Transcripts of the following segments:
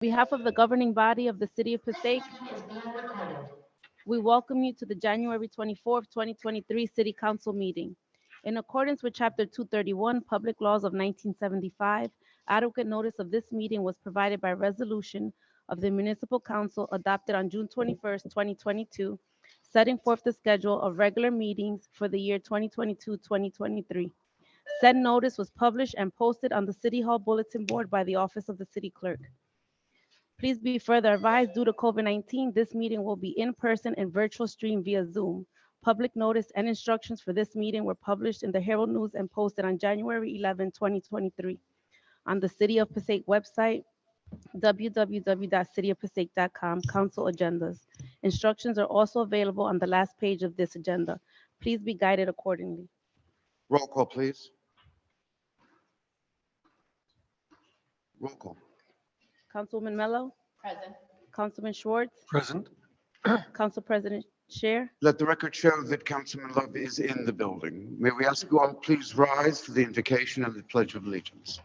behalf of the governing body of the City of Passaic, we welcome you to the January 24th, 2023 City Council meeting. In accordance with Chapter 231, Public Laws of 1975, adequate notice of this meeting was provided by resolution of the Municipal Council adopted on June 21st, 2022, setting forth the schedule of regular meetings for the year 2022-2023. Said notice was published and posted on the City Hall Bulletin Board by the Office of the City Clerk. Please be further advised, due to COVID-19, this meeting will be in person and virtual stream via Zoom. Public notice and instructions for this meeting were published in the Herald News and posted on January 11, 2023, on the City of Passaic website, www.cityofpassaic.com, council agendas. Instructions are also available on the last page of this agenda. Please be guided accordingly. Roll call, please. Roll call. Councilwoman Mello? Present. Councilman Schwartz? Present. Council President Scher? Let the record show that Councilman Love is in the building. May we ask you all please rise for the invocation and the Pledge of Allegiance.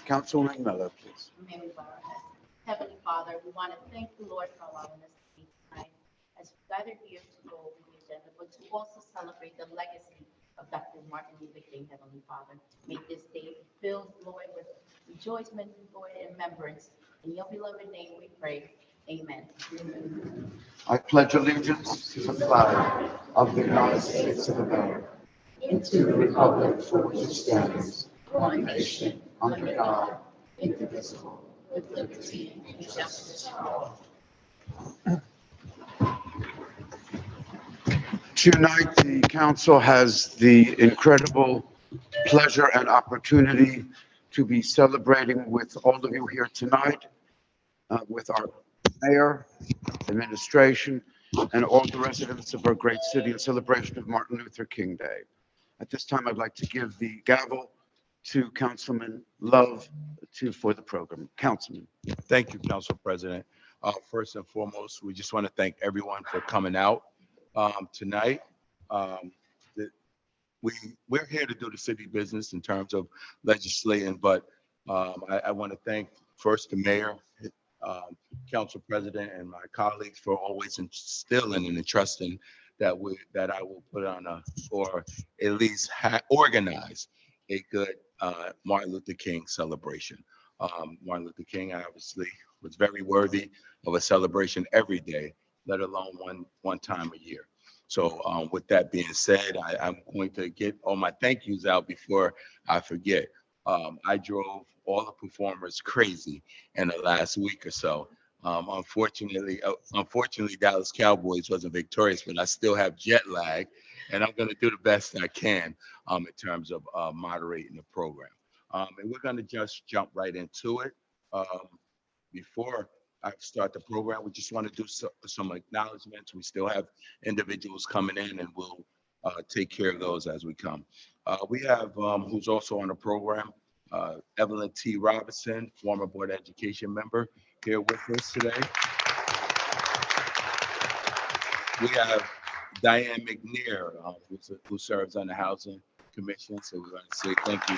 Councilwoman Mello, please. May we bow our heads. Heavenly Father, we want to thank the Lord for allowing us to meet tonight as we gathered here to go over the agenda, but to also celebrate the legacy of Dr. Martin Luther King, Heavenly Father. Make this day be filled, Lord, with rejoicement, Lord, and remembrance. In your beloved name we pray. Amen. I pledge allegiance to the flag of the United States of America and to the republic for which it stands, one nation, under God, indivisible, with liberty and justice for all. Tonight, the council has the incredible pleasure and opportunity to be celebrating with all of you here tonight, with our mayor, administration, and all the residents of our great city in celebration of Martin Luther King Day. At this time, I'd like to give the gavel to Councilman Love for the program. Councilman. Thank you, Council President. First and foremost, we just want to thank everyone for coming out tonight. We're here to do the city business in terms of legislating, but I want to thank first the mayor, council president, and my colleagues for always instilling and entrusting that I will put on or at least organize a good Martin Luther King celebration. Martin Luther King obviously was very worthy of a celebration every day, let alone one time a year. So with that being said, I'm going to get all my thank yous out before I forget. I drove all the performers crazy in the last week or so. Unfortunately, Dallas Cowboys wasn't victorious, but I still have jet lag, and I'm going to do the best I can in terms of moderating the program. And we're going to just jump right into it. Before I start the program, we just want to do some acknowledgments. We still have individuals coming in, and we'll take care of those as we come. We have who's also on the program, Evelyn T. Robinson, former Board of Education member, here with us today. We have Diane McNair, who serves on the Housing Commission, so we're going to say thank you.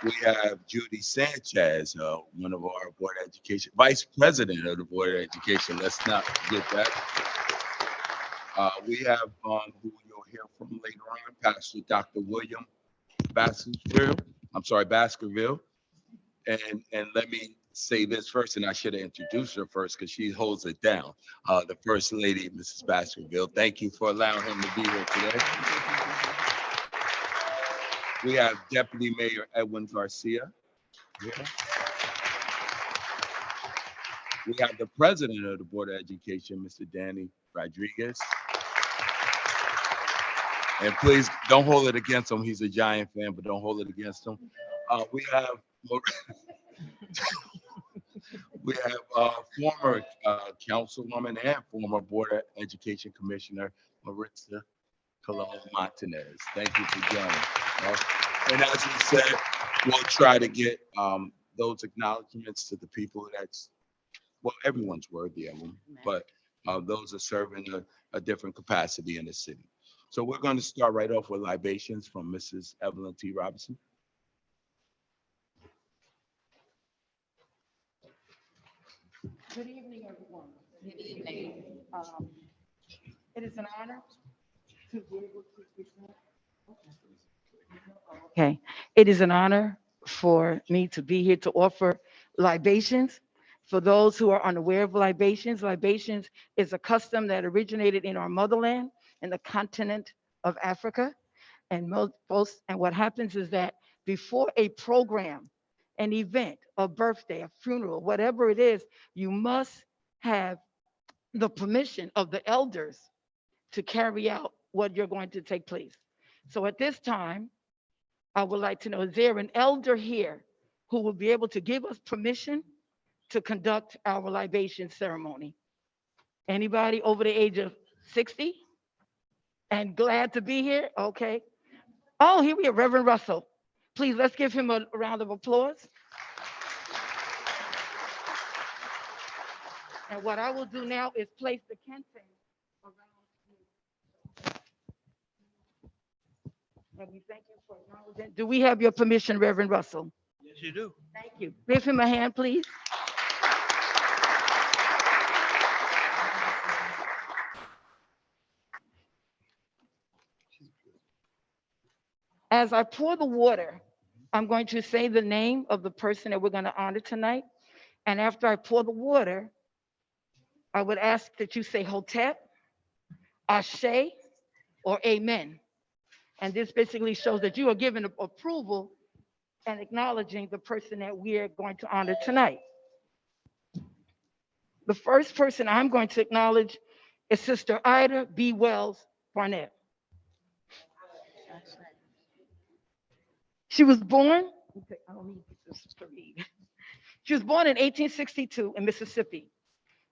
We have Judy Sanchez, one of our Board of Education, Vice President of the Board of Education. Let's not forget that. We have who you'll hear from later on, Pastor Dr. William Baskerville. And let me say this first, and I should have introduced her first because she holds it down. The First Lady, Mrs. Baskerville. Thank you for allowing him to be here today. We have Deputy Mayor Edwin Garcia here. We have the President of the Board of Education, Mr. Danny Rodriguez. And please don't hold it against him. He's a Giant fan, but don't hold it against him. We have former councilwoman and former Board of Education Commissioner, Maritza Colon Martinez. Thank you for joining us. And as we said, we'll try to get those acknowledgements to the people everyone's worthy of them, but those are serving a different capacity in the city. So we're going to start right off with libations from Mrs. Evelyn T. Robinson. Good evening, everyone. Good evening. It is an honor to be able to present. Okay, it is an honor for me to be here to offer libations. For those who are unaware of libations, libations is a custom that originated in our motherland, in the continent of Africa. And and what happens is that before a program, an event, a birthday, a funeral, whatever it is, you must have the permission of the elders to carry out what you're going to take place. So at this time, I would like to know, is there an elder here who will be able to give us permission to conduct our libation ceremony? Anybody over the age of 60? And glad to be here? Okay. Oh, here we are, Reverend Russell. Please, let's give him a round of applause. And what I will do now is place the kente around you. And we thank you for acknowledging. Do we have your permission, Reverend Russell? Yes, you do. Thank you. Give him a hand, please. As I pour the water, I'm going to say the name of the person that we're going to honor tonight. And after I pour the water, I would ask that you say Hotep, Ashe, or Amen. And this basically shows that you are giving approval and acknowledging the person that we are going to honor tonight. The first person I'm going to acknowledge is Sister Ida B. Wells Barnett. She was born, I don't need this to read. She was born in 1862 in Mississippi.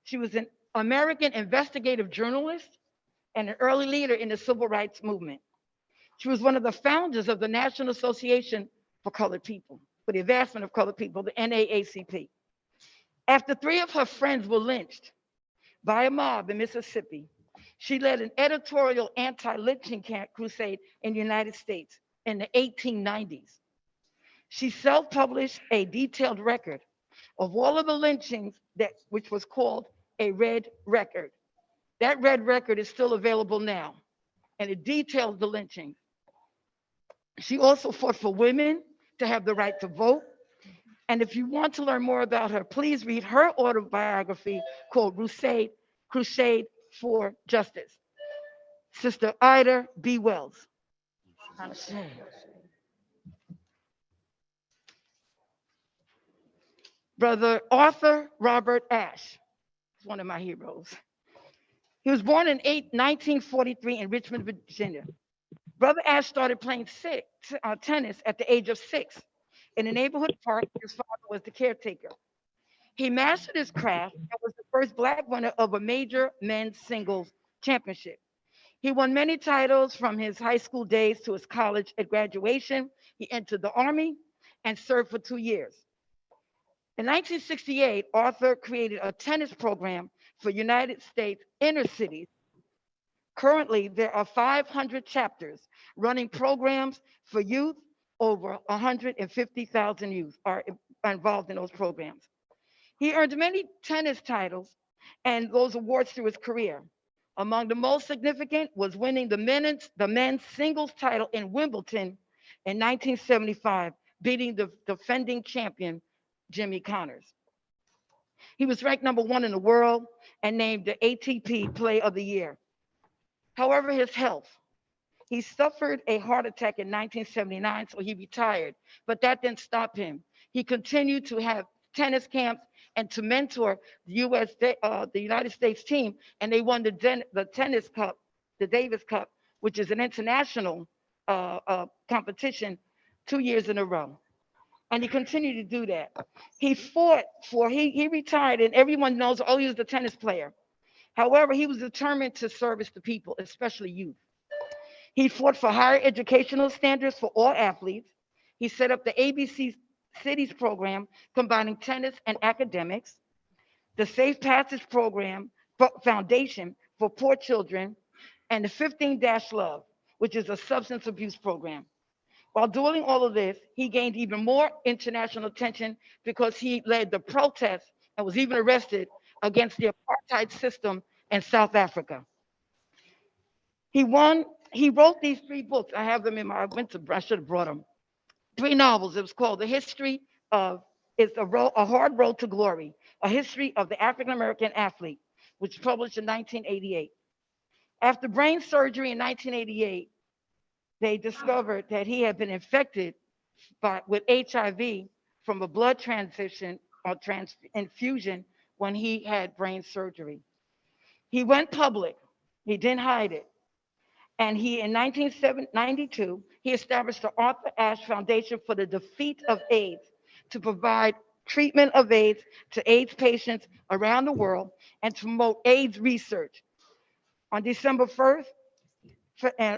She was an American investigative journalist and an early leader in the civil rights movement. She was one of the founders of the National Association for Colored People, for the Advancement of Colored People, the NAACP. After 3 of her friends were lynched by a mob in Mississippi, she led an editorial anti-lynching crusade in the United States in the 1890s. She self-published a detailed record of all of the lynchings, which was called a red record. That red record is still available now, and it details the lynching. She also fought for women to have the right to vote. And if you want to learn more about her, please read her autobiography called Crusade for Justice. Sister Ida B. Wells. Brother Arthur Robert Ashe is one of my heroes. He was born in 1943 in Richmond, Virginia. Brother Ashe started playing tennis at the age of 6 in a neighborhood park. His father was the caretaker. He mastered his craft and was the first Black winner of a major men's singles championship. He won many titles from his high school days to his college at graduation. He entered the Army and served for 2 years. In 1968, Arthur created a tennis program for United States inner cities. Currently, there are 500 chapters running programs for youth. Over 150,000 youth are involved in those programs. He earned many tennis titles and those awards through his career. Among the most significant was winning the men's singles title in Wimbledon in 1975, beating the defending champion, Jimmy Connors. He was ranked #1 in the world and named the ATP Player of the Year. However, his health, he suffered a heart attack in 1979, so he retired, but that didn't stop him. He continued to have tennis camps and to mentor the United States team, and they won the tennis cup, the Davis Cup, which is an international competition 2 years in a row. And he continued to do that. He retired, and everyone knows, oh, he was the tennis player. However, he was determined to service the people, especially youth. He fought for higher educational standards for all athletes. He set up the ABC Cities program, combining tennis and academics, the Safe Passage program foundation for poor children, and the 15-Love, which is a substance abuse program. While doing all of this, he gained even more international attention because he led the protests and was even arrested against the apartheid system in South Africa. He wrote these 3 books. I have them in my, I should have brought them. 3 novels. It was called The History of, it's a Hard Road to Glory, a history of the African American athlete, which was published in 1988. After brain surgery in 1988, they discovered that he had been infected with HIV from a blood transition or infusion when he had brain surgery. He went public. He didn't hide it. And in 1992, he established the Arthur Ashe Foundation for the Defeat of AIDS to provide treatment of AIDS to AIDS patients around the world and to promote AIDS research. On December 1st,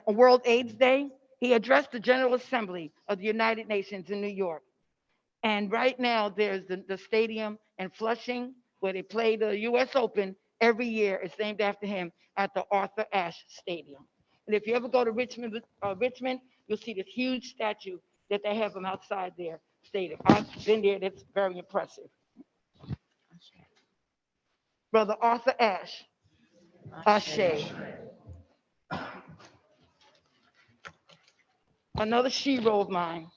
on World AIDS Day, he addressed the General Assembly of the United Nations in New York. And right now, there's the stadium in Flushing where they play the U.S. Open every year. It's named after him at the Arthur Ashe Stadium. And if you ever go to Richmond, you'll see this huge statue that they have him outside their stadium. I've been there. That's very impressive. Brother Arthur Ashe, Ashe. Another shero of mine,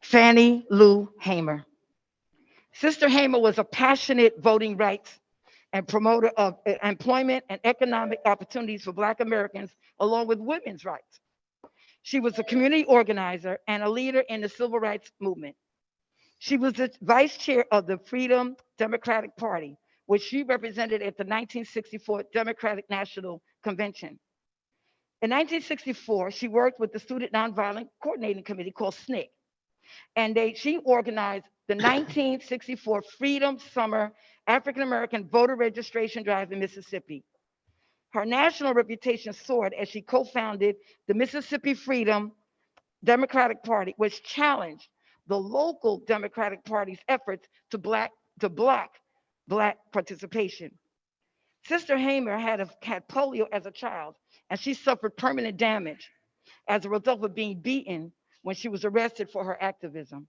Fannie Lou Hamer. Sister Hamer was a passionate voting rights and promoter of employment and economic opportunities for Black Americans, along with women's rights. She was a community organizer and a leader in the civil rights movement. She was the vice chair of the Freedom Democratic Party, which she represented at the 1964 Democratic National Convention. In 1964, she worked with the Student Nonviolent Coordinating Committee called SNCC, and she organized the 1964 Freedom Summer African American Voter Registration Drive in Mississippi. Her national reputation soared as she co-founded the Mississippi Freedom Democratic Party, which challenged the local Democratic Party's efforts to block Black participation. Sister Hamer had polio as a child, and she suffered permanent damage as a result of being beaten when she was arrested for her activism.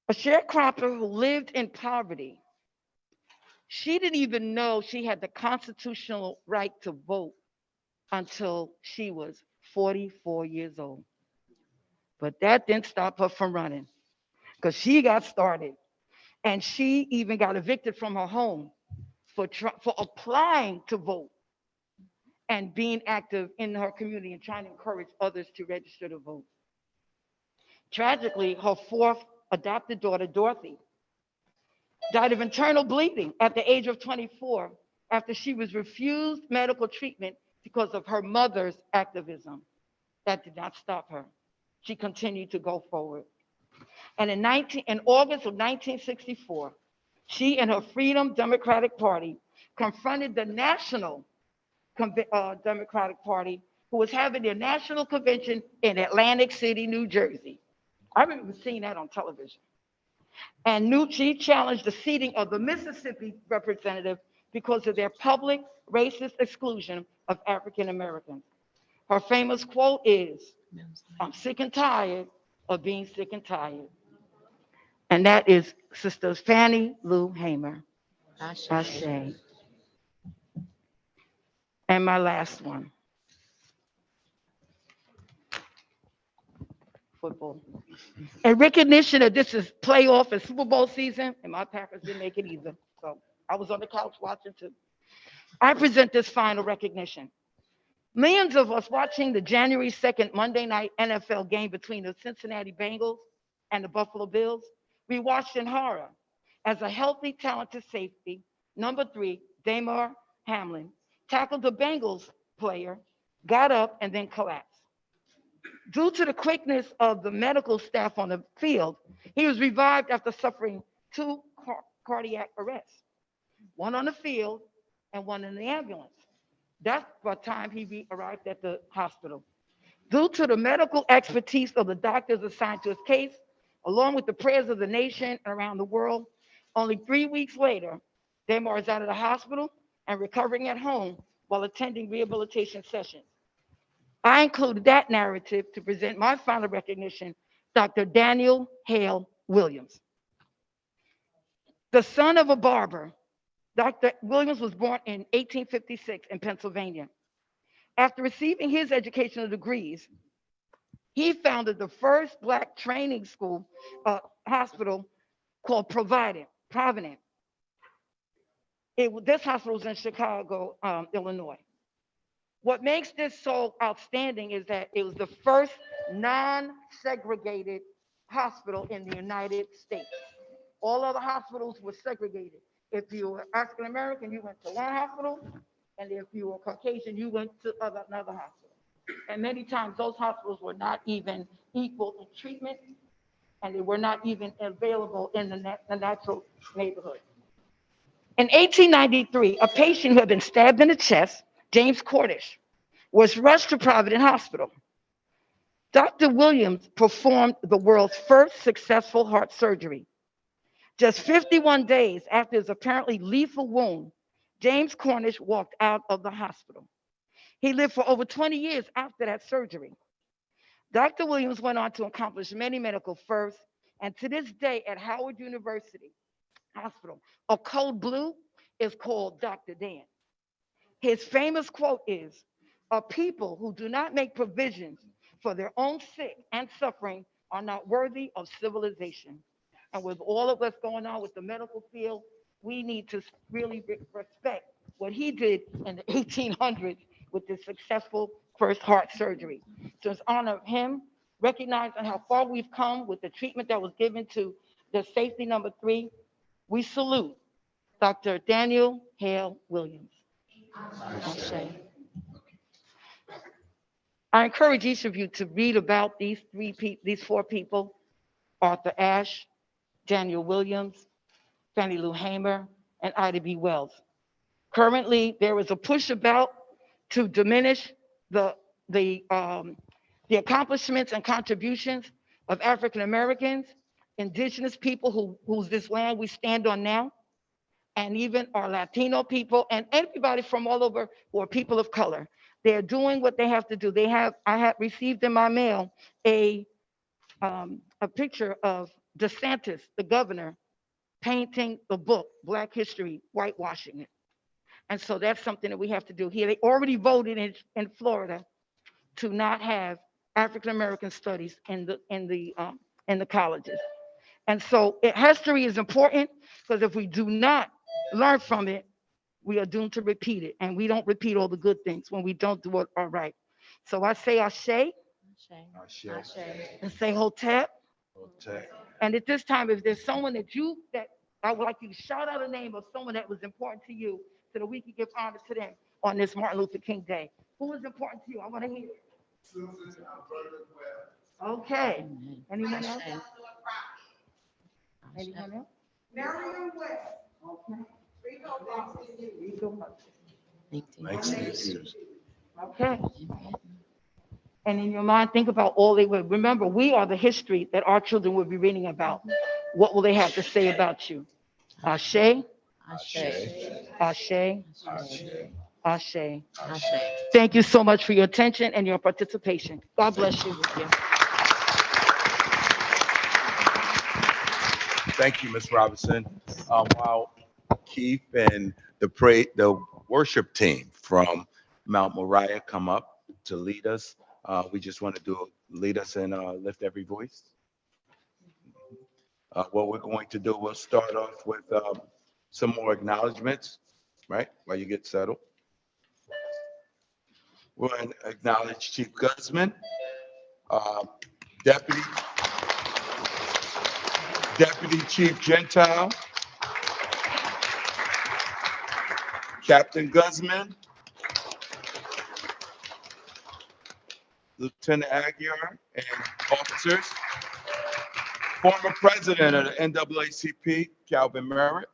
A sharecropper who lived in poverty, she didn't even know she had the constitutional right to vote until she was 44 years old. But that didn't stop her from running, because she got started. And she even got evicted from her home for applying to vote and being active in her community and trying to encourage others to register to vote. Tragically, her 4th adopted daughter, Dorothy, died of internal bleeding at the age of 24 after she was refused medical treatment because of her mother's activism. That did not stop her. She continued to go forward. And in August of 1964, she and her Freedom Democratic Party confronted the National Democratic Party, who was having their national convention in Atlantic City, New Jersey. I remember seeing that on television. And she challenged the seating of the Mississippi representative because of their public racist exclusion of African Americans. Her famous quote is, "I'm sick and tired of being sick and tired." And that is Sister Fannie Lou Hamer. Ashe. And my last one, football. In recognition that this is playoff and Super Bowl season, and my Packers didn't make it either. So I was on the couch watching too. I present this final recognition. Millions of us watching the January 2nd Monday night NFL game between the Cincinnati Bengals and the Buffalo Bills, we watched in horror as a healthy, talented safety, number 3, Damar Hamlin, tackled the Bengals player, got up, and then collapsed. Due to the quickness of the medical staff on the field, he was revived after suffering 2 cardiac arrests, one on the field and one in the ambulance. That's by the time he arrived at the hospital. Due to the medical expertise of the doctors assigned to his case, along with the prayers of the nation around the world, only 3 weeks later, Damar is out of the hospital and recovering at home while attending rehabilitation sessions. I included that narrative to present my final recognition, Dr. Daniel Hale Williams. The son of a barber, Dr. Williams was born in 1856 in Pennsylvania. After receiving his educational degrees, he founded the first Black training school hospital called Provident. This hospital was in Chicago, Illinois. What makes this so outstanding is that it was the first non-segregated hospital in the United States. All other hospitals were segregated. If you were African American, you went to one hospital, and if you were Caucasian, you went to another hospital. And many times those hospitals were not even equal in treatment, and they were not even available in the natural neighborhood. In 1893, a patient who had been stabbed in the chest, James Cordish, was rushed to Providence Hospital. Dr. Williams performed the world's first successful heart surgery. Just 51 days after his apparently lethal wound, James Cornish walked out of the hospital. He lived for over 20 years after that surgery. Dr. Williams went on to accomplish many medical firsts, and to this day at Howard University Hospital, a code blue is called Dr. Dan. His famous quote is, "A people who do not make provisions for their own sick and suffering are not worthy of civilization." And with all of what's going on with the medical field, we need to really respect what he did in the 1800s with the successful first heart surgery. So it's honor of him, recognizing how far we've come with the treatment that was given to the safety number 3. We salute Dr. Daniel Hale Williams. I encourage each of you to read about these 4 people: Arthur Ashe, Daniel Williams, Fannie Lou Hamer, and Ida B. Wells. Currently, there is a push about to diminish the accomplishments and contributions of African Americans, indigenous people whose this land we stand on now, and even our Latino people and everybody from all over who are people of color. They're doing what they have to do. I have received in my mail a picture of DeSantis, the governor, painting the book, Black History, whitewashing it. And so that's something that we have to do here. They already voted in Florida to not have African American studies in the colleges. And so history is important, because if we do not learn from it, we are doomed to repeat it. And we don't repeat all the good things when we don't do it all right. So I say Ashe, and say Hotep. And at this time, if there's someone that I would like you to shout out a name of someone that was important to you, so that we can give honor to them on this Martin Luther King Day. Who is important to you? I want to hear it. Okay. Anyone else? Anyone else? Marion West. Okay. Rico Hutchins. Okay. And in your mind, think about all they would. Remember, we are the history that our children will be reading about. What will they have to say about you? Ashe. Ashe. Ashe. Thank you so much for your attention and your participation. God bless you. Thank you, Ms. Robinson. While Keith and the worship team from Mount Moriah come up to lead us, we just want to lead us in Lift Every Voice. What we're going to do, we'll start off with some more acknowledgments, right, while you get settled. We're going to acknowledge Chief Guzman, Deputy Chief Gentile, Captain Guzman, Lieutenant Aguiar, and officers. Former President of the NAACP, Calvin Merritt.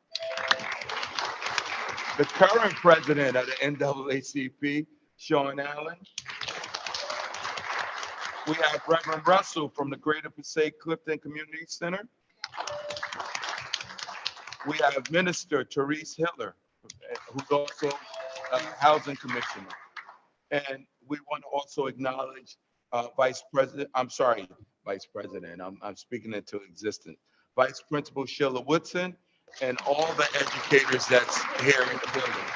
The current President of the NAACP, Sean Allen. We have Reverend Russell from the Greater Passaic Clifton Community Center. We have Minister Therese Hitler, who's also a Housing Commissioner. And we want to also acknowledge Vice President, I'm speaking into existence. Vice Principal Sheila Woodson and all the educators that's here in the building,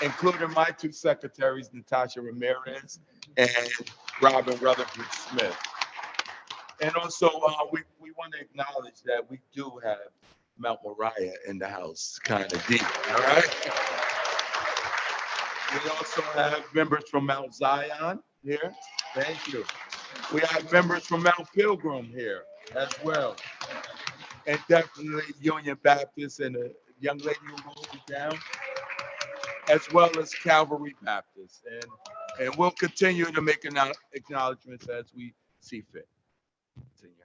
including my two secretaries, Natasha Ramirez and Robin Rutherford Smith. And also, we want to acknowledge that we do have Mount Moriah in the house, kind of deep, all right? We also have members from Mount Zion here. Thank you. We have members from Mount Pilgrim here as well. And definitely Union Baptist and a young lady who wrote it down, as well as Calvary Baptist. And we'll continue to make acknowledgments as we see fit. Continue.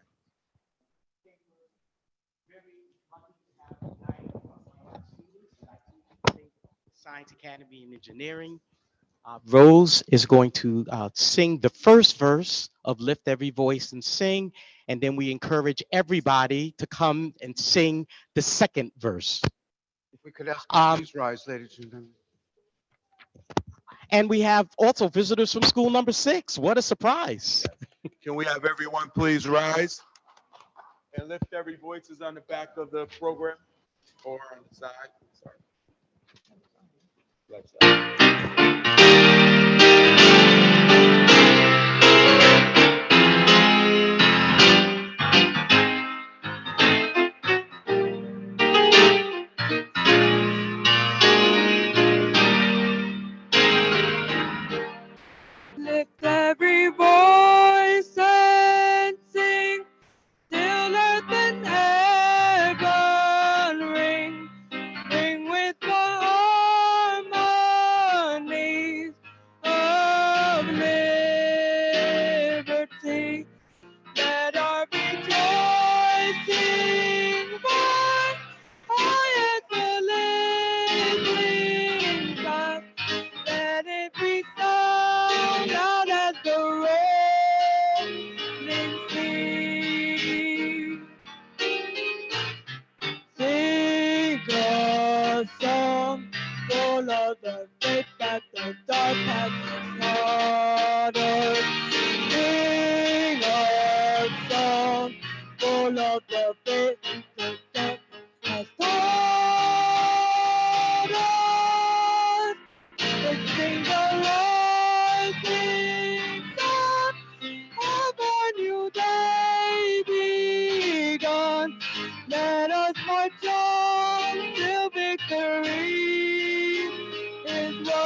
Science Academy and Engineering. Rose is going to sing the first verse of Lift Every Voice and Sing, and then we encourage everybody to come and sing the second verse. If we could ask you to please rise, ladies and gentlemen. And we have also visitors from school number 6. What a surprise. Can we have everyone please rise and lift every voices on the back of the program or on the side? Sorry. Left side. Lift every voice and sing, till earth and heaven ring, ring with the harmonies of liberty. Let our rejoicing voice high as the listening sun. Let it be sound out as the rolling sea. Sing a song full of the faith that the dark has slaughtered. Sing a song full of the faith that the dark has taught us. Let's sing the rising sun of our new day begun. Let us march on till victory is won.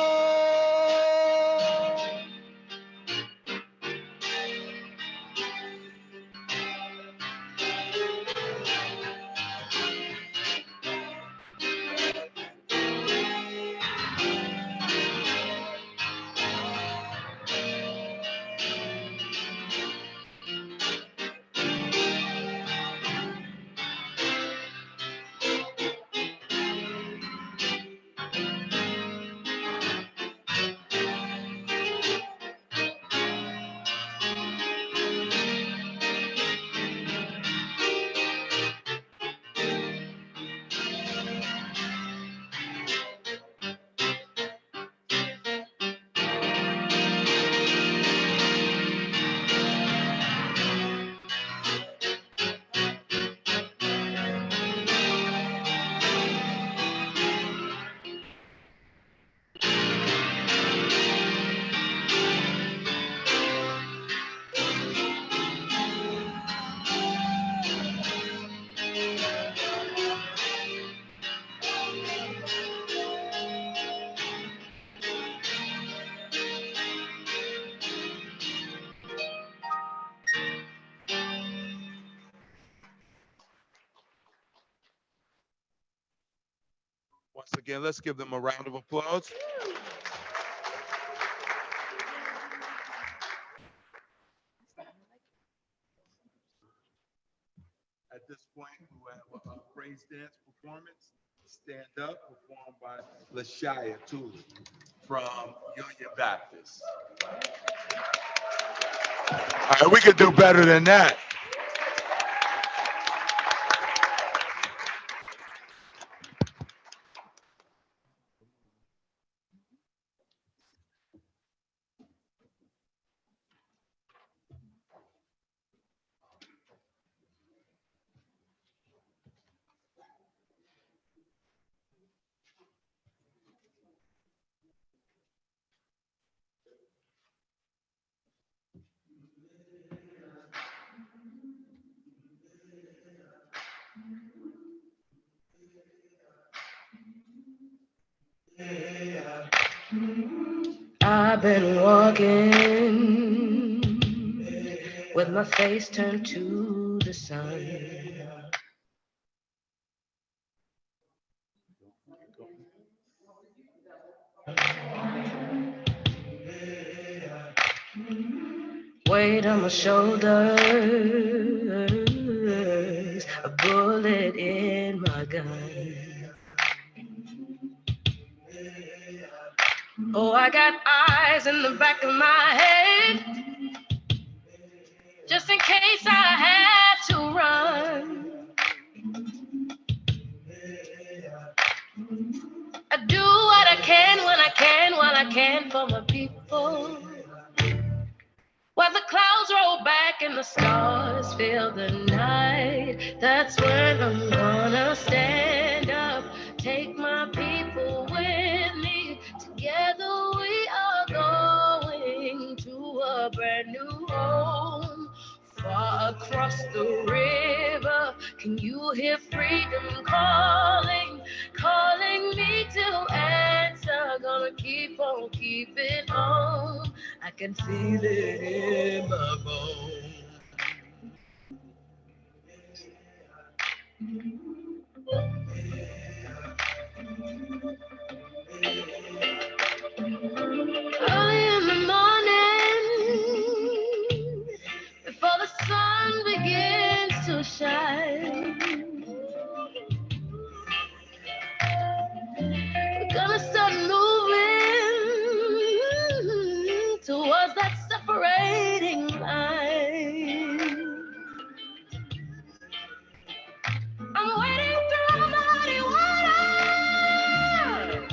Once again, let's give them a round of applause. At this point, we will have a praise dance performance. Stand Up, performed by LaShia Tooley from Union Baptist. All right, we could do better than that. I've been walking with my face turned to the sun. Weight on my shoulders, a bullet in my gun. Oh, I got eyes in the back of my head, just in case I had to run. I do what I can when I can, while I can for my people. While the clouds roll back and the stars fill the night, that's when I'm gonna stand up, take my people with me. Together we are going to a brand new home, far across the river. Can you hear freedom calling, calling me to answer? Gonna keep on keeping on. I can feel it in my bones. Early in the morning, before the sun begins to shine, we're gonna start moving towards that separating line. I'm waiting through the muddy waters.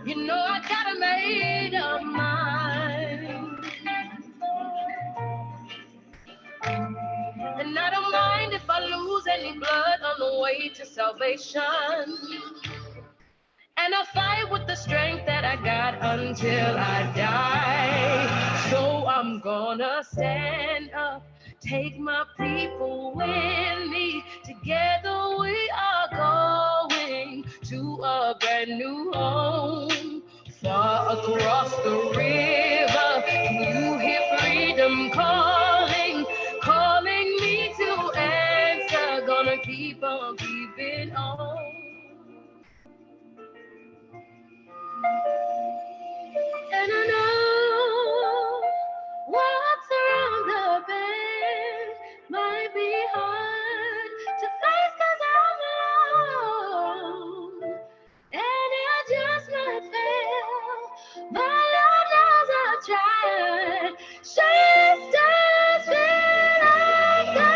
You know I got a made up mind. And I don't mind if I lose any blood on the way to salvation. And I'll fight with the strength that I got until I die. So I'm gonna stand up, take my people with me. Together we are going to a brand new home, far across the river. Can you hear freedom calling, calling me to answer? Gonna keep on keeping on. And I know what's around the bend might be hard to face 'cause I'm alone. And it just might fail, but Lord knows I've tried. Shine stars fill up the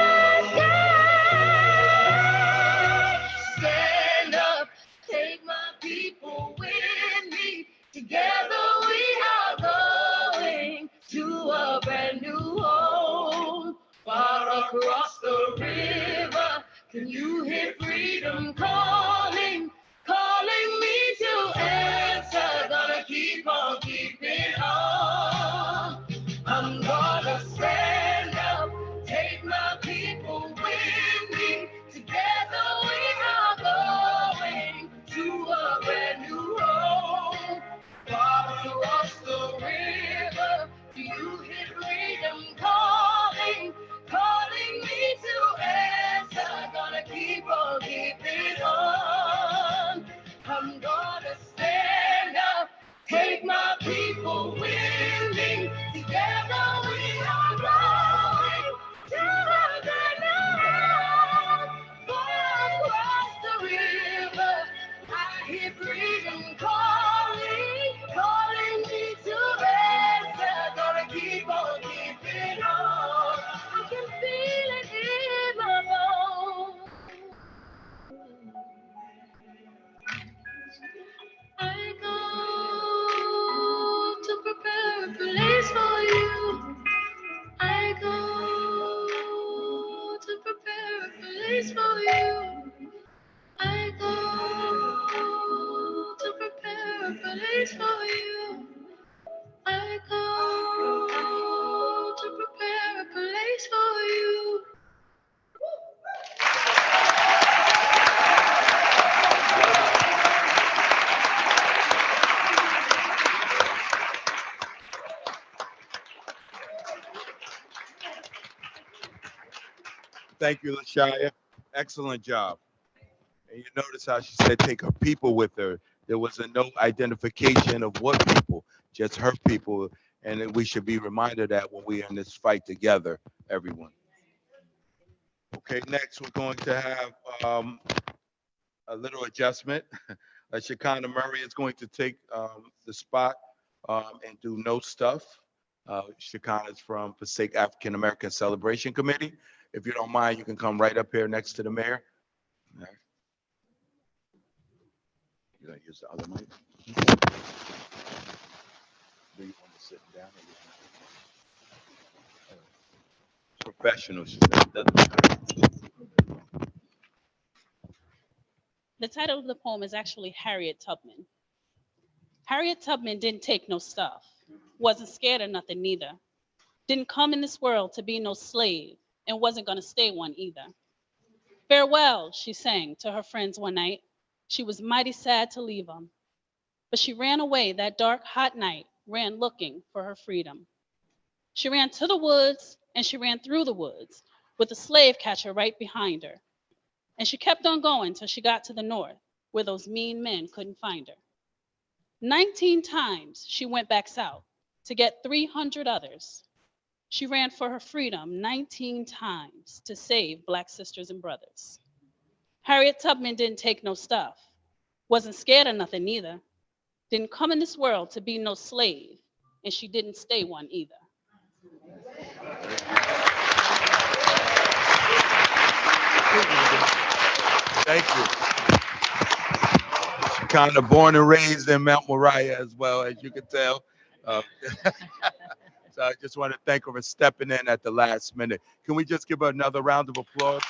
sky. Stand up, take my people with me. Together we are going to a brand new home, far across the river. Can you hear freedom calling, calling me to answer? Gonna keep on keeping on. I'm gonna stand up, take my people with me. Together we are going to a brand new home, far across the river. Do you hear freedom calling, calling me to answer? Gonna keep on keeping on. I'm gonna stand up, take my people with me. Together we are going to a brand new home, far across the river. I hear freedom calling, calling me to answer. Gonna keep on keeping on. I can feel it in my bones. I go to prepare a place for you. I go to prepare a place for you. I go to prepare a place for you. I go to prepare a place for you. Thank you, LaShaya. Excellent job. And you notice how she said take her people with her. There was no identification of what people, just her people. And we should be reminded that when we're in this fight together, everyone. Okay, next we're going to have a little adjustment. Shekinah Murray is going to take the spot and do no stuff. Shekinah is from Passaic African American Celebration Committee. If you don't mind, you can come right up here next to the mayor. All right. You gonna use the other mic? Do you want to sit down? Professional, she said. Doesn't matter. The title of the poem is actually Harriet Tubman. Harriet Tubman didn't take no stuff, wasn't scared of nothing neither. Didn't come in this world to be no slave, and wasn't gonna stay one either. Farewell, she sang to her friends one night. She was mighty sad to leave them, but she ran away that dark, hot night, ran looking for her freedom. She ran to the woods, and she ran through the woods, with a slave catcher right behind her. And she kept on going till she got to the north, where those mean men couldn't find her. 19 times she went back south to get 300 others. She ran for her freedom 19 times to save Black sisters and brothers. Harriet Tubman didn't take no stuff, wasn't scared of nothing neither, didn't come in this world to be no slave, and she didn't stay one either. Thank you. Kind of born and raised in Mount Moriah as well, as you can tell. So I just want to thank her for stepping in at the last minute. Can we just give her another round of applause?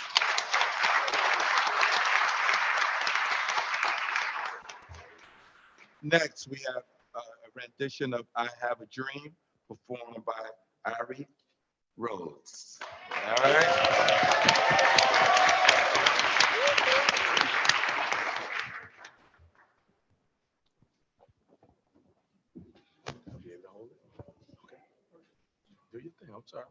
Next, we have a rendition of I Have a Dream performed by Ari Rhodes. All right. Be able to hold it? Okay. Do your thing. I'm sorry.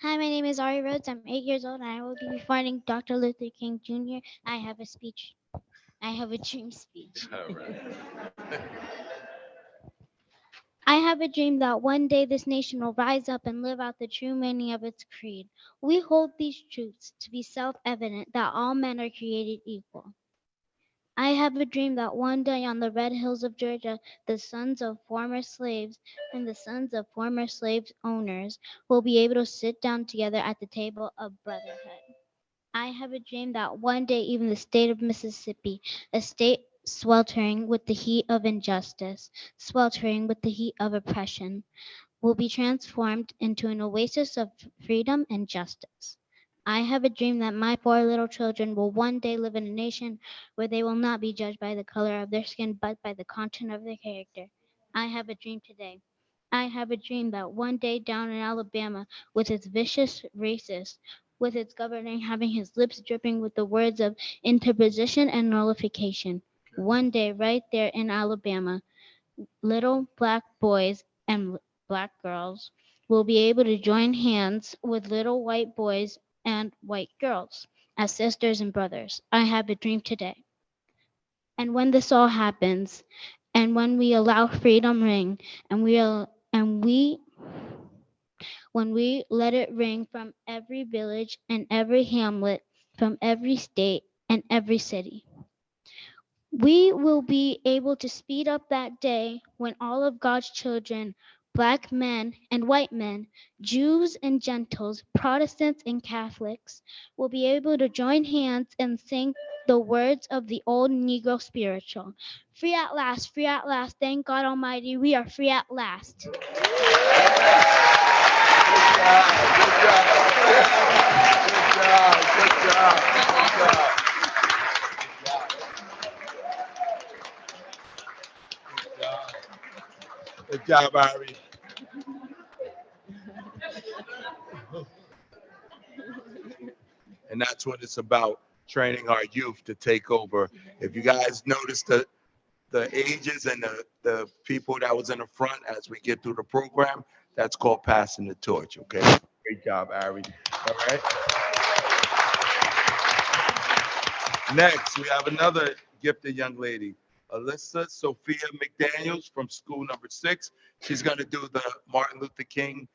Hi, my name is Ari Rhodes. I'm 8 years old and I will be performing Dr. Luther King Jr. I have a speech. I have a dream speech. All right. I have a dream that one day this nation will rise up and live out the true meaning of its creed. We hold these truths to be self-evident that all men are created equal. I have a dream that one day on the red hills of Georgia, the sons of former slaves and the sons of former slave owners will be able to sit down together at the table of brotherhood. I have a dream that one day even the state of Mississippi, a state sweltering with the heat of injustice, sweltering with the heat of oppression, will be transformed into an oasis of freedom and justice. I have a dream that my 4 little children will one day live in a nation where they will not be judged by the color of their skin, but by the content of their character. I have a dream today. I have a dream that one day down in Alabama, with its vicious racist, with its governor having his lips dripping with the words of interposition and nullification, one day right there in Alabama, little black boys and black girls will be able to join hands with little white boys and white girls as sisters and brothers. I have a dream today. And when this all happens, and when we allow freedom ring, and when we let it ring from every village and every hamlet, from every state and every city, we will be able to speed up that day when all of God's children, Black men and white men, Jews and Gentiles, Protestants and Catholics, will be able to join hands and sing the words of the old Negro spiritual. Free at last, thank God Almighty, we are free at last. Good job. Good job, Ari. And that's what it's about, training our youth to take over. If you guys notice the ages and the people that was in the front as we get through the program, that's called passing the torch, okay? Great job, Ari. All right. Next, we have another gifted young lady, Alyssa Sophia McDaniels from school number 6. She's going to do the Martin Luther King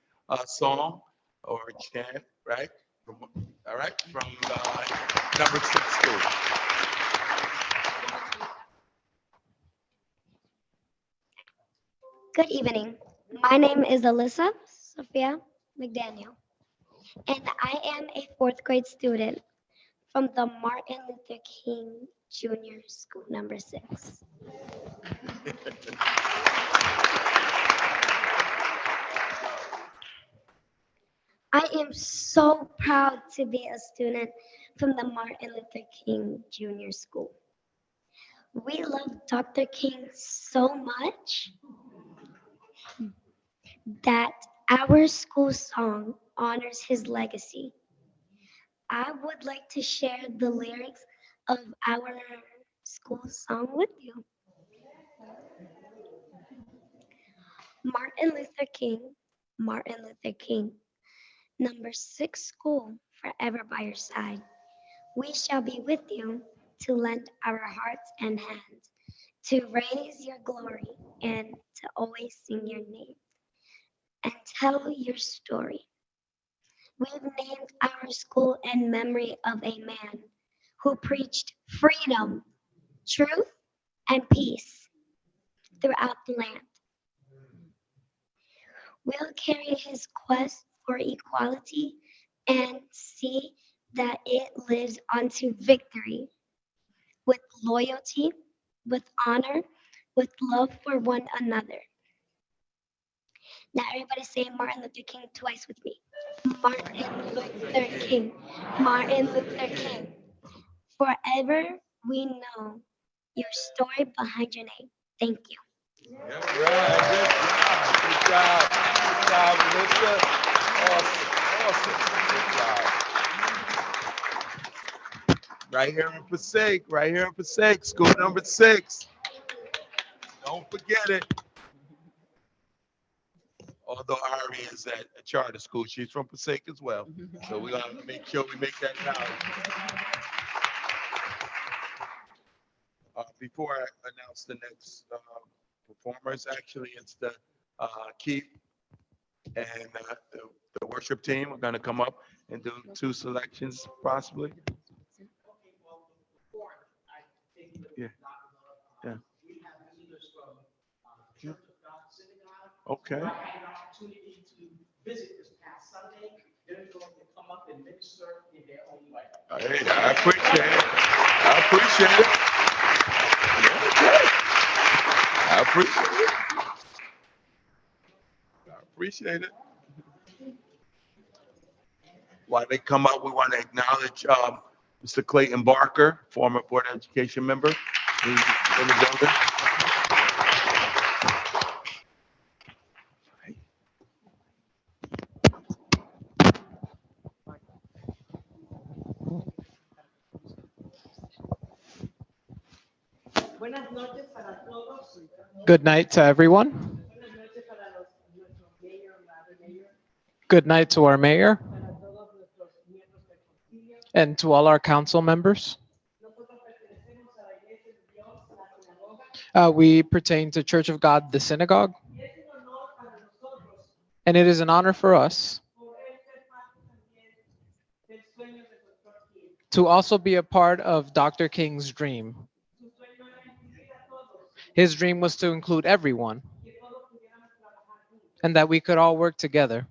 song or chant, right? All right, from number 6 school. Good evening. My name is Alyssa Sophia McDaniel, and I am a fourth grade student from the Martin Luther King Junior School number 6. I am so proud to be a student from the Martin Luther King Junior School. We love Dr. King so much that our school song honors his legacy. I would like to share the lyrics of our school song with you. Martin Luther King, Martin Luther King, number 6 school, forever by your side. We shall be with you to lend our hearts and hands, to raise your glory and to always sing your name and tell your story. We've named our school in memory of a man who preached freedom, truth, and peace throughout the land. We'll carry his quest for equality and see that it lives onto victory with loyalty, with honor, with love for one another. Now, everybody say Martin Luther King twice with me. Martin Luther King, Martin Luther King. Forever we know your story behind your name. Thank you. Yeah, right. Good job. Good job. Good job, Alyssa. Awesome. Good job. Right here in Passaic. Right here in Passaic. School number 6. Don't forget it. Although Ari is at a charter school, she's from Passaic as well. So we're going to make sure we make that knowledge. Before I announce the next performers, actually, it's the Keith and the worship team are going to come up and do 2 selections, possibly. Yeah. Yeah. Okay. Hey, I appreciate it. I appreciate it. Yeah, I appreciate it. I appreciate it. While they come up, we want to acknowledge Mr. Clayton Barker, former Board of Education member, who's in the building. Good night to everyone. Good night to our mayor and to all our council members. We pertain to Church of God, the synagogue, and it is an honor for us to also be a part of Dr. King's dream. His dream was to include everyone and that we could all work together.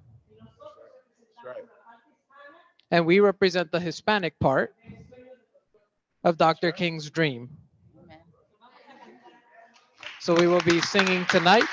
And we represent the Hispanic part of Dr. King's dream. So we will be singing tonight.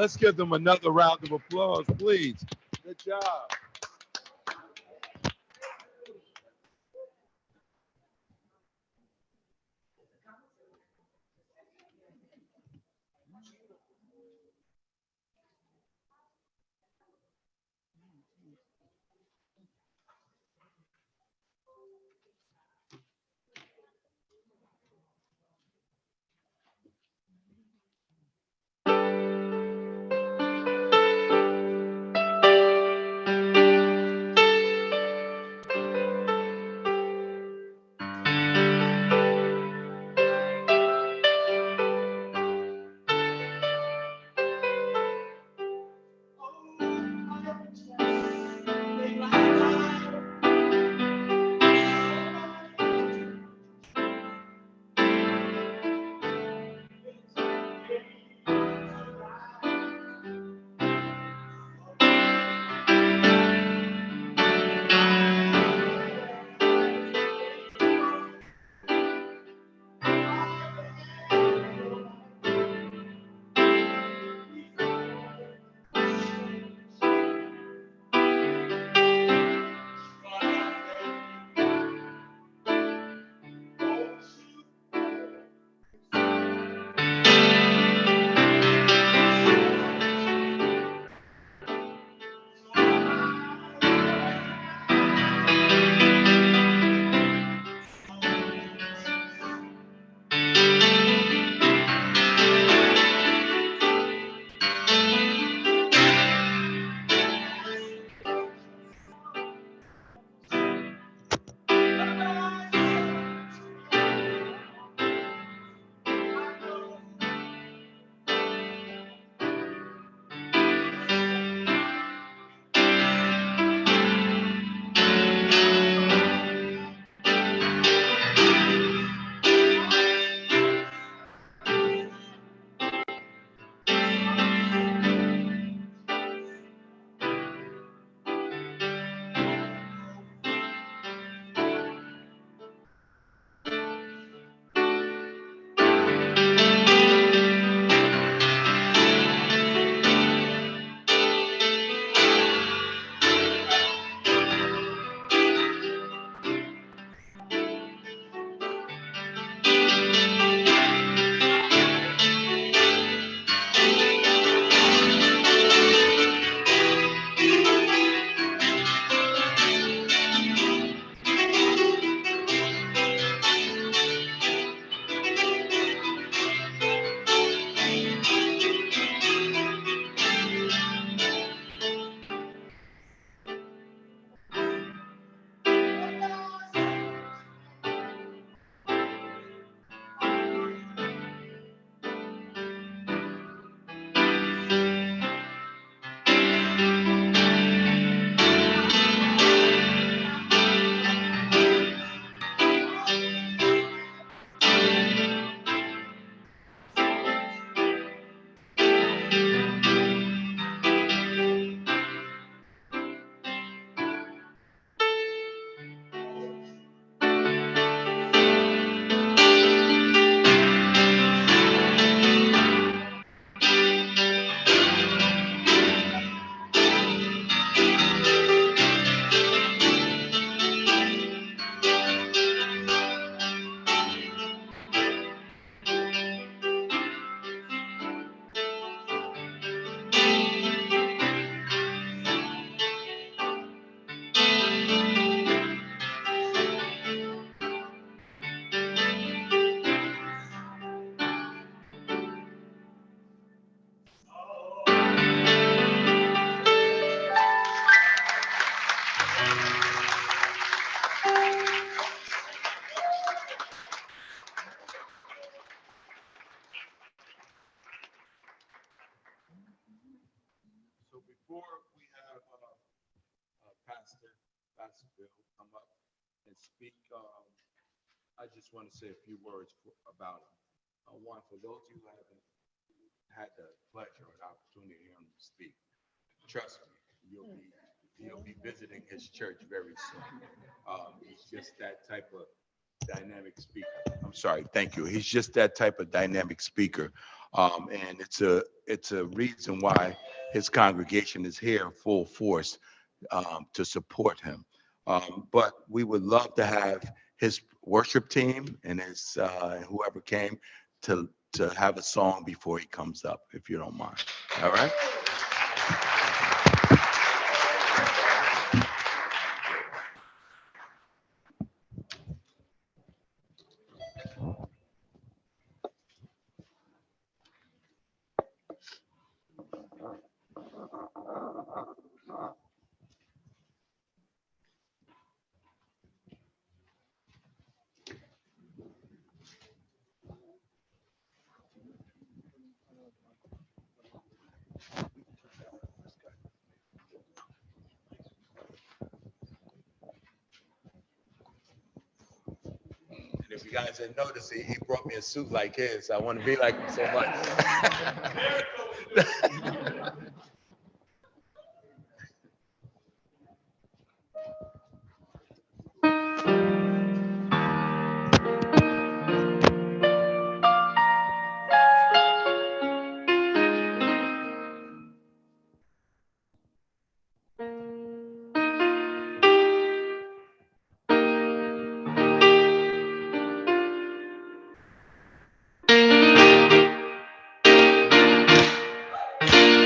Let's give them another round of applause, please. Good job. So before we have Pastor Bill come up and speak, I just want to say a few words about him. One, for those of you who haven't had the pleasure or the opportunity to hear him speak, trust me, you'll be visiting his church very soon. He's just that type of dynamic speaker. I'm sorry, thank you. He's just that type of dynamic speaker. And it's a reason why his congregation is here full force to support him. But we would love to have his worship team and his whoever came to have a song before he comes up, if you don't mind. All right? And if you guys didn't notice, he brought me a suit like his. I want to be like him so much.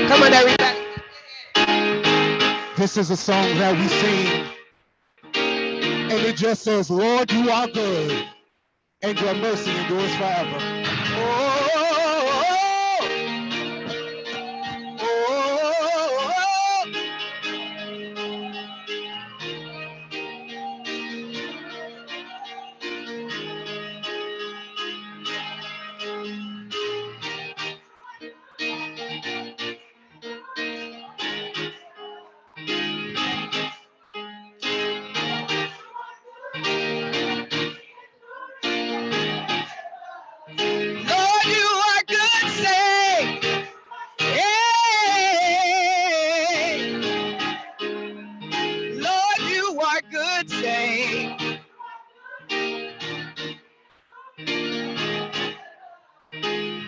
Come on, everybody. This is a song that we sing, and it just says, Lord, you are good, and your mercy endures forever. Oh, oh, oh, oh. Lord, you are good, say. Hey. Lord, you are good, say.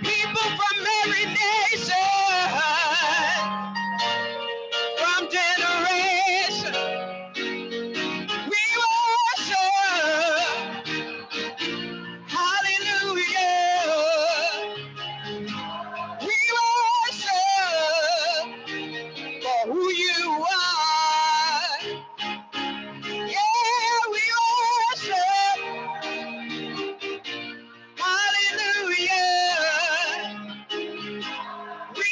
People from every nation, from generation, we worship. Hallelujah. We worship for who you are. Yeah, we worship. Hallelujah. We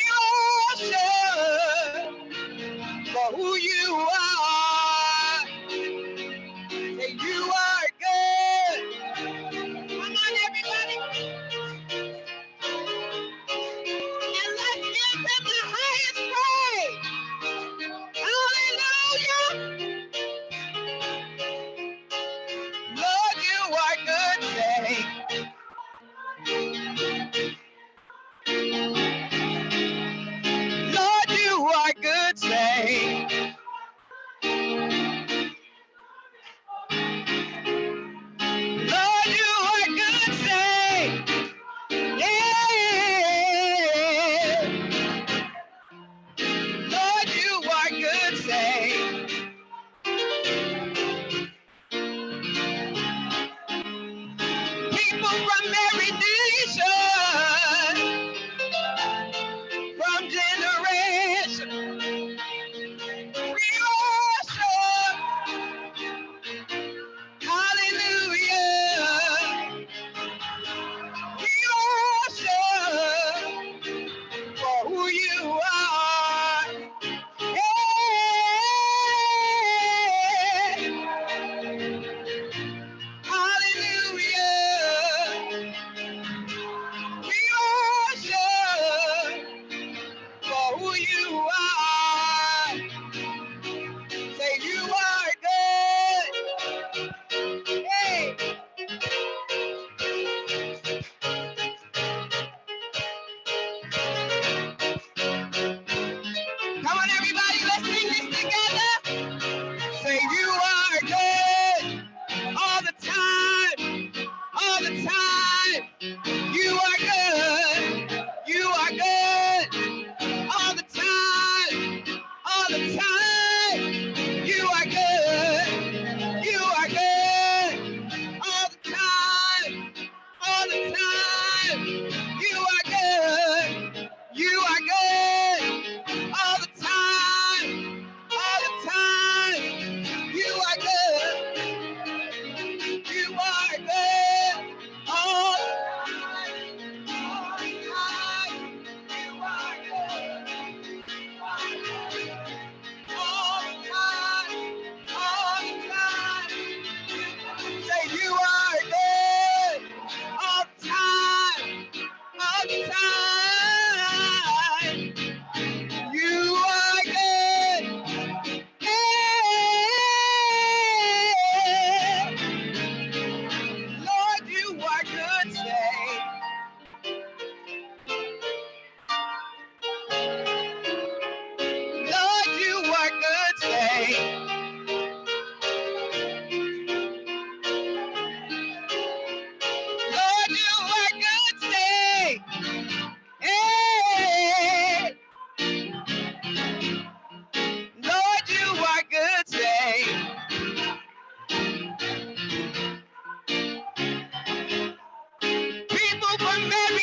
worship for who you are. Say you are good. Come on, everybody. And let's give him the highest praise. Hallelujah. Lord, you are good. Say, Lord, you are good. Say, Lord, you are good. Say, yeah. Lord, you are good. Say, people from every nation, from generation, we worship. Hallelujah. We worship for who you are. Hey. Hallelujah. We worship for who you are. Say you are good. Hey. Come on, everybody, let's sing this together. Say you are good all the time, all the time. You are good. You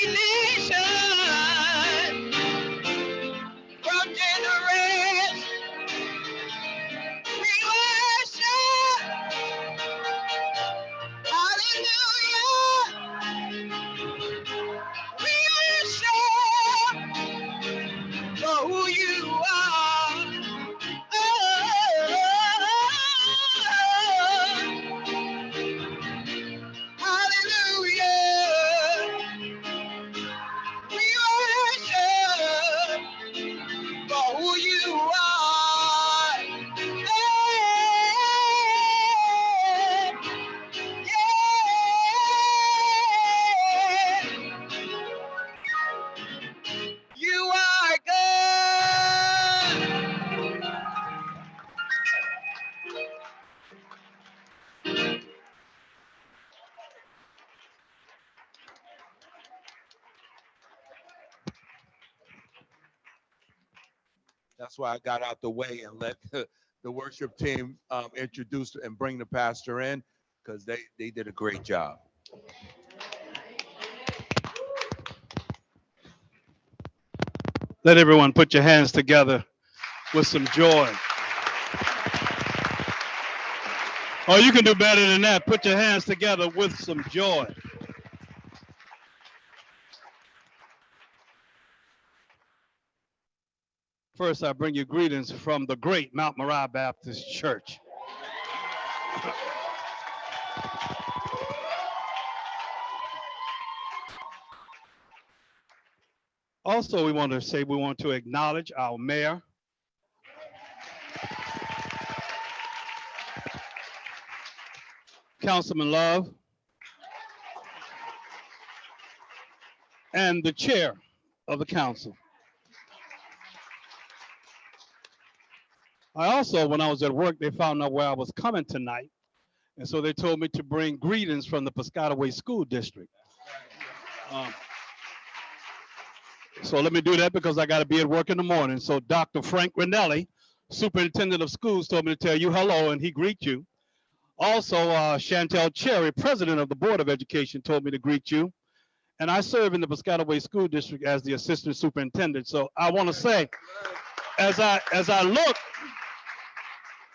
nation from generation. We worship, hallelujah. We worship for who you are. Oh, hallelujah. We worship for who you are. Yeah, you are good. That's why I got out the way and let the worship team introduce and bring the pastor in, because they did a great job. Let everyone put your hands together with some joy. Oh, you can do better than that. Put your hands together with some joy. First, I bring you greetings from the great Mount Moriah Baptist Church. Also, we want to acknowledge our mayor, Councilman Love, and the chair of the council. I also, when I was at work, they found out where I was coming tonight. And so they told me to bring greetings from the Piscataway School District. So let me do that because I got to be at work in the morning. So Dr. Frank Rinelli, Superintendent of Schools, told me to tell you hello, and he greet you. Also, Chantel Cherry, President of the Board of Education, told me to greet you. And I serve in the Piscataway School District as the Assistant Superintendent. So I want to say, as I look,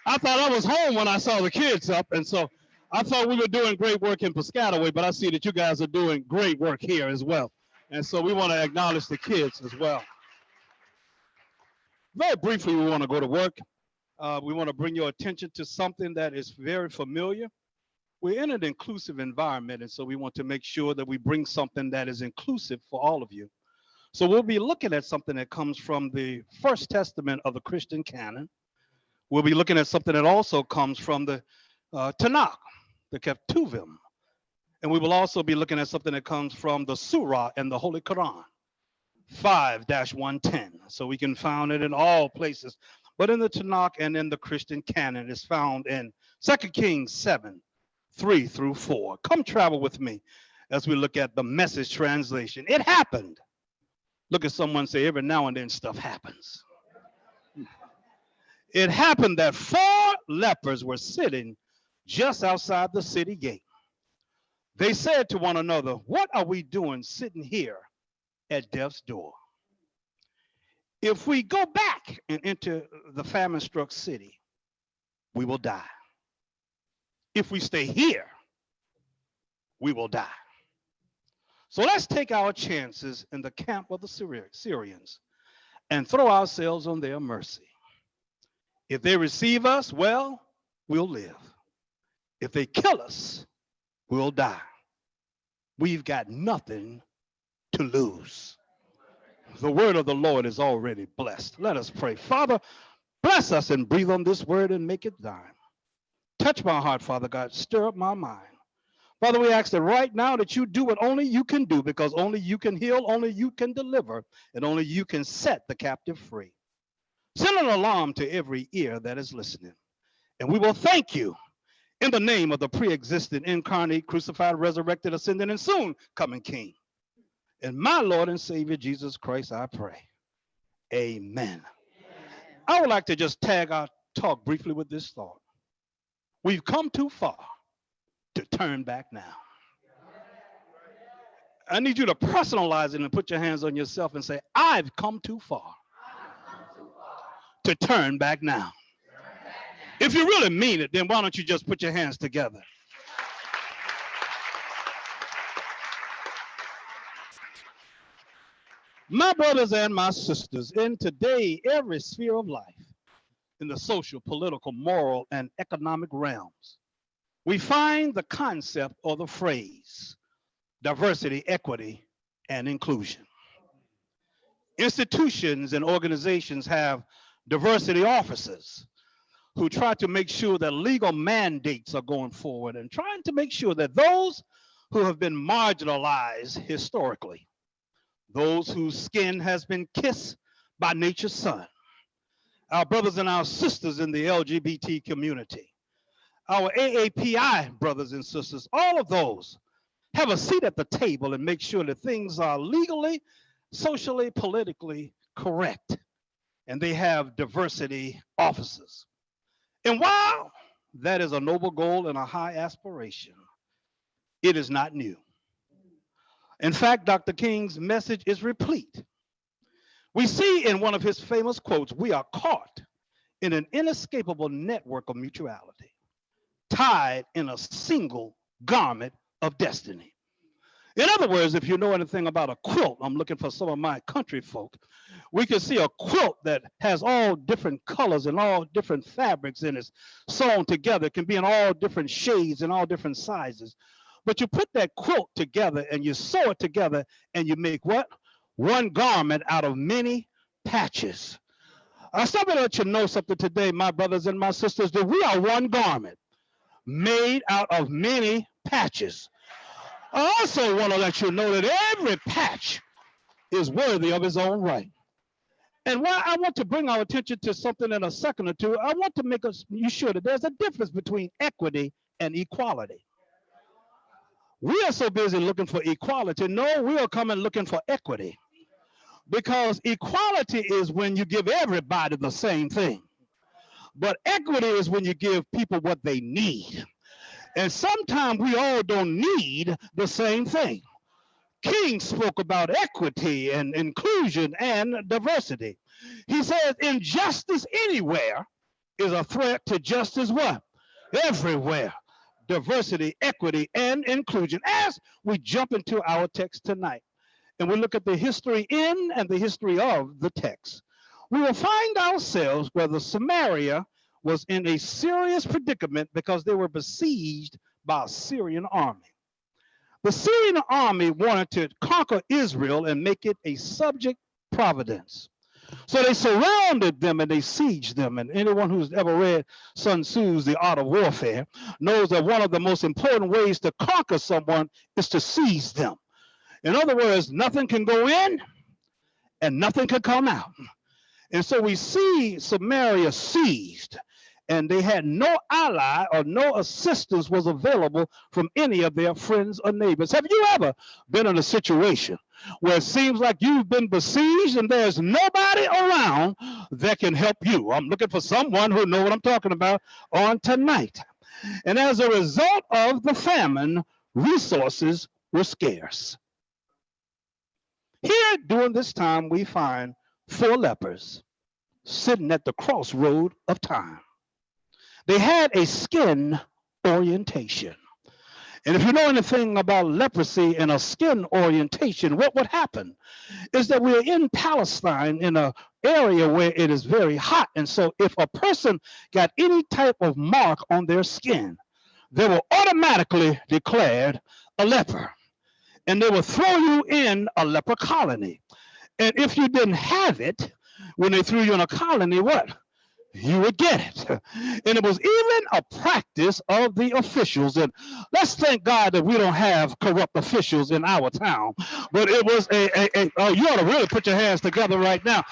I thought I was home when I saw the kids up. And so I thought we were doing great work in Piscataway, but I see that you guys are doing great work here as well. And so we want to acknowledge the kids as well. Very briefly, we want to go to work. We want to bring your attention to something that is very familiar. We're in an inclusive environment, and so we want to make sure that we bring something that is inclusive for all of you. So we'll be looking at something that comes from the First Testament of the Christian canon. We'll be looking at something that also comes from the Tanakh, the Ketuvim. And we will also be looking at something that comes from the Surah and the Holy Quran, 5-110. So we can find it in all places. But in the Tanakh and in the Christian canon, it's found in 2 Kings 7:3-4. Come travel with me as we look at the Message translation. It happened. Look at someone, say, every now and then stuff happens. It happened that 4 lepers were sitting just outside the city gate. They said to one another, what are we doing sitting here at death's door? If we go back and enter the famine-struck city, we will die. If we stay here, we will die. So let's take our chances in the camp of the Syrians and throw ourselves on their mercy. If they receive us, well, we'll live. If they kill us, we'll die. We've got nothing to lose. The word of the Lord is already blessed. Let us pray. Father, bless us and breathe on this word and make it thine. Touch my heart, Father God. Stir up my mind. Father, we ask that right now that you do what only you can do, because only you can heal, only you can deliver, and only you can set the captive free. Send an alarm to every ear that is listening. And we will thank you in the name of the pre-existent, incarnate, crucified, resurrected, ascended, and soon coming King. In my Lord and Savior, Jesus Christ, I pray. Amen. I would like to just tag our talk briefly with this thought. We've come too far to turn back now. I need you to personalize it and put your hands on yourself and say, I've come too far to turn back now. If you really mean it, then why don't you just put your hands together? My brothers and my sisters, in today, every sphere of life, in the social, political, moral, and economic realms, we find the concept or the phrase diversity, equity, and inclusion. Institutions and organizations have diversity officers who try to make sure that legal mandates are going forward and trying to make sure that those who have been marginalized historically, those whose skin has been kissed by nature's sun, our brothers and our sisters in the LGBT community, our AAPI brothers and sisters, all of those have a seat at the table and make sure that things are legally, socially, politically correct. And they have diversity officers. And while that is a noble goal and a high aspiration, it is not new. In fact, Dr. King's message is replete. We see in one of his famous quotes, we are caught in an inescapable network of mutuality, tied in a single garment of destiny. In other words, if you know anything about a quilt, I'm looking for some of my country folk, we can see a quilt that has all different colors and all different fabrics and is sewn together. It can be in all different shades and all different sizes. But you put that quilt together and you sew it together and you make what? One garment out of many patches. I stop and let you know something today, my brothers and my sisters, that we are one garment made out of many patches. I also want to let you know that every patch is worthy of its own right. And while I want to bring our attention to something in a second or two, I want to make you sure that there's a difference between equity and equality. We are so busy looking for equality. No, we are coming looking for equity. Because equality is when you give everybody the same thing. But equity is when you give people what they need. And sometimes we all don't need the same thing. King spoke about equity and inclusion and diversity. He says injustice anywhere is a threat to justice what? Everywhere. Diversity, equity, and inclusion. As we jump into our text tonight, and we look at the history in and the history of the text, we will find ourselves where the Samaria was in a serious predicament because they were besieged by a Syrian army. The Syrian army wanted to conquer Israel and make it a subject province. So they surrounded them and they sieged them. And anyone who's ever read Sun Tzu's The Art of Warfare knows that one of the most important ways to conquer someone is to seize them. In other words, nothing can go in and nothing can come out. And so we see Samaria seized, and they had no ally or no assistance was available from any of their friends or neighbors. Have you ever been in a situation where it seems like you've been besieged and there's nobody around that can help you? I'm looking for someone who knows what I'm talking about on tonight. And as a result of the famine, resources were scarce. Here during this time, we find 4 lepers sitting at the crossroad of time. They had a skin orientation. And if you know anything about leprosy and a skin orientation, what would happen is that we're in Palestine in an area where it is very hot. And so if a person got any type of mark on their skin, they were automatically declared a leper. And they would throw you in a leper colony. And if you didn't have it, when they threw you in a colony, what? You would get it. And it was even a practice of the officials. And let's thank God that we don't have corrupt officials in our town. But it was you ought to really put your hands together right now.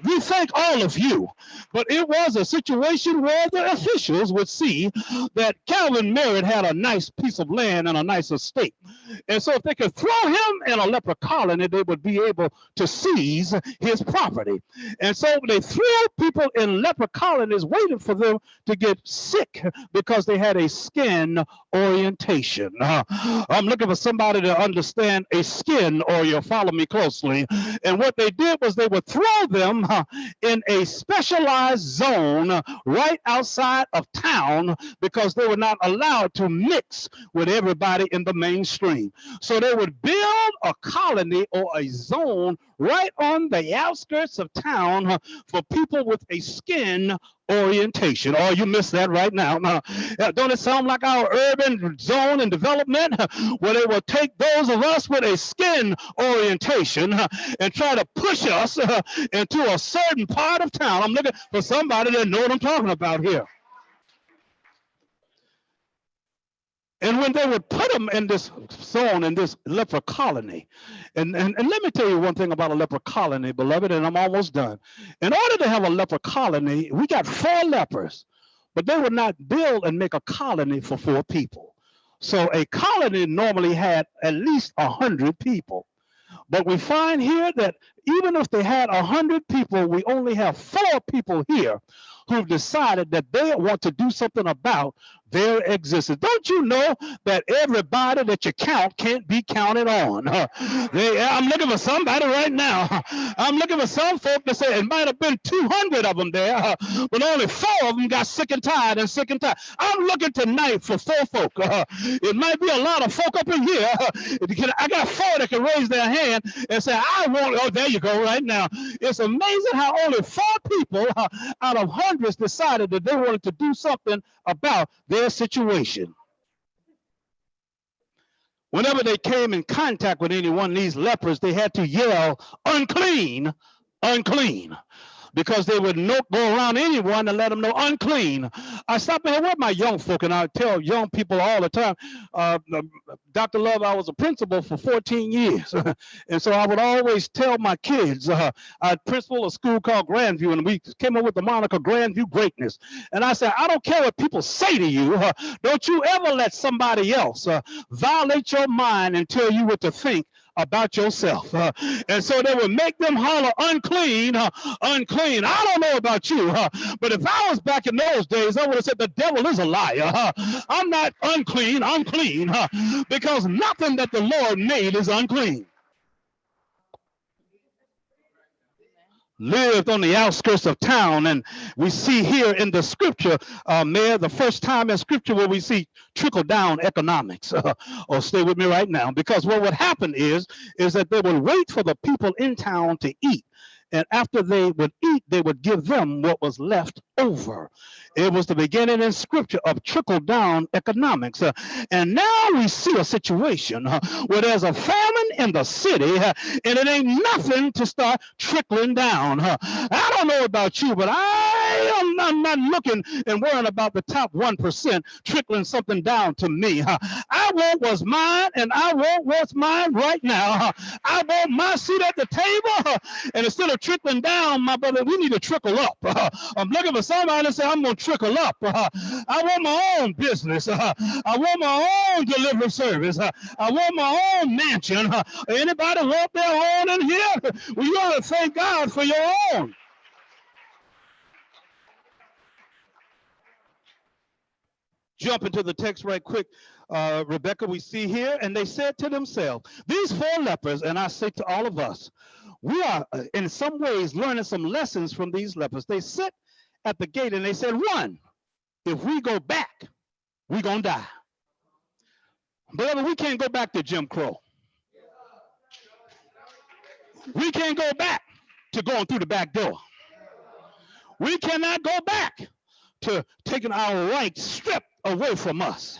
We thank all of you, but it was a situation where the officials would see that Calvin Merritt had a nice piece of land and a nice estate. And so if they could throw him in a leper colony, they would be able to seize his property. And so they threw people in leper colonies waiting for them to get sick because they had a skin orientation. I'm looking for somebody to understand a skin orientation. Follow me closely. And what they did was they would throw them in a specialized zone right outside of town because they were not allowed to mix with everybody in the mainstream. So they would build a colony or a zone right on the outskirts of town for people with a skin orientation. Oh, you missed that right now. Now, don't it sound like our urban zone and development where they will take those of us with a skin orientation and try to push us into a certain part of town? I'm looking for somebody that knows what I'm talking about here. And when they would put them in this zone, in this leper colony, and let me tell you one thing about a leper colony, beloved, and I'm almost done. In order to have a leper colony, we got 4 lepers, but they would not build and make a colony for 4 people. So a colony normally had at least 100 people. But we find here that even if they had 100 people, we only have 4 people here who've decided that they want to do something about their existence. Don't you know that everybody that you count can't be counted on? I'm looking for somebody right now. I'm looking for some folk that say it might have been 200 of them there, but only 4 of them got sick and tired and sick and tired. I'm looking tonight for 4 folk. It might be a lot of folk up in here. I got 4 that can raise their hand and say, I want, oh, there you go right now. It's amazing how only 4 people out of hundreds decided that they wanted to do something about their situation. Whenever they came in contact with any one of these lepers, they had to yell, unclean, unclean, because they would not go around anyone and let them know unclean. I stop and with my young folk, and I tell young people all the time, Dr. Love, I was a principal for 14 years. And so I would always tell my kids, I principal a school called Grandview, and we came up with the moniker Grandview Greatness. And I said, I don't care what people say to you. Don't you ever let somebody else violate your mind and tell you what to think about yourself. And so they would make them holler unclean, unclean. I don't know about you, but if I was back in those days, I would have said the devil is a liar. I'm not unclean, I'm clean, because nothing that the Lord made is unclean. Lived on the outskirts of town, and we see here in the scripture, Mayor, the first time in scripture where we see trickle down economics. Or stay with me right now, because what would happen is that they would wait for the people in town to eat, and after they would eat, they would give them what was left over. It was the beginning in scripture of trickle down economics. And now we see a situation where there's a famine in the city, and it ain't nothing to start trickling down. I don't know about you, but I'm not looking and worrying about the top 1% trickling something down to me. I want what's mine, and I want what's mine right now. I want my seat at the table, and instead of trickling down, my brother, we need to trickle up. I'm looking for somebody to say, I'm going to trickle up. I want my own business. I want my own delivery service. I want my own mansion. Anybody want their own in here? Well, you ought to thank God for your own. Jump into the text right quick, Rebecca, we see here, and they said to themselves, these 4 lepers, and I say to all of us, we are in some ways learning some lessons from these lepers. They sit at the gate and they said, 1, if we go back, we're going to die. But we can't go back to Jim Crow. We can't go back to going through the back door. We cannot go back to taking our rights stripped away from us.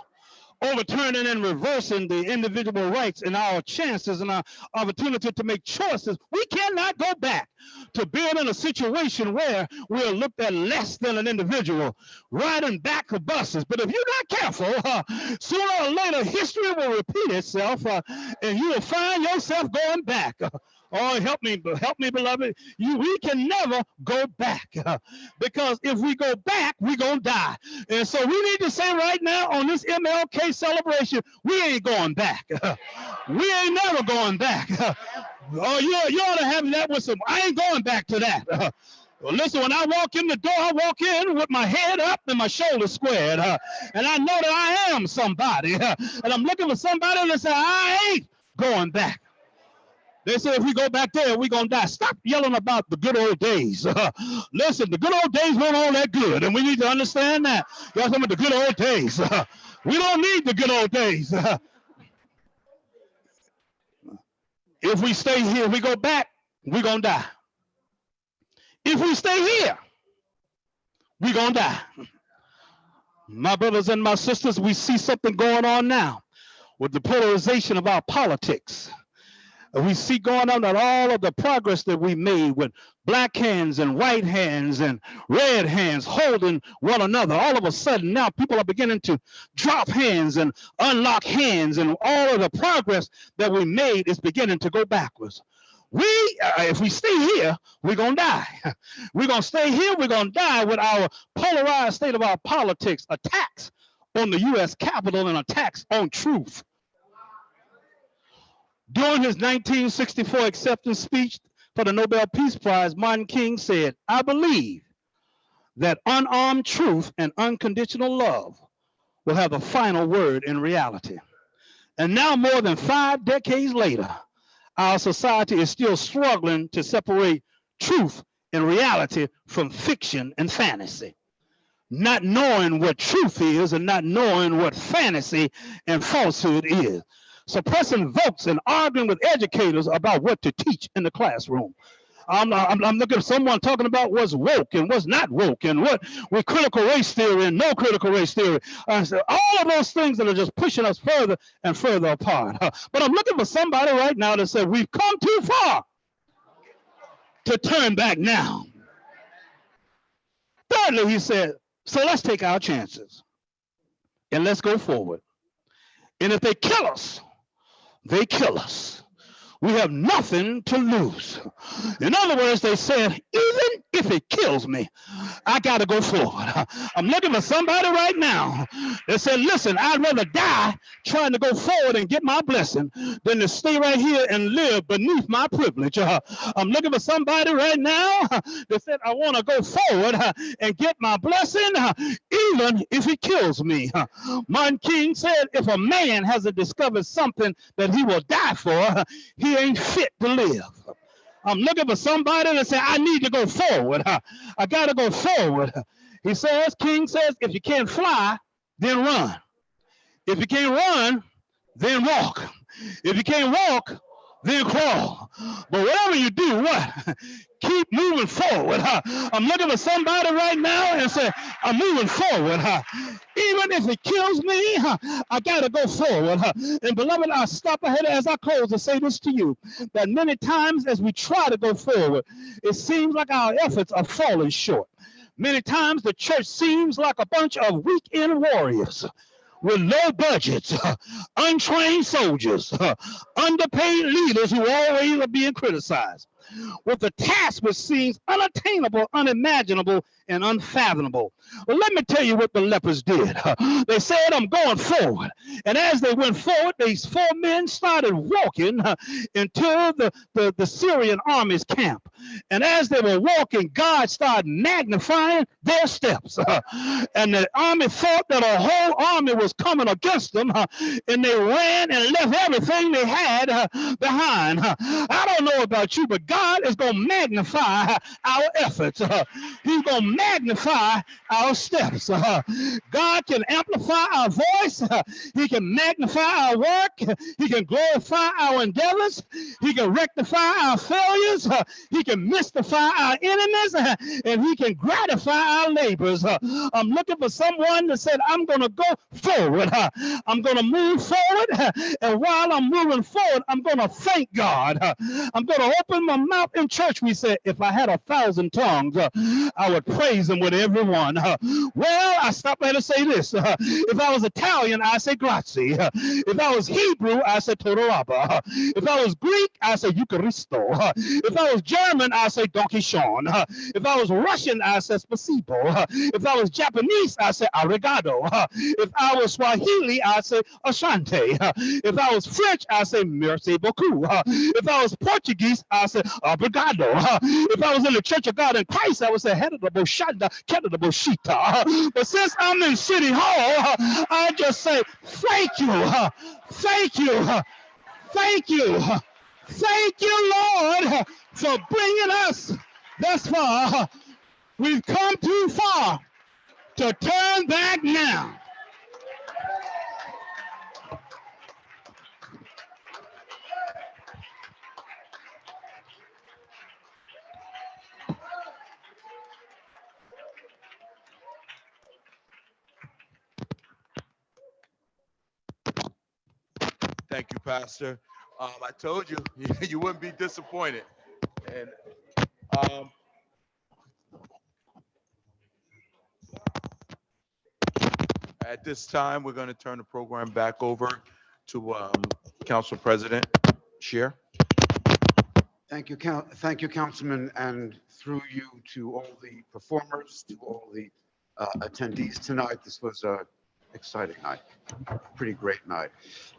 overturning and reversing the individual rights and our chances and our opportunity to make choices. We cannot go back to being in a situation where we're looked at less than an individual riding back of buses. But if you're not careful, sooner or later history will repeat itself, and you will find yourself going back. Oh, help me, beloved. We can never go back, because if we go back, we're going to die. And so we need to say right now on this MLK celebration, we ain't going back. We ain't never going back. Oh, you ought to have that with some, I ain't going back to that. Well, listen, when I walk in the door, I walk in with my head up and my shoulders squared. And I know that I am somebody. And I'm looking for somebody that says, I ain't going back. They say if we go back there, we're going to die. Stop yelling about the good old days. Listen, the good old days weren't all that good, and we need to understand that. Y'all talking about the good old days. We don't need the good old days. If we stay here, we go back, we're going to die. If we stay here, we're going to die. My brothers and my sisters, we see something going on now with the polarization of our politics. We see going on that all of the progress that we made with black hands and white hands and red hands holding one another. All of a sudden now people are beginning to drop hands and unlock hands, and all of the progress that we made is beginning to go backwards. If we stay here, we're going to die. We're going to stay here, we're going to die with our polarized state of our politics, attacks on the U.S. Capitol and attacks on truth. During his 1964 acceptance speech for the Nobel Peace Prize, Martin King said, I believe that unarmed truth and unconditional love will have the final word in reality. And now, more than 5 decades later, our society is still struggling to separate truth and reality from fiction and fantasy. Not knowing what truth is and not knowing what fantasy and falsehood is. Suppressing votes and arguing with educators about what to teach in the classroom. I'm looking at someone talking about what's woke and what's not woke, and what with critical race theory and no critical race theory. So all of those things that are just pushing us further and further apart. But I'm looking for somebody right now to say we've come too far to turn back now. Thirdly, he said, so let's take our chances and let's go forward. And if they kill us, they kill us. We have nothing to lose. In other words, they said, even if it kills me, I got to go forward. I'm looking for somebody right now that said, listen, I'd rather die trying to go forward and get my blessing than to stay right here and live beneath my privilege. I'm looking for somebody right now that said, I want to go forward and get my blessing, even if it kills me. Martin King said, if a man hasn't discovered something that he will die for, he ain't fit to live. I'm looking for somebody that say, I need to go forward. I got to go forward. He says, King says, if you can't fly, then run. If you can't run, then walk. If you can't walk, then crawl. But whatever you do, what? Keep moving forward. I'm looking for somebody right now and say, I'm moving forward. Even if it kills me, I got to go forward. And beloved, I'll stop ahead as I close to say this to you, that many times as we try to go forward, it seems like our efforts are falling short. Many times the church seems like a bunch of weekend warriors with low budgets, untrained soldiers, underpaid leaders who always are being criticized, with a task which seems unattainable, unimaginable, and unfathomable. Well, let me tell you what the lepers did. They said, I'm going forward. And as they went forward, these 4 men started walking into the Syrian army's camp. And as they were walking, God started magnifying their steps. And the army thought that a whole army was coming against them, and they ran and left everything they had behind. I don't know about you, but God God is going to magnify our efforts. He's going to magnify our steps. God can amplify our voice. He can magnify our work. He can glorify our endeavors. He can rectify our failures. He can mystify our enemies. And he can gratify our labors. I'm looking for someone that said, I'm going to go forward. I'm going to move forward. And while I'm moving forward, I'm going to thank God. I'm going to open my mouth in church. We said, if I had 1,000 tongues, I would praise him with everyone. Well, I stopped there to say this. If I was Italian, I say grazie. If I was Hebrew, I say todoraba. If I was Greek, I say Eucharisto. If I was German, I say Donkey Sean. If I was Russian, I say spasibo. If I was Japanese, I say arigato. If I was Swahili, I say asante. If I was French, I say merci beaucoup. If I was Portuguese, I say obrigado. If I was in the Church of God in Christ, I would say head of the boshanda, head of the boshita. But since I'm in City Hall, I just say thank you, thank you, thank you, thank you, Lord, for bringing us thus far. We've come too far to turn back now. Thank you, Pastor. I told you, you wouldn't be disappointed. And um, at this time, we're going to turn the program back over to Council President Scheer. Thank you, Councilman, and through you to all the performers, to all the attendees tonight. This was a exciting night, pretty great night.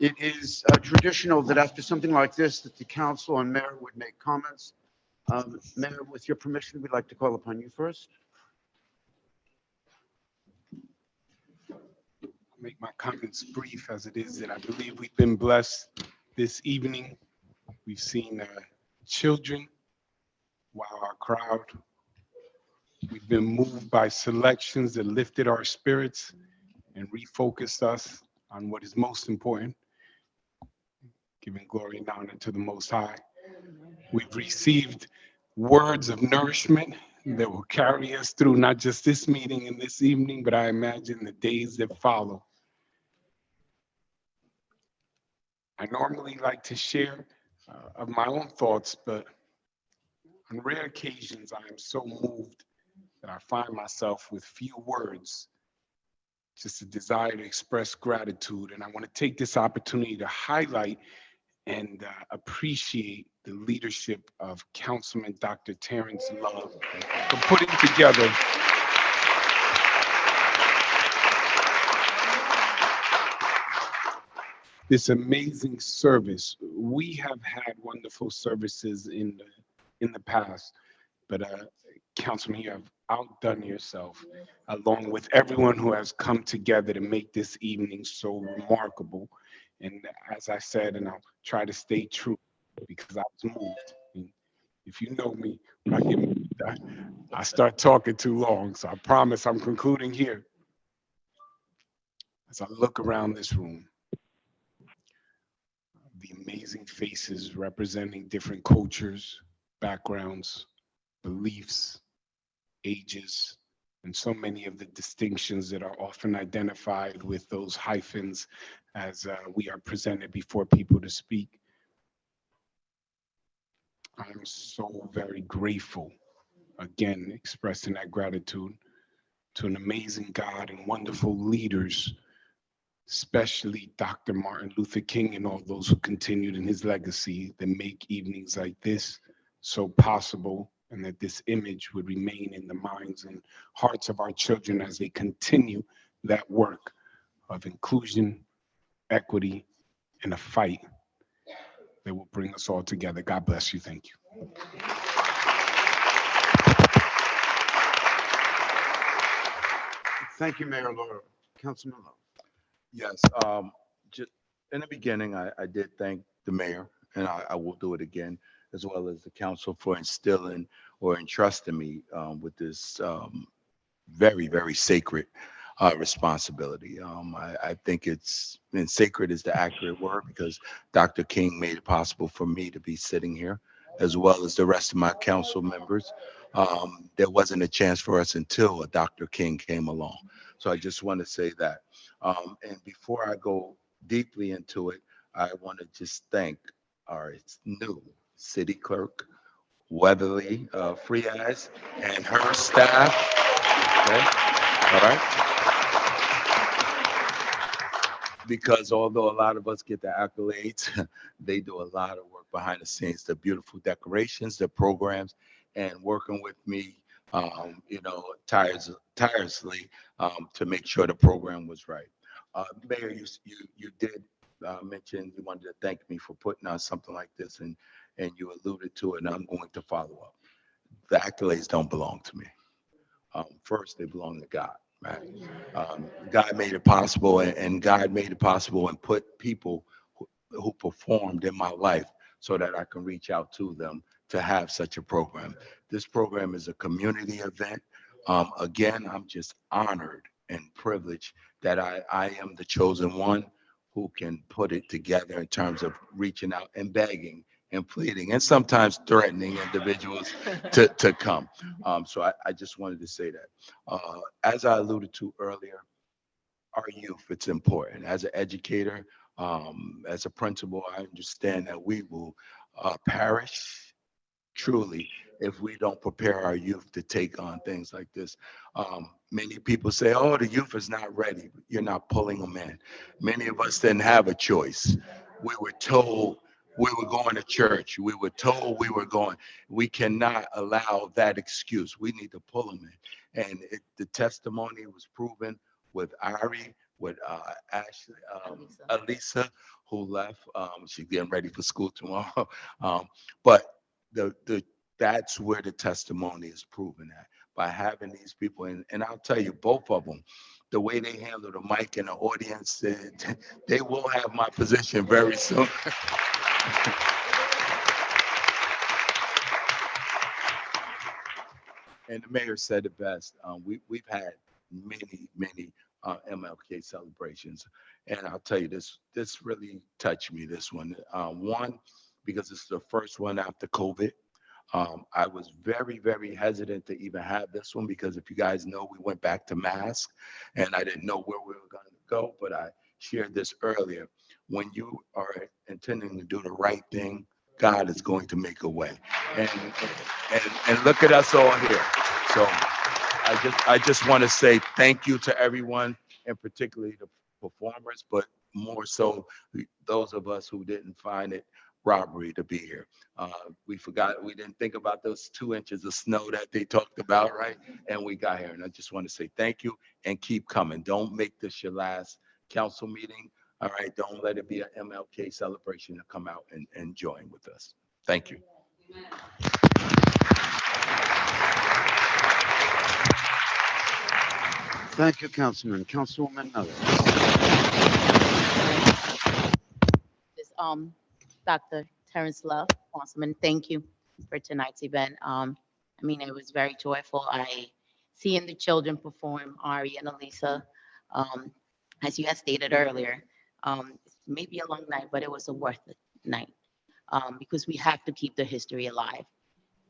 It is traditional that after something like this, that the council and mayor would make comments. Mayor, with your permission, we'd like to call upon you first. Make my comments brief, as it is that I believe we've been blessed this evening. We've seen children, wow, our crowd. We've been moved by selections that lifted our spirits and refocused us on what is most important, giving glory and honor to the Most High. We've received words of nourishment that will carry us through not just this meeting and this evening, but I imagine the days that follow. I normally like to share of my own thoughts, but on rare occasions, I am so moved that I find myself with few words, just a desire to express gratitude. And I want to take this opportunity to highlight and appreciate the leadership of Councilman Dr. Terrence Love for putting together this amazing service. We have had wonderful services in the past, but Councilman, you have outdone yourself, along with everyone who has come together to make this evening so remarkable. And as I said, and I'll try to stay true because I was moved. And if you know me, when I get moved, I start talking too long. So I promise I'm concluding here. As I look around this room, the amazing faces representing different cultures, backgrounds, beliefs, ages, and so many of the distinctions that are often identified with those hyphens as we are presented before people to speak. I'm so very grateful, again, expressing that gratitude to an amazing God and wonderful leaders, especially Dr. Martin Luther King and all those who continued in his legacy that make evenings like this so possible, and that this image would remain in the minds and hearts of our children as they continue that work of inclusion, equity, and a fight that will bring us all together. God bless you. Thank you. Thank you, Mayor Laura. Councilman Love. Yes, just in the beginning, I did thank the mayor, and I will do it again, as well as the council for instilling or entrusting me with this very, very sacred responsibility. I think and sacred is the accurate word because Dr. King made it possible for me to be sitting here as well as the rest of my council members. There wasn't a chance for us until Dr. King came along. So I just want to say that. And before I go deeply into it, I want to just thank our new city clerk, Weatherly Frias, and her staff. Okay. All right. Because although a lot of us get the accolades, they do a lot of work behind the scenes, the beautiful decorations, the programs, and working with me, tirelessly to make sure the program was right. Mayor, you did mention you wanted to thank me for putting on something like this, and you alluded to it, and I'm going to follow up. The accolades don't belong to me. First, they belong to God, right? God made it possible, and God made it possible and put people who performed in my life so that I can reach out to them to have such a program. This program is a community event. Again, I'm just honored and privileged that I am the chosen one who can put it together in terms of reaching out and begging and pleading and sometimes threatening individuals to come. So I just wanted to say that. As I alluded to earlier, our youth, it's important. As an educator, as a principal, I understand that we will perish truly if we don't prepare our youth to take on things like this. Many people say, oh, the youth is not ready. You're not pulling them in. Many of us didn't have a choice. We were told we were going to church. We were told we were going. We cannot allow that excuse. We need to pull them in. And the testimony was proven with Ari, with Ashley, Alisa, who left. She's getting ready for school tomorrow. But that's where the testimony is proven at by having these people. And I'll tell you, both of them, the way they handle the mic and the audience, they will have my position very soon. And the mayor said it best. We've had many MLK celebrations, and I'll tell you this really touched me. This one, one because it's the first one after COVID. I was very hesitant to even have this one because if you guys know, we went back to mask, and I didn't know where we were going to go. But I shared this earlier. When you are intending to do the right thing, God is going to make a way. And and look at us all here. So I just want to say thank you to everyone, and particularly the performers, but more so those of us who didn't find it robbery to be here. We didn't think about those 2 inches of snow that they talked about, right? And we got here. And I just want to say thank you and keep coming. Don't make this your last council meeting. All right. Don't let it be an MLK celebration to come out and join with us. Thank you. Thank you, Councilman. Councilwoman Miller. This, Dr. Terrence Love, Councilman, thank you for tonight's event. I mean, it was very joyful. Seeing the children perform, Ari and Elisa, as you had stated earlier, maybe a long night, but it was a worth it night because we have to keep the history alive.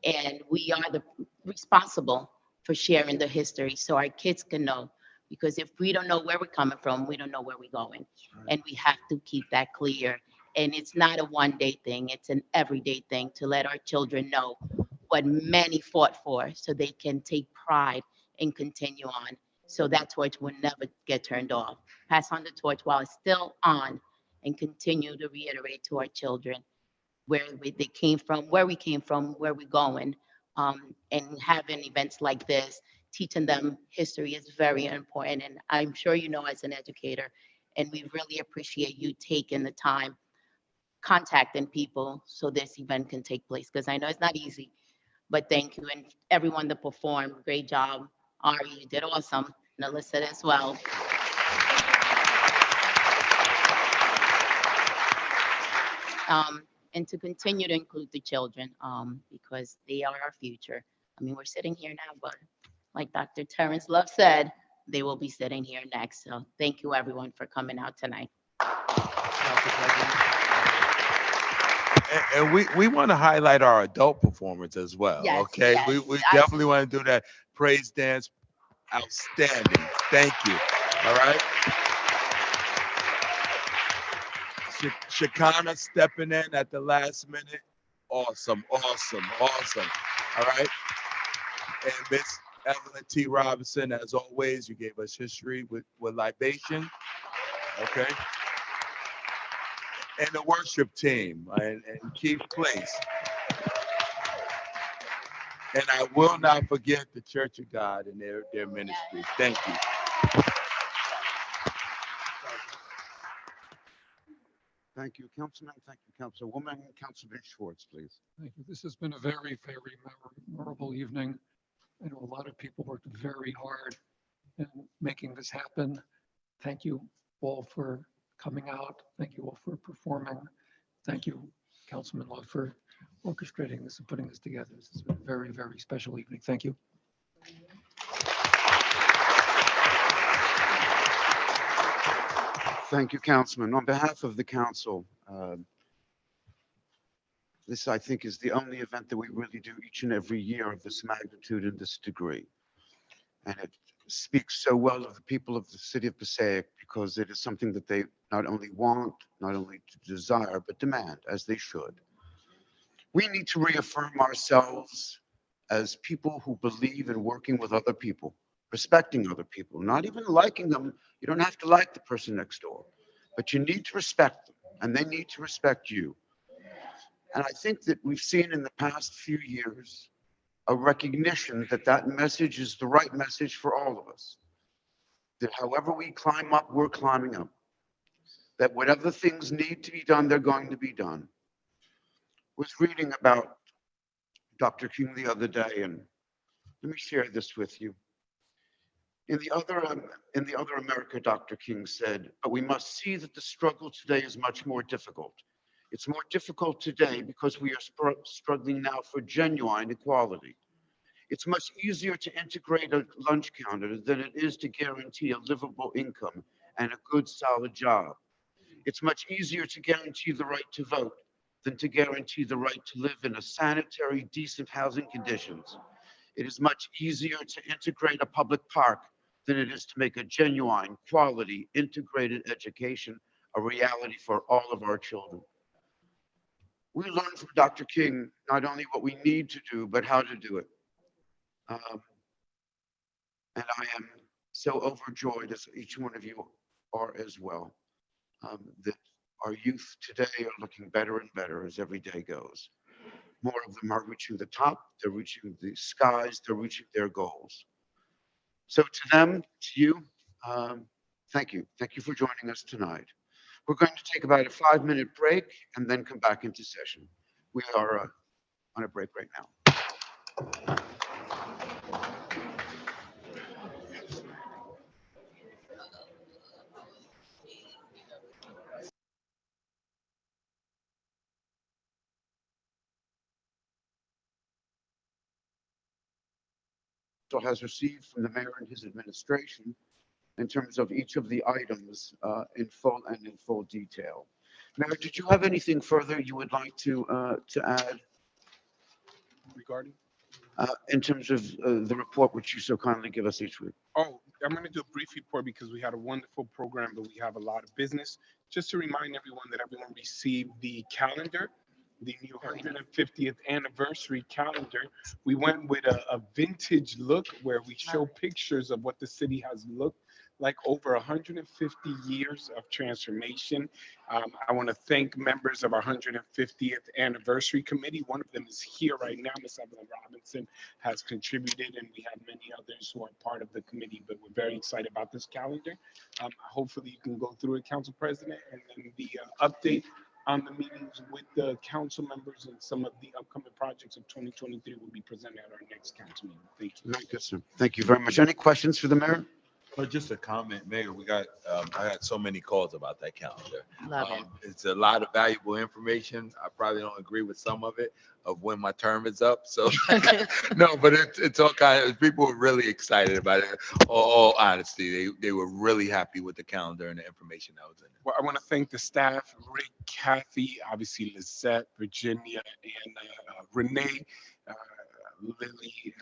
And we are the responsible for sharing the history so our kids can know. Because if we don't know where we're coming from, we don't know where we're going. And we have to keep that clear. And it's not a one-day thing, it's an everyday thing to let our children know what many fought for so they can take pride and continue on. So that torch will never get turned off. Pass on the torch while it's still on and continue to reiterate to our children they came from, where we came from, where we're going. And having events like this, teaching them history is very important. And I'm sure you know as an educator, and we really appreciate you taking the time, contacting people so this event can take place. Because I know it's not easy, but thank you. And everyone that performed, great job. Ari, you did awesome. And Alyssa as well. and to continue to include the children, because they are our future. I mean, we're sitting here now, but like Dr. Terrence Love said, they will be sitting here next. So thank you, everyone, for coming out tonight. And we want to highlight our adult performance as well. Yes, Okay, yes. we definitely want to do that. Praise dance, outstanding. Thank you. All right. Shakana stepping in at the last minute. Awesome, awesome, awesome. All right. And Miss Evelyn T. Robinson, as always, you gave us history with libation. Okay. And the worship team and Keith Place. And I will not forget the Church of God and their ministry. Thank you. Thank you, Councilman. Thank you, Councilwoman. Councilman Schwartz, please. Thank you. This has been a very, very memorable evening. I know a lot of people worked very hard in making this happen. Thank you all for coming out. Thank you all for performing. Thank you, Councilman Love, for orchestrating this and putting this together. This has been a very, very special evening. Thank you. Thank you, Councilman. On behalf of the council, this, I think, is the only event that we really do each and every year of this magnitude and this degree. And it speaks so well of the people of the city of Passaic because it is something that they not only want, not only desire, but demand, as they should. We need to reaffirm ourselves as people who believe in working with other people, respecting other people, not even liking them. You don't have to like the person next door, but you need to respect them and they need to respect you. And I think that we've seen in the past few years a recognition that that message is the right message for all of us. That however we climb up, we're climbing up. That whatever things need to be done, they're going to be done. I was reading about Dr. King the other day, and let me share this with you. In the other America, Dr. King said, but we must see that the struggle today is much more difficult. It's more difficult today because we are struggling now for genuine equality. It's much easier to integrate a lunch counter than it is to guarantee a livable income and a good, solid job. It's much easier to guarantee the right to vote than to guarantee the right to live in a sanitary, decent housing conditions. It is much easier to integrate a public park than it is to make a genuine, quality, integrated education a reality for all of our children. We learned from Dr. King not only what we need to do, but how to do it. And I am so overjoyed, as each one of you are as well, that our youth today are looking better and better as every day goes. More of them are reaching the top, they're reaching the skies, they're reaching their goals. So to them, to you, thank you. Thank you for joining us tonight. We're going to take about a 5-minute break and then come back into session. We are on a break right now. Has received from the mayor and his administration in terms of each of the items in full detail. Mayor, did you have anything further you would like to add Regarding? In terms of the report which you so kindly give us each week? Oh, I'm going to do a brief report because we had a wonderful program, but we have a lot of business. Just to remind everyone that everyone received the calendar, the new 150th anniversary calendar. We went with a vintage look where we show pictures of what the city has looked like over 150 years of transformation. I want to thank members of our 150th anniversary committee. One of them is here right now. Ms. Evelyn Robinson has contributed, and we have many others who are part of the committee, but we're very excited about this calendar. Hopefully you can go through it, Council President, and then the update on the meetings with the council members and some of the upcoming projects of 2023 will be presented at our next council meeting. Thank you. Very good, sir. Thank you very much. Any questions for the mayor? But just a comment, Mayor, I had so many calls about that calendar. Love it. It's a lot of valuable information. I probably don't agree with some of it of when my term is up. So, no, but it's all kind of, people were really excited about it. All honesty, they were really happy with the calendar and the information that was in it. Well, I want to thank the staff, Rick, Kathy, obviously Lizette, Virginia, and Renee, Lily,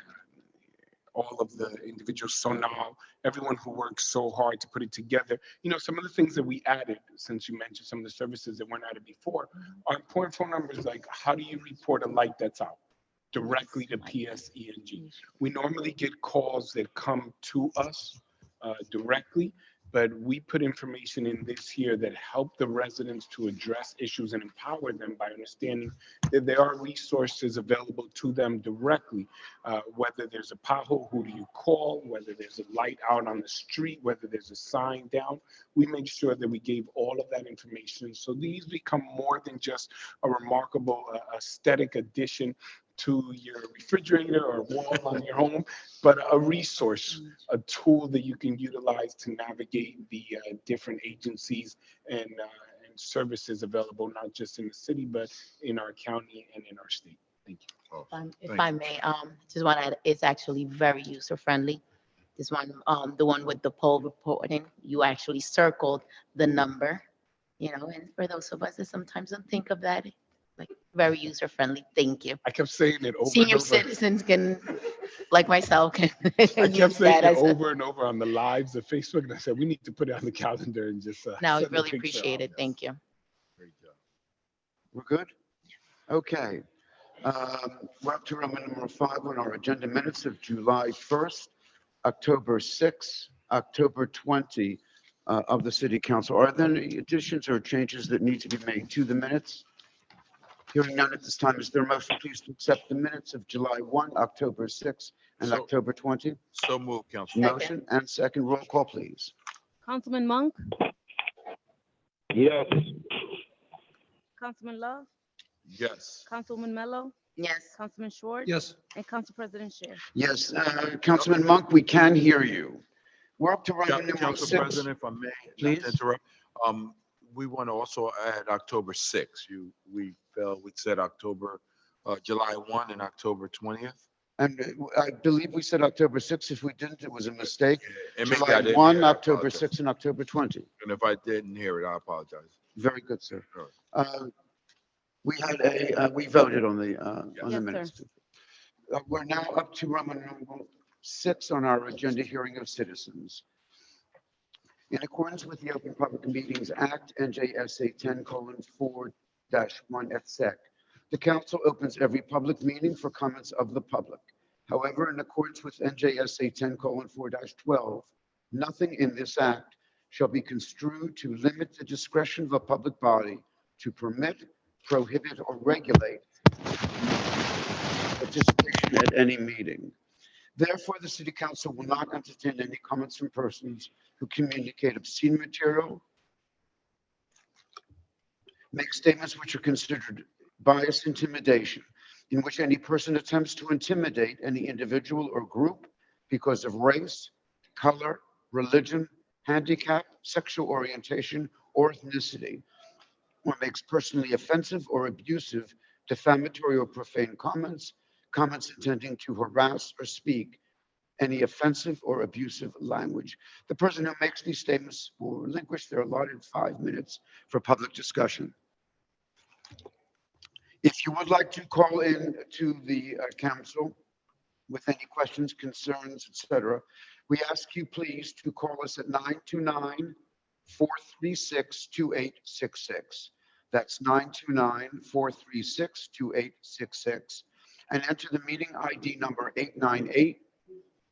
all of the individuals, Sonal, everyone who worked so hard to put it together. You know, some of the things that we added, since you mentioned some of the services that weren't added before, are important phone numbers like, how do you report a light that's out? Directly to PSENG. We normally get calls that come to us directly, but we put information in this here that help the residents to address issues and empower them by understanding that there are resources available to them directly. Whether there's a pothole, who do you call? Whether there's a light out on the street, whether there's a sign down, we make sure that we gave all of that information. So these become more than just a remarkable aesthetic addition to your refrigerator or wall on your home, but a resource, a tool that you can utilize to navigate the different agencies and services available, not just in the city, but in our county and in our state. Thank you. If I may, just want to add, it's actually very user friendly. This one, the one with the poll reporting, you actually circled the number, and for those of us that sometimes don't think of that, like very user friendly. Thank you. I kept saying it over Senior and over. citizens can, like myself, can I kept use saying that it as a. over and over on the lives of Facebook, and I said, we need to put it on the calendar and just No, we send a really picture appreciate out. it. Thank you. Great job. We're good? Okay. We're up to Roman number 5 on our agenda minutes of July 1st, October 6th, October 20 of the City Council. Are there any additions or changes that need to be made to the minutes? Hearing none at this time, is there a motion please to accept the minutes of July 1, October 6, and So- October 20? So moved, Council. Motion and second, roll call, please. Councilman Monk, Yes. Councilman Love, Yes. Councilwoman Mello, Yes. Councilman Schwartz. Yes. And Council President Scher. Yes, Councilman Monk, we can hear you. We're up to Roman numeral Council 6. President, if I may, not Please. to interrupt, we want to also add October 6th. We said July 1 and October 20th. And I believe we said October 6th. If we didn't, it was a mistake. And maybe I July didn't 1, hear it. I October apologize. 6, and October 20. And if I didn't hear it, I apologize. Very good, sir. All right. We voted on the Yes, sir. minutes. We're now up to Roman numeral 6 on our agenda, hearing of citizens. In accordance with the Open Public Meetings Act, NJSA 10:4-1 et sec, the council opens every public meeting for comments of the public. However, in accordance with NJSA 10:4-12, nothing in this act shall be construed to limit the discretion of a public body to permit, prohibit, or regulate participation at any meeting. Therefore, the city council will not entertain any comments from persons who communicate obscene material, make statements which are considered bias, intimidation, in which any person attempts to intimidate any individual or group because of race, color, religion, handicap, sexual orientation, or ethnicity, or makes personally offensive or abusive, defamatory or profane comments intending to harass or speak any offensive or abusive language. The person who makes these statements will relinquish their allotted 5 minutes for public discussion. If you would like to call in to the council with any questions, concerns, etc., we ask you please to call us at 929-436-2866. That's 929-436-2866, and enter the meeting ID number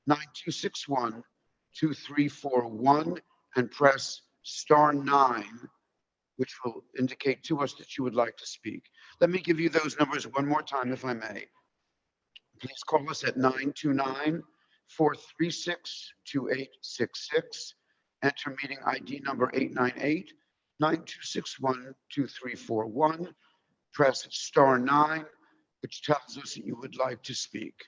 898-9261-2341 and press *9, which will indicate to us that you would like to speak. Let me give you those numbers one more time, if I may. Please call us at 929-436-2866. Enter meeting ID number 898-9261-2341. Press *9, which tells us that you would like to speak.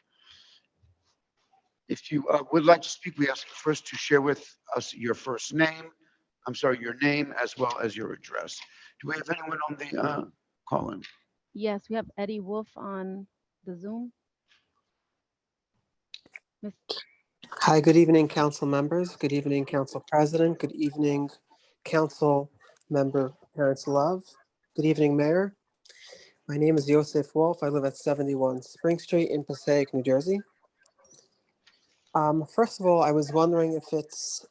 If you would like to speak, we ask you first to share with us your first name, your name as well as your address. Do we have anyone on the call-in? Yes, we have Eddie Wolf on the Zoom. Miss, Hi, good evening, council members. Good evening, council president. Good evening, council member Terrence Love. Good evening, mayor. My name is Yosef Wolf. I live at 71 Spring Street in Passaic, New Jersey. First of all, I was wondering if it's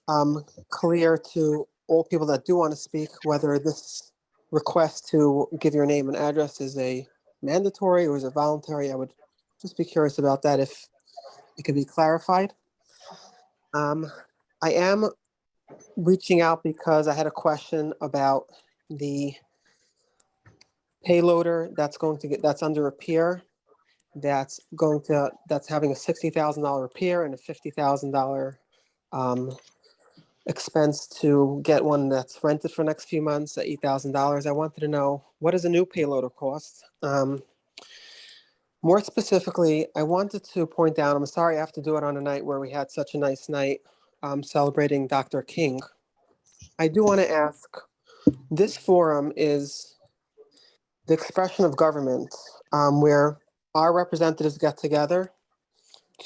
clear to all people that do want to speak whether this request to give your name and address is a mandatory or is it voluntary. I would just be curious about that if it could be clarified. I am reaching out because I had a question about the payloader that's under repair. That's having a $60,000 repair and a $50,000 expense to get one that's rented for the next few months at $8,000. I wanted to know, what does a new payloader cost? More specifically, I wanted to point out, I'm sorry I have to do it on a night where we had such a nice night celebrating Dr. King. I do want to ask, this forum is the expression of government, where our representatives get together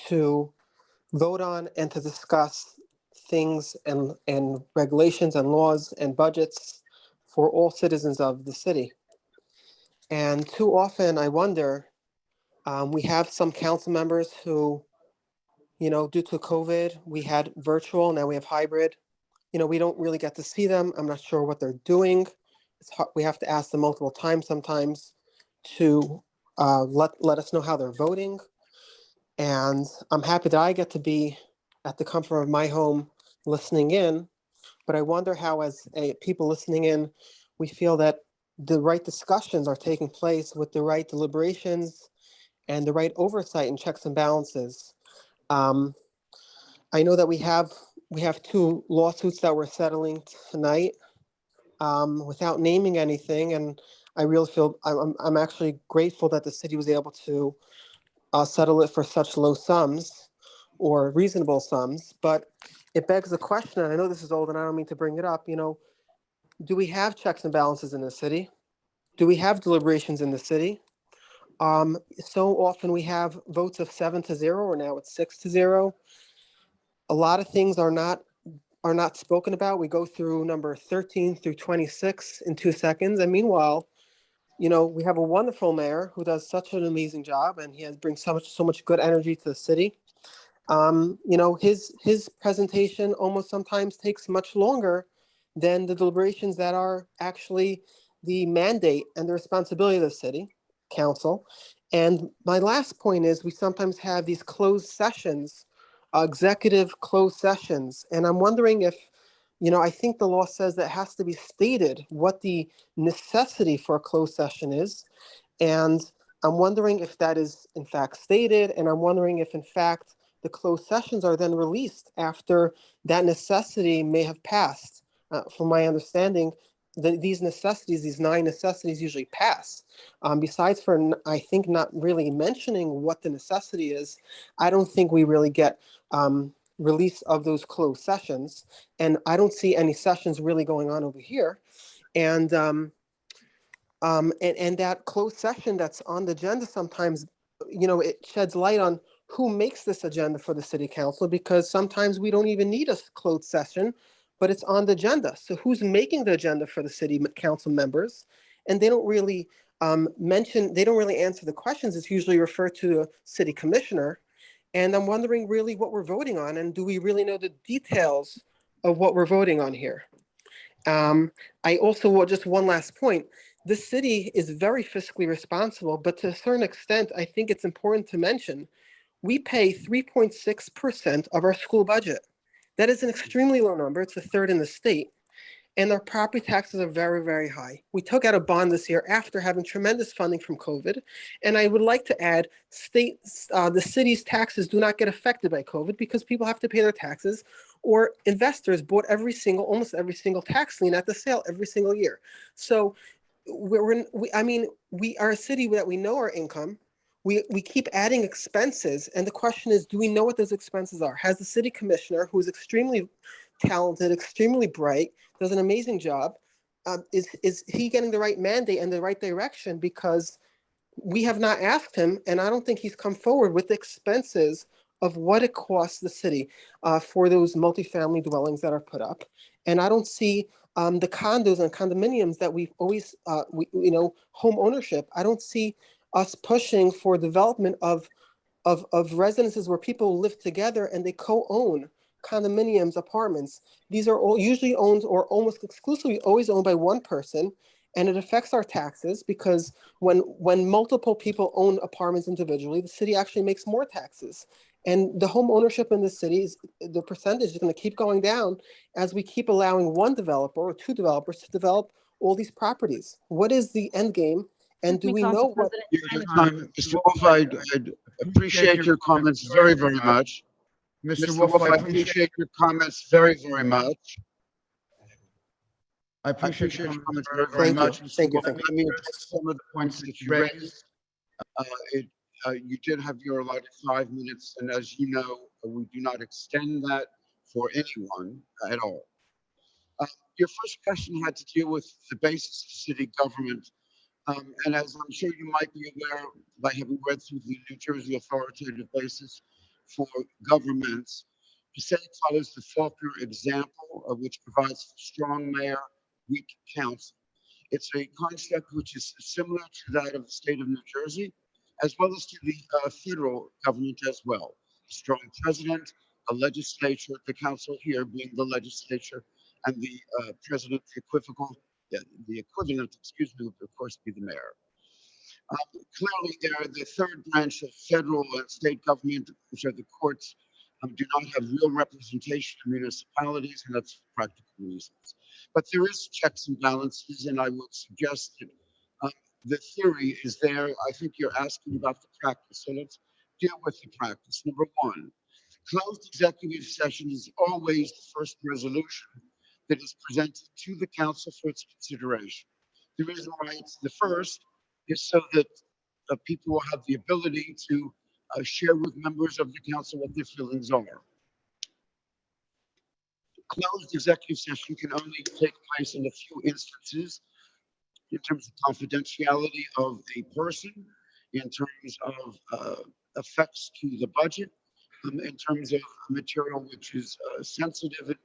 to vote on and to discuss things and regulations and laws and budgets for all citizens of the city. And too often, I wonder, we have some council members who, due to COVID, we had virtual, now we have hybrid. We don't really get to see them. I'm not sure what they're doing. It's hard, we have to ask them multiple times sometimes to let us know how they're voting. And I'm happy that I get to be at the comfort of my home listening in. But I wonder how, as people listening in, we feel that the right discussions are taking place with the right deliberations and the right oversight and checks and balances. I know that we have two lawsuits that we're settling tonight without naming anything, and I really feel I'm actually grateful that the city was able to settle it for such low sums or reasonable sums. But it begs the question, and I know this is old and I don't mean to bring it up, do we have checks and balances in the city? Do we have deliberations in the city? So often we have votes of 7-0, or now it's 6-0. A lot of things are not spoken about. We go through number 13 through 26 in 2 seconds. And meanwhile, we have a wonderful mayor who does such an amazing job, and brings so much good energy to the city. His presentation almost sometimes takes much longer than the deliberations that are actually the mandate and the responsibility of the city council. And my last point is, we sometimes have these closed sessions, executive closed sessions. And I'm wondering if, I think the law says that it has to be stated what the necessity for a closed session is. And I'm wondering if that is in fact stated. And I'm wondering if in fact the closed sessions are then released after that necessity may have passed. From my understanding, these 9 necessities usually pass. Besides for, I think, not really mentioning what the necessity is, I don't think we really get release of those closed sessions. And I don't see any sessions really going on over here. And that closed session that's on the agenda sometimes, it sheds light on who makes this agenda for the city council, because sometimes we don't even need a closed session, but it's on the agenda. So who's making the agenda for the city council members? And they don't really they don't really answer the questions. It's usually referred to a city commissioner. And I'm wondering really what we're voting on, and do we really know the details of what we're voting on here? I also, just one last point, the city is very fiscally responsible, but to a certain extent, I think it's important to mention, we pay 3.6% of our school budget. That is an extremely low number. It's the third in the state. And our property taxes are very, very high. We took out a bond this year after having tremendous funding from COVID. And I would like to add, the city's taxes do not get affected by COVID because people have to pay their taxes, or investors bought almost every single tax lien at the sale every single year. So we are a city that we know our income. we keep adding expenses, and the question is, do we know what those expenses are? Has the city commissioner, who is extremely talented, extremely bright, does an amazing job, is he getting the right mandate and the right direction? Because we have not asked him, and I don't think he's come forward with the expenses of what it costs the city for those multifamily dwellings that are put up. And I don't see the condos and condominiums that we've always, home ownership. I don't see us pushing for development of residences where people live together and they co-own condominiums, apartments. These are all usually owned or almost exclusively always owned by one person, and it affects our taxes because when multiple people own apartments individually, the city actually makes more taxes. And the home ownership in the city, the percentage is going to keep going down as we keep allowing one developer or two developers to develop all these properties. What is the end game? And do we know what? Your time, Mr. Wolf, I'd appreciate your comments very, very much. Mr. Wolf, I appreciate your comments very, very much. I appreciate your comments very, very much. Thank you. Let me address some of the points that you raised. You did have your allotted 5 minutes, and as you know, we do not extend that for anyone at all. Your first question had to deal with the basis of city government. And as I'm sure you might be aware, by having read through the New Jersey authoritative basis for governments, Passaic follows the Faulkner example, which provides for strong mayor, weak council. It's a construct which is similar to that of the state of New Jersey, as well as to the federal government as well. A strong president, a legislature, the council here being the legislature, and the president, the equivalent, excuse me, would of course be the mayor. Clearly, the third branch of federal and state government, which are the courts, do not have real representation in municipalities, and that's for practical reasons. But there is checks and balances, and I would suggest that the theory is there. I think you're asking about the practice, so let's deal with the practice. Number one, closed executive session is always the first resolution that is presented to the council for its consideration. The reason why it's the first is so that people will have the ability to share with members of the council what their feelings are. Closed executive session can only take place in a few instances in terms of confidentiality of a person, in terms of effects to the budget, in terms of material which is sensitive.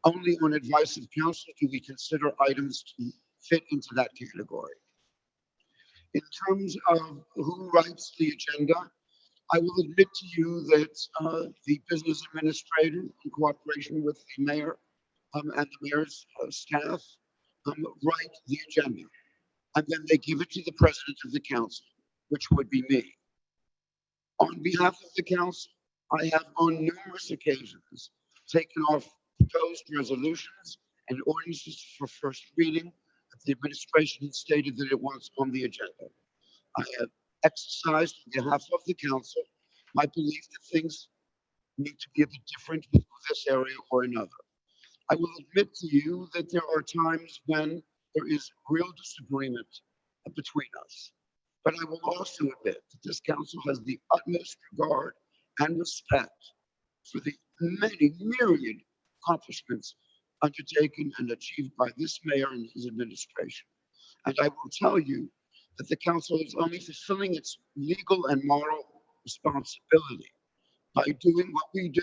Only on advice of council do we consider items to fit into that category. In terms of who writes the agenda, I will admit to you that the business administrator, in cooperation with the mayor and the mayor's staff, write the agenda. And then they give it to the president of the council, which would be me. On behalf of the council, I have on numerous occasions taken off proposed resolutions and ordinances for first reading that the administration had stated that it wants on the agenda. I have exercised on behalf of the council my belief that things need to be a bit different in this area or another. I will admit to you that there are times when there is real disagreement between us. But I will also admit that this council has the utmost regard and respect for the many myriad accomplishments undertaken and achieved by this mayor and his administration. And I will tell you that the council is only fulfilling its legal and moral responsibility by doing what we do,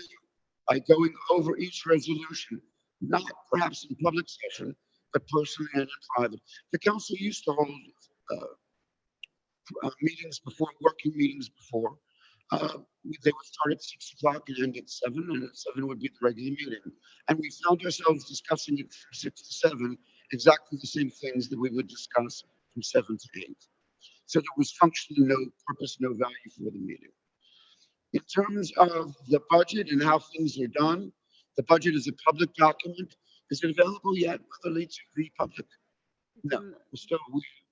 by going over each resolution, not perhaps in public session, but personally and in private. The council used to hold meetings before, working meetings before. They would start at 6 o'clock and end at 7, and at 7 would be the regular meeting. And we found ourselves discussing it from 6 to 7, exactly the same things that we would discuss from 7 to 8. So there was functionally no purpose, no value for the meeting. In terms of the budget and how things are done, the budget is a public document. Is it available yet, Motherly, to the public? No,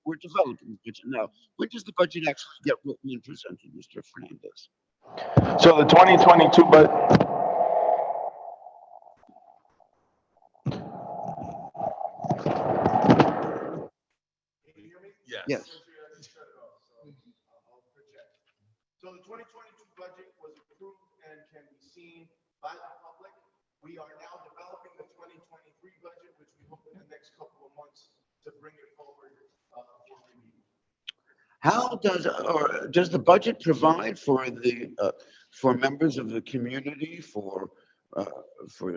we're developing the budget now. When does the budget actually get written and presented, Mr. Fernandez? So the 2022 budget. Yes. budget was approved and can be seen by the public. We are now developing the 2023 budget, which we hope in the next couple of months to bring it forward for review. How does the budget provide for members of the community, for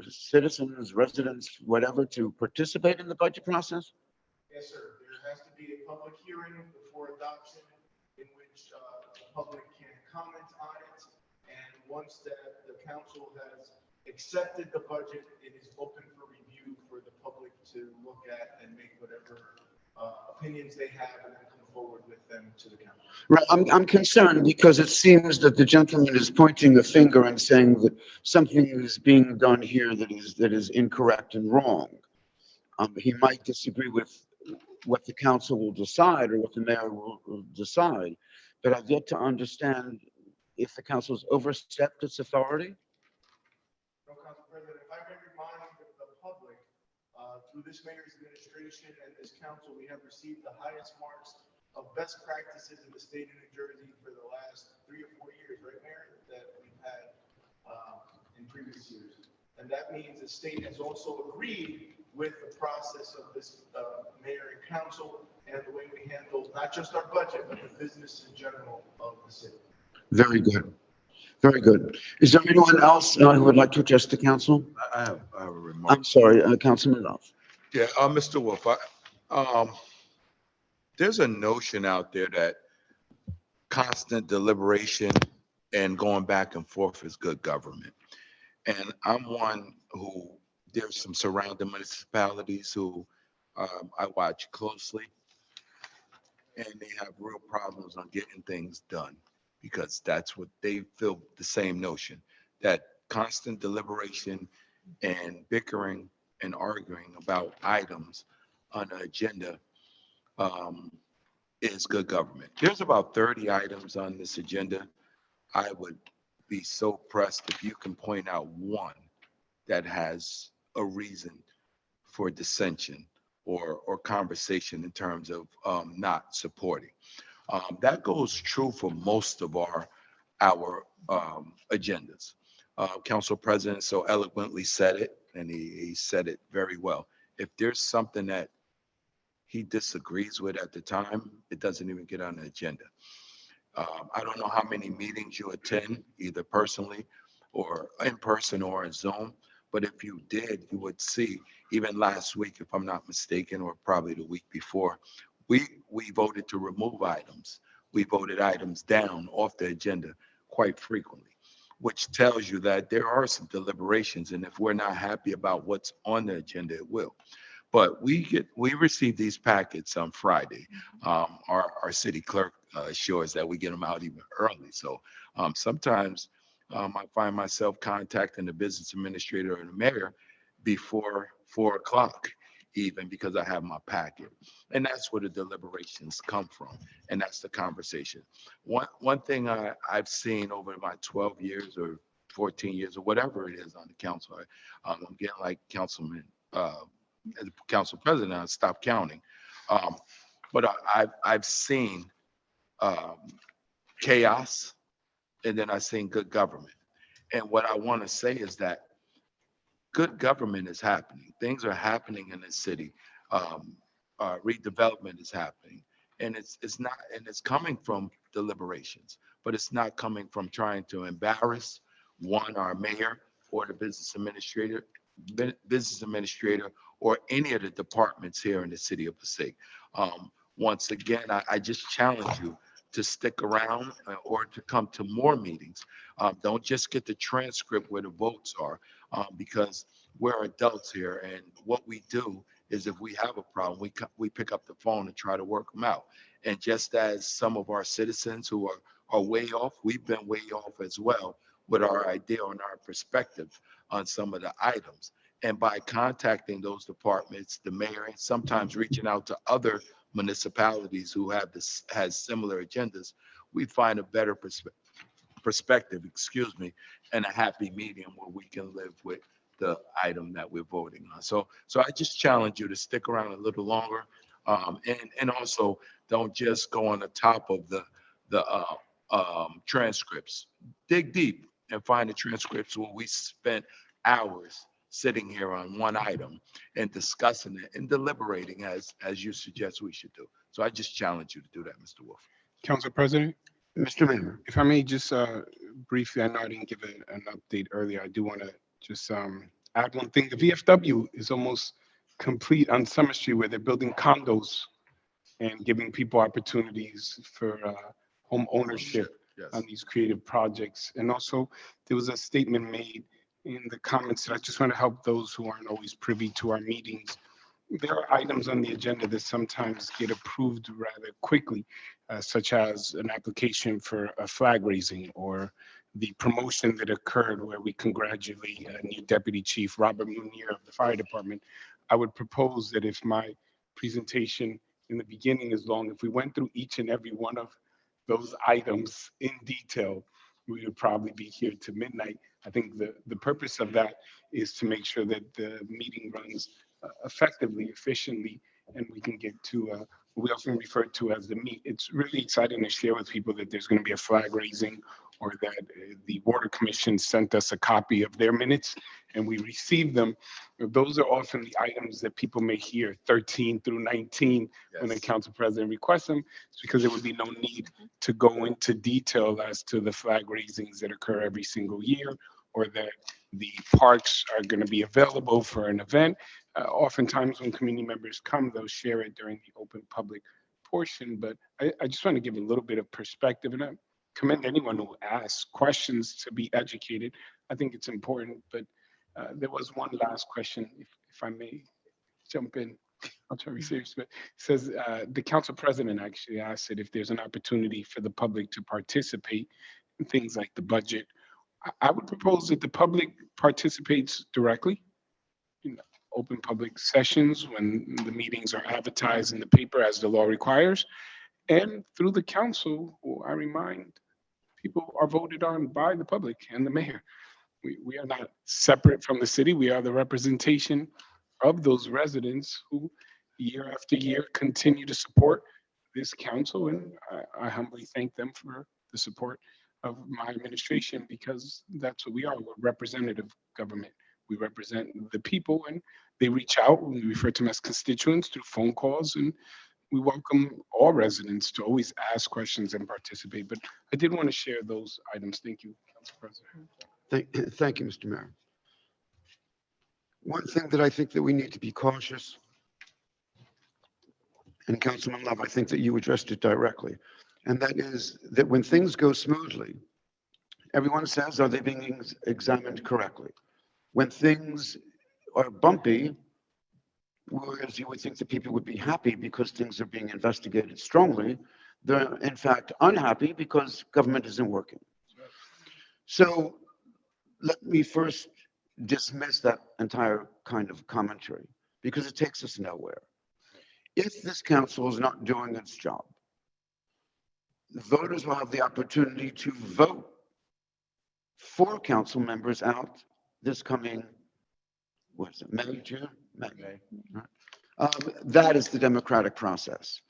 citizens, residents, whatever, to participate in the budget process? Yes, sir. There has to be a public hearing before adoption in which the public can comment on it. And once that the council has accepted the budget, it is open for review for the public to look at and make whatever opinions they have and then come forward with them to the council. Right, I'm concerned because it seems that the gentleman is pointing a finger and saying that something is being done here that is incorrect and wrong. He might disagree with what the council will decide or what the mayor will decide, but I've yet to understand if the council has overstepped its authority. No, Council President, if I may remind the public, through this mayor's administration and this council, we have received the highest marks of best practices in the state of New Jersey for the last 3 or 4 years, right, Mayor, that we've had in previous years. And that means the state has also agreed with the process of this mayor and council and the way we handle not just our budget, but the business in general of the city. Very good. Very good. Is there anyone else who would like to address the council? I have a remark. I'm sorry, Councilman Ralph. Yeah, Mr. Wolf, there's a notion out there that constant deliberation and going back and forth is good government. And I'm one who, there's some surrounding municipalities who I watch closely, and they have real problems on getting things done because that's what they feel, the same notion, that constant deliberation and bickering and arguing about items on the agenda is good government. There's about 30 items on this agenda. I would be so pressed if you can point out one that has a reason for dissension or conversation in terms of not supporting. That goes true for most of our agendas. Council President so eloquently said it, and he said it very well. If there's something that he disagrees with at the time, it doesn't even get on the agenda. I don't know how many meetings you attend, either personally or in person or on Zoom, but if you did, you would see, even last week, if I'm not mistaken, or probably the week before, we voted to remove items. We voted items down off the agenda quite frequently, which tells you that there are some deliberations, and if we're not happy about what's on the agenda, it will. But we receive these packets on Friday. Our city clerk assures that we get them out even early. So sometimes I find myself contacting the business administrator or the mayor before 4 o'clock, even because I have my packet. And that's where the deliberations come from. And that's the conversation. One thing I've seen over my 12 years or 14 years or whatever it is on the council, I'm getting like Councilman as a council president, I stopped counting. But I've seen chaos, and then I've seen good government. And what I want to say is that good government is happening. Things are happening in the city. Redevelopment is happening, and it's not, and it's coming from deliberations, but it's not coming from trying to embarrass our mayor or the business administrator, or any of the departments here in the city of Passaic. Once again, I just challenge you to stick around or to come to more meetings. Don't just get the transcript where the votes are, because we're adults here, and what we do is if we have a problem, we pick up the phone and try to work them out. And just as some of our citizens who are way off, we've been way off as well with our idea and our perspective on some of the items. And by contacting those departments, the mayor, and sometimes reaching out to other municipalities who has similar agendas, we find a better perspective, and a happy medium where we can live with the item that we're voting on. So I just challenge you to stick around a little longer, and also don't just go on the top of the transcripts. Dig deep and find the transcripts where we spent hours sitting here on one item and discussing it and deliberating as you suggest we should do. So I just challenge you to do that, Mr. Wolf. Council President, Mr. Mayor. if I may just briefly, I know I didn't give an update earlier. I do want to just add one thing. The VFW is almost complete on Summer Street where they're building condos and giving people opportunities for home ownership on these creative projects. And also, there was a statement made in the comments that I just want to help those who aren't always privy to our meetings. There are items on the agenda that sometimes get approved rather quickly, such as an application for a flag raising or the promotion that occurred where we congratulate a new Deputy Chief, Robert Munier of the Fire Department. I would propose that if my presentation in the beginning is long, if we went through each and every one of those items in detail, we would probably be here to midnight. I think the purpose of that is to make sure that the meeting runs effectively, efficiently, and we can get to what we often refer to as the meat. It's really exciting to share with people that there's going to be a flag raising, or that the Water Commission sent us a copy of their minutes and we received them. Those are often the items that people may hear 13 through 19 when the council president requests them. It's because there would be no need to go into detail as to the flag raisings that occur every single year, or that the parks are going to be available for an event. Oftentimes when community members come, they'll share it during the open public portion. But I just want to give a little bit of perspective, and I commend anyone who asks questions to be educated. I think it's important, but there was one last question, if I may jump in. I'll try to be serious, but it says the council president actually asked it if there's an opportunity for the public to participate in things like the budget. I would propose that the public participates directly in open public sessions when the meetings are advertised in the paper as the law requires. And through the council, I remind people are voted on by the public and the mayor. We are not separate from the city. We are the representation of those residents who year after year continue to support this council. And I humbly thank them for the support of my administration, because that's what we are. We're representative government. We represent the people, and they reach out. We refer to them as constituents through phone calls, and we welcome all residents to always ask questions and participate. But I did want to share those items. Thank you, Council President. Thank you, Mr. Mayor. One thing that I think that we need to be cautious, and Councilman Love, I think that you addressed it directly, and that is that when things go smoothly, everyone says, are they being examined correctly? When things are bumpy, whereas you would think that people would be happy because things are being investigated strongly, they're in fact unhappy because government isn't working. So let me first dismiss that entire kind of commentary, because it takes us nowhere. If this council is not doing its job, the voters will have the opportunity to vote 4 council members out this coming, what is it, May, June? May. That is the democratic process.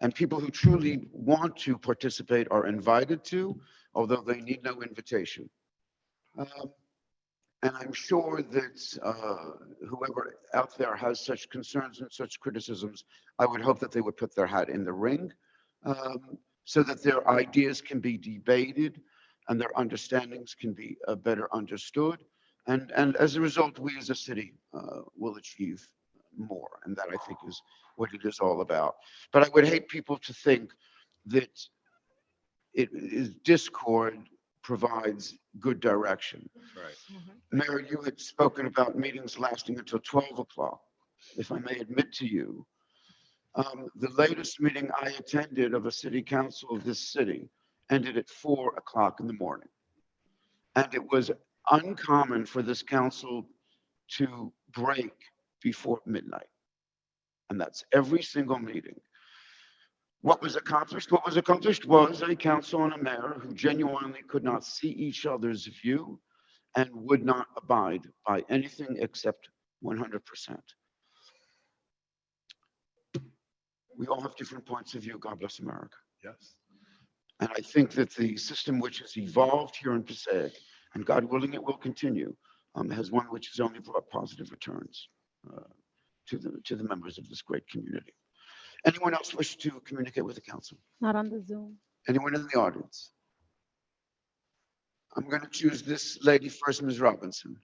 And people who truly want to participate are invited to, although they need no invitation. And I'm sure that whoever out there has such concerns and such criticisms, I would hope that they would put their hat in the ring, so that their ideas can be debated and their understandings can be better understood. And as a result, we as a city will achieve more. And that, I think, is what it is all about. But I would hate people to think that it is discord provides good direction. Right. Mayor, you had spoken about meetings lasting until 12 o'clock. If I may admit to you, the latest meeting I attended of a city council of this city ended at 4 o'clock in the morning. And it was uncommon for this council to break before midnight. And that's every single meeting. What was accomplished? What was accomplished was a council and a mayor who genuinely could not see each other's view and would not abide by anything except 100%. We all have different points of view. God bless America. Yes. And I think that the system which has evolved here in Passaic, and God willing, it will continue, has one which has only brought positive returns uh, to the members of this great community. Anyone else wish to communicate with the council? Not on the Zoom. Anyone in the audience? I'm going to choose this lady first, Ms. Robinson.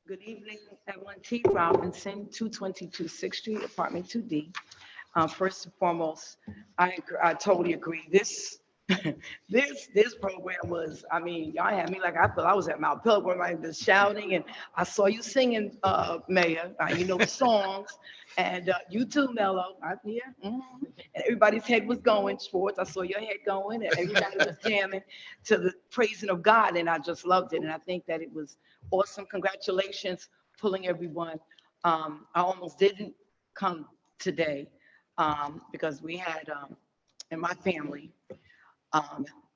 Good evening, Evelyn T. Robinson, 222 6th Street, apartment 2D. First and foremost, I totally agree. This this program was, I mean, y'all had me like I felt I was at Mount Pilgrim, like just shouting, and I saw you singing, Mayor. You know the songs, and you too, Mello. And everybody's head was going. Schwartz, I saw your head going, and everybody was jamming to the praising of God, and I just loved it. And I think that it was awesome. Congratulations, pulling everyone. I almost didn't come today because we had in my family.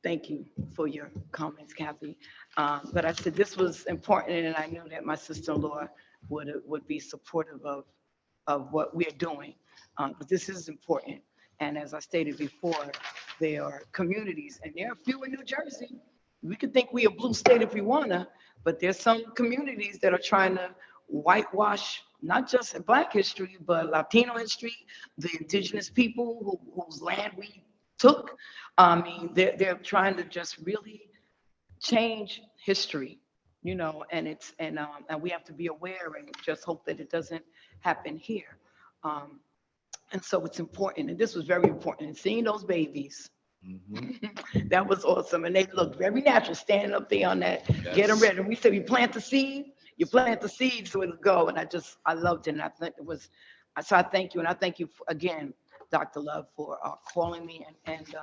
Thank you for your comments, Kathy. But I said this was important, and I knew that my sister-in-law would be supportive of what we're doing. But this is important. And as I stated before, there are communities, and there are few in New Jersey. We could think we're a blue state if we wanna, but there's some communities that are trying to whitewash not just Black history, but Latino history, the indigenous people whose land we took. I mean, they're trying to just really change history, you know, and we have to be aware and just hope that it doesn't happen here. And so it's important, and this was very important. And seeing those babies, that was awesome, and they looked very natural standing up there on that, getting ready. And we said, we plant the seed, you plant the seed so it'll go. And I loved it, and I think it was. So I thank you, and I thank you again, Dr. Love, for calling me and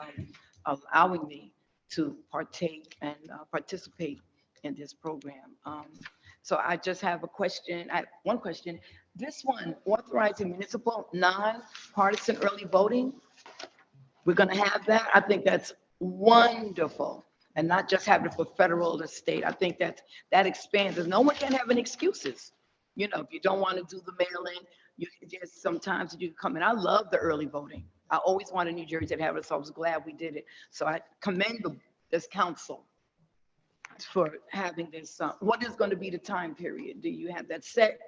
allowing me to partake and participate in this program. So I just have a question. One question. This one, authorizing municipal non-partisan early voting. We're going to have that. I think that's wonderful. And not just have it for federal or state. I think that expands. No one can have any excuses. You know, if you don't want to do the mail-in, there's sometimes you can come in. I love the early voting. I always wanted New Jersey to have it, so I was glad we did it. So I commend this council for having this. What is going to be the time period? Do you have that set?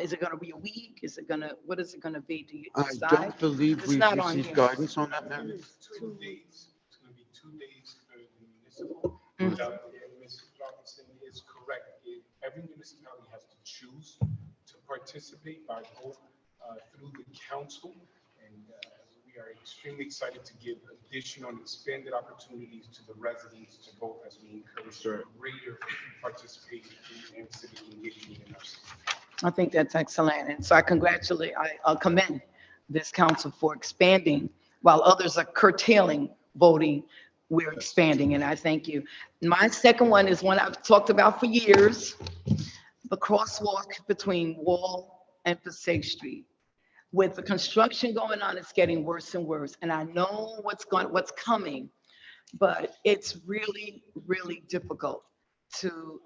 Is it going to be a week? What is it going to be? Do you decide? I don't believe It's we've not on received here. guidance on that, ma'am. 2 days. It's going to be 2 days for the municipal. Mhm. Ms. Robinson is correct. Every municipality has to choose to participate by vote through the council. And we are extremely excited to give additional and expanded opportunities to the residents to vote as we encourage greater participation and civic engagement in our city. I think that's excellent. And so I commend this council for expanding while others are curtailing voting. We're expanding, and I thank you. My second one is one I've talked about for years, the crosswalk between Wall and Passaic Street. With the construction going on, it's getting worse and worse. And I know what's coming, but it's really, really difficult to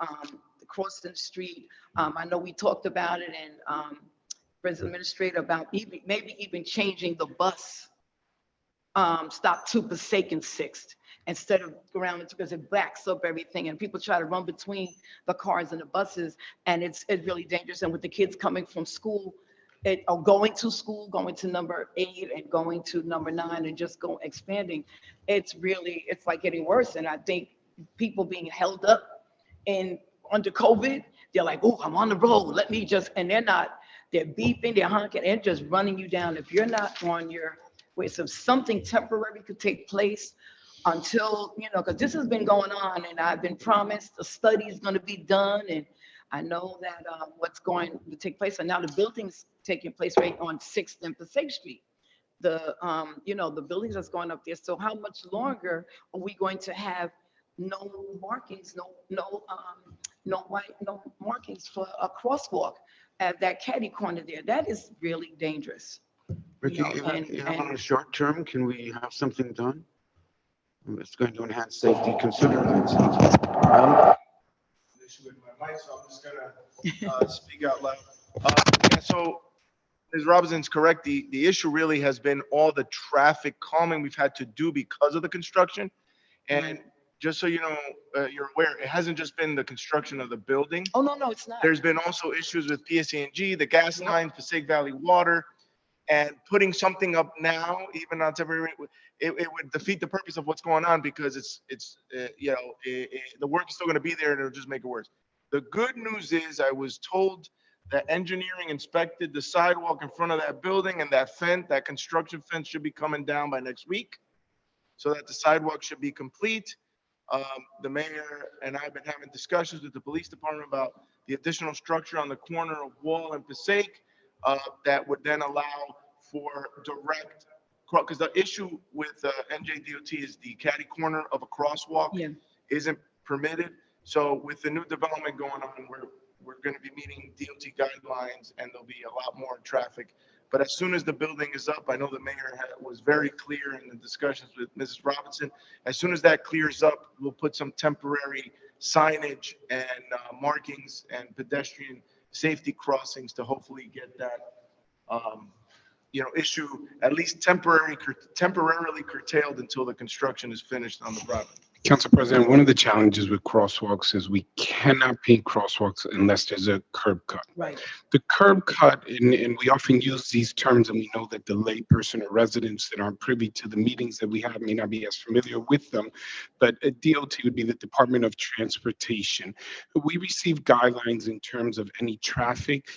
cross the street. I know we talked about it, and President Administrator about maybe even changing the bus stop to Passaic and 6th instead of around it, because it backs up everything, and people try to run between the cars and the buses, and it's really dangerous. And with the kids coming from school, or going to school, going to number 8 and going to number 9 and just expanding, it's like getting worse. And I think people being held up under COVID, they're like, oh, I'm on the road, let me just, and they're beeping, they're honking, and just running you down. If you're not on your way, so something temporary could take place until, because this has been going on, and I've been promised a study is going to be done, and I know that what's going to take place, and now the building's taking place right on 6th and Passaic Street. The buildings that's going up there. So how much longer are we going to have no markings, no markings for a crosswalk at that caddy corner there? That is really dangerous. Ricky, on a short term, can we have something done? It's going to enhance safety considerably. Issue with my mic, so I'm just gonna speak out loud. Yeah, so Ms. Robinson's correct. The issue really has been all the traffic calming we've had to do because of the construction. And just so you know, you're aware, it hasn't just been the construction of the building. Oh, no, it's not. There's been also issues with PSE&G, the gas line, Passaic Valley Water, and putting something up now, even on temporary, it would defeat the purpose of what's going on because the work is still going to be there and it'll just make it worse. The good news is I was told that engineering inspected the sidewalk in front of that building, and that construction fence should be coming down by next week so that the sidewalk should be complete. The mayor and I have been having discussions with the police department about the additional structure on the corner of Wall and Passaic that would then allow for direct, because the issue with NJDOT is the catty corner of a crosswalk isn't permitted. So with the new development going on, we're going to be meeting DOT guidelines and there'll be a lot more traffic. But as soon as the building is up, I know the mayor was very clear in the discussions with Mrs. Robinson. As soon as that clears up, we'll put some temporary signage and markings and pedestrian safety crossings to hopefully get that, issue at least temporarily curtailed until the construction is finished on the property. Council President, one of the challenges with crosswalks is we cannot paint crosswalks unless there's a curb cut. Right. The curb cut, and we often use these terms, and we know that the layperson or residents that aren't privy to the meetings that we have may not be as familiar with them, but a DOT would be the Department of Transportation. We receive guidelines in terms of any traffic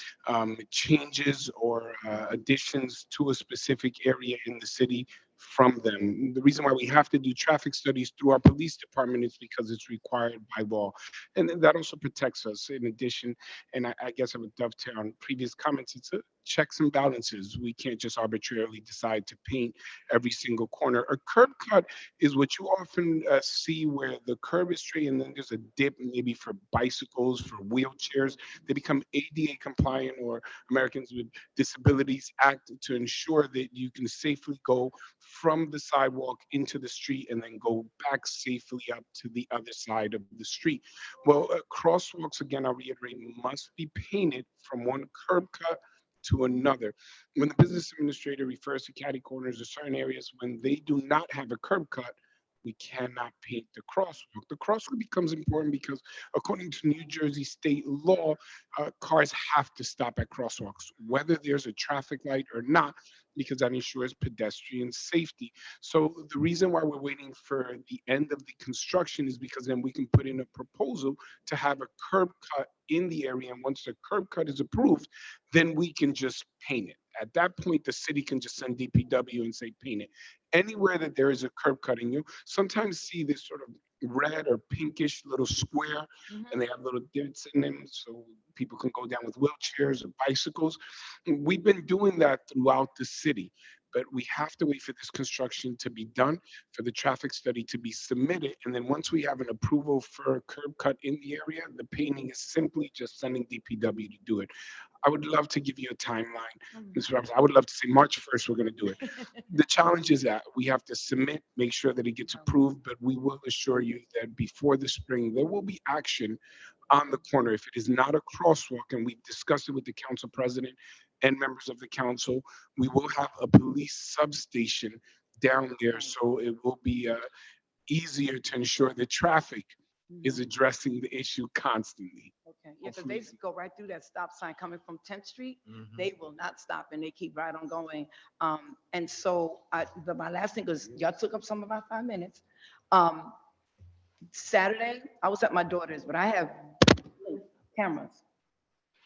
changes or additions to a specific area in the city from them. The reason why we have to do traffic studies through our police department is because it's required by law. And that also protects us. In addition, and I guess I would dovetail on previous comments, it's a checks and balances. We can't just arbitrarily decide to paint every single corner. A curb cut is what you often see where the curb is straight and then there's a dip maybe for bicycles, for wheelchairs. They become ADA compliant, or Americans with Disabilities Act, to ensure that you can safely go from the sidewalk into the street and then go back safely up to the other side of the street. Well, crosswalks, again, I'll reiterate, must be painted from one curb cut to another. When the business administrator refers to catty corners or certain areas, when they do not have a curb cut, we cannot paint the crosswalk. The crosswalk becomes important because according to New Jersey state law, cars have to stop at crosswalks, whether there's a traffic light or not, because that ensures pedestrian safety. So the reason why we're waiting for the end of the construction is because then we can put in a proposal to have a curb cut in the area. And once the curb cut is approved, then we can just paint it. At that point, the city can just send DPW and say, paint it. Anywhere that there is a curb cut, and you sometimes see this sort of red or pinkish little square, and they have little divots in them so people can go down with wheelchairs or bicycles. We've been doing that throughout the city, but we have to wait for this construction to be done, for the traffic study to be submitted, and then once we have an approval for a curb cut in the area, the painting is simply just sending DPW to do it. I would love to give you a timeline, Ms. Roberts. I would love to say March 1st, we're going to do it. The challenge is that we have to submit, make sure that it gets approved, but we will assure you that before the spring, there will be action on the corner. If it is not a crosswalk, and we've discussed it with the council president and members of the council, we will have a police substation down there. So it will be easier to ensure that traffic is addressing the issue constantly. Okay, yeah, because they go right through that stop sign coming from 10th Street. They will not stop and they keep right on going. And so my last thing is, y'all took up some of my 5 minutes. Saturday, I was at my daughter's, but I have cameras.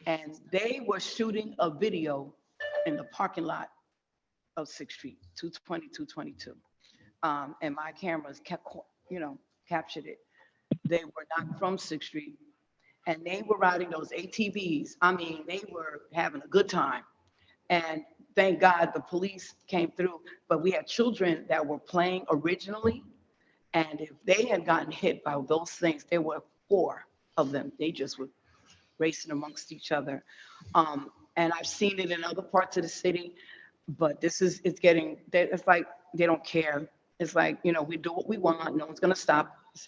And they were shooting a video in the parking lot of 6th Street, 220, 222. And my cameras captured it. They were not from 6th Street. And they were riding those ATVs. I mean, they were having a good time. And thank God the police came through. But we had children that were playing originally. And if they had gotten hit by those things, there were 4 of them. They just were racing amongst each other. And I've seen it in other parts of the city. But it's like they don't care. It's like, we do what we want. No one's going to stop us,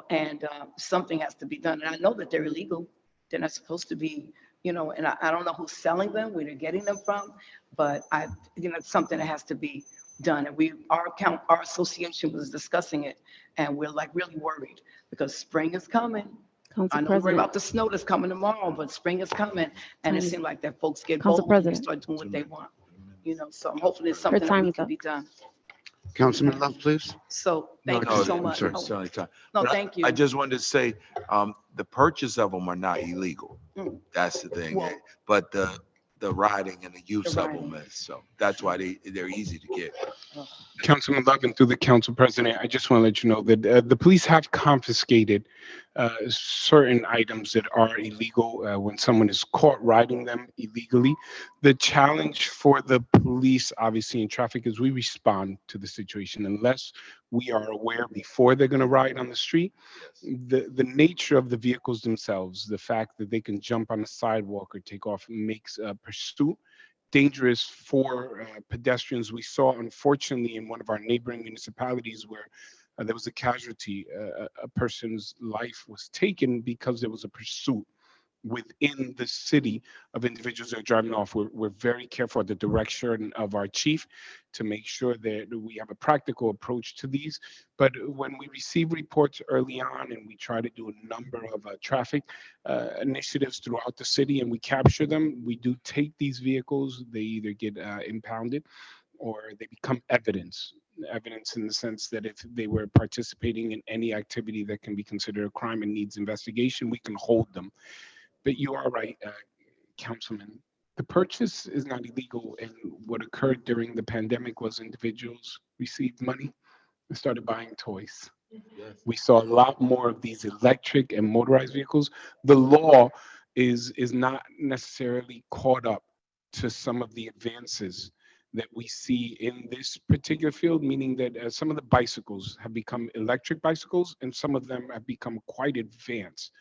and something has to be done. And I know that they're illegal. They're not supposed to be and I don't know who's selling them, where they're getting them from, but it's something that has to be done. And our association was discussing it, and we're like really worried because spring is coming. Council I know we're worried President. about the snow that's coming tomorrow, but spring is coming, and it Time is- seems like that folks get Council bold and they President. start doing what they want. So I'm hoping it's Her something that time we is can up. be done. Councilman Love, please. So No, thank you no, so I'm much. sorry, Oh, it's only time. No, But thank you. I just wanted to say, the purchase of them are not illegal. Mm. That's the thing. Well- But the riding and the use The of them riding. is, so that's why they're easy to get. Councilman Love, and through the council president, I just want to let you know that the police have confiscated certain items that are illegal when someone is caught riding them illegally. The challenge for the police, obviously, in traffic is we respond to the situation unless we are aware before they're going to ride on the street. The nature of the vehicles themselves, the fact that they can jump on the sidewalk or take off, makes pursuit dangerous for pedestrians. We saw, unfortunately, in one of our neighboring municipalities where there was a casualty, a person's life was taken because there was a pursuit within the city of individuals that are driving off. We're very careful at the direction of our chief to make sure that we have a practical approach to these. But when we receive reports early on and we try to do a number of traffic initiatives throughout the city and we capture them, we do take these vehicles. They either get impounded or they become evidence in the sense that if they were participating in any activity that can be considered a crime and needs investigation, we can hold them. But you are right, Councilman. The purchase is not illegal, and what occurred during the pandemic was individuals received money and started buying toys. We saw a lot more of these electric and motorized vehicles. The law is not necessarily caught up to some of the advances that we see in this particular field, meaning that some of the bicycles have become electric bicycles and some of them have become quite advanced,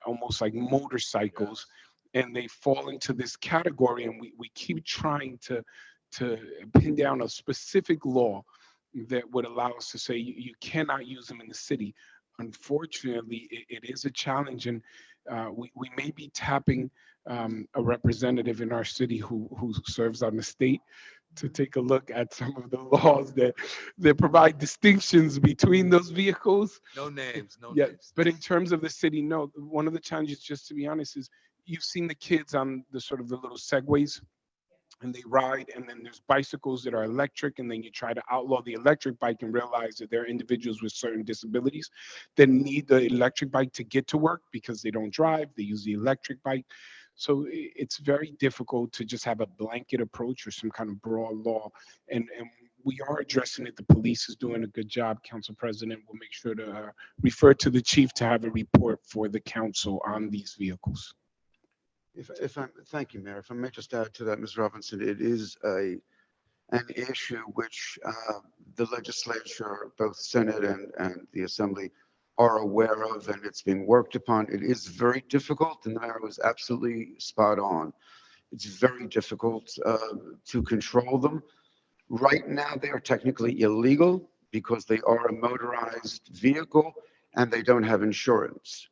almost like motorcycles, and they fall into this category. And we keep trying to pin down a specific law that would allow us to say you cannot use them in the city. Unfortunately, it is a challenge, and we may be tapping a representative in our city who serves on the state to take a look at some of the laws that provide distinctions between those vehicles. No names, no Yeah, names. but in terms of the city, no. One of the challenges, just to be honest, is you've seen the kids on the sort of the little segways and they ride, and then there's bicycles that are electric, and then you try to outlaw the electric bike and realize that there are individuals with certain disabilities that need the electric bike to get to work because they don't drive, they use the electric bike. So it's very difficult to just have a blanket approach or some kind of broad law. And we are addressing it. The police is doing a good job. Council President will make sure to refer to the chief to have a report for the council on these vehicles. Thank you, Mayor. If I may just add to that, Ms. Robinson, it is an issue which the legislature, both Senate and the Assembly, are aware of, and it's being worked upon. It is very difficult, and the mayor was absolutely spot on. It's very difficult to control them. Right now, they are technically illegal because they are a motorized vehicle and they don't have insurance.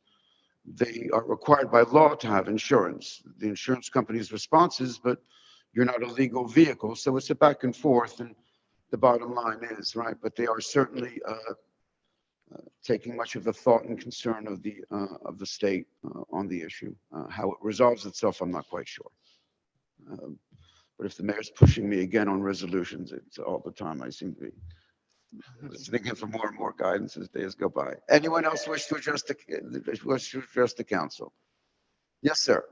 They are required by law to have insurance. The insurance company's response is, but you're not a legal vehicle. So it's a back and forth, and the bottom line is, right, but they are certainly taking much of the thought and concern of the state on the issue. How it resolves itself, I'm not quite sure. But if the mayor's pushing me again on resolutions, it's all the time I seem to be listening for more and more guidance as days go by. Anyone else wish to address the council? Yes, sir.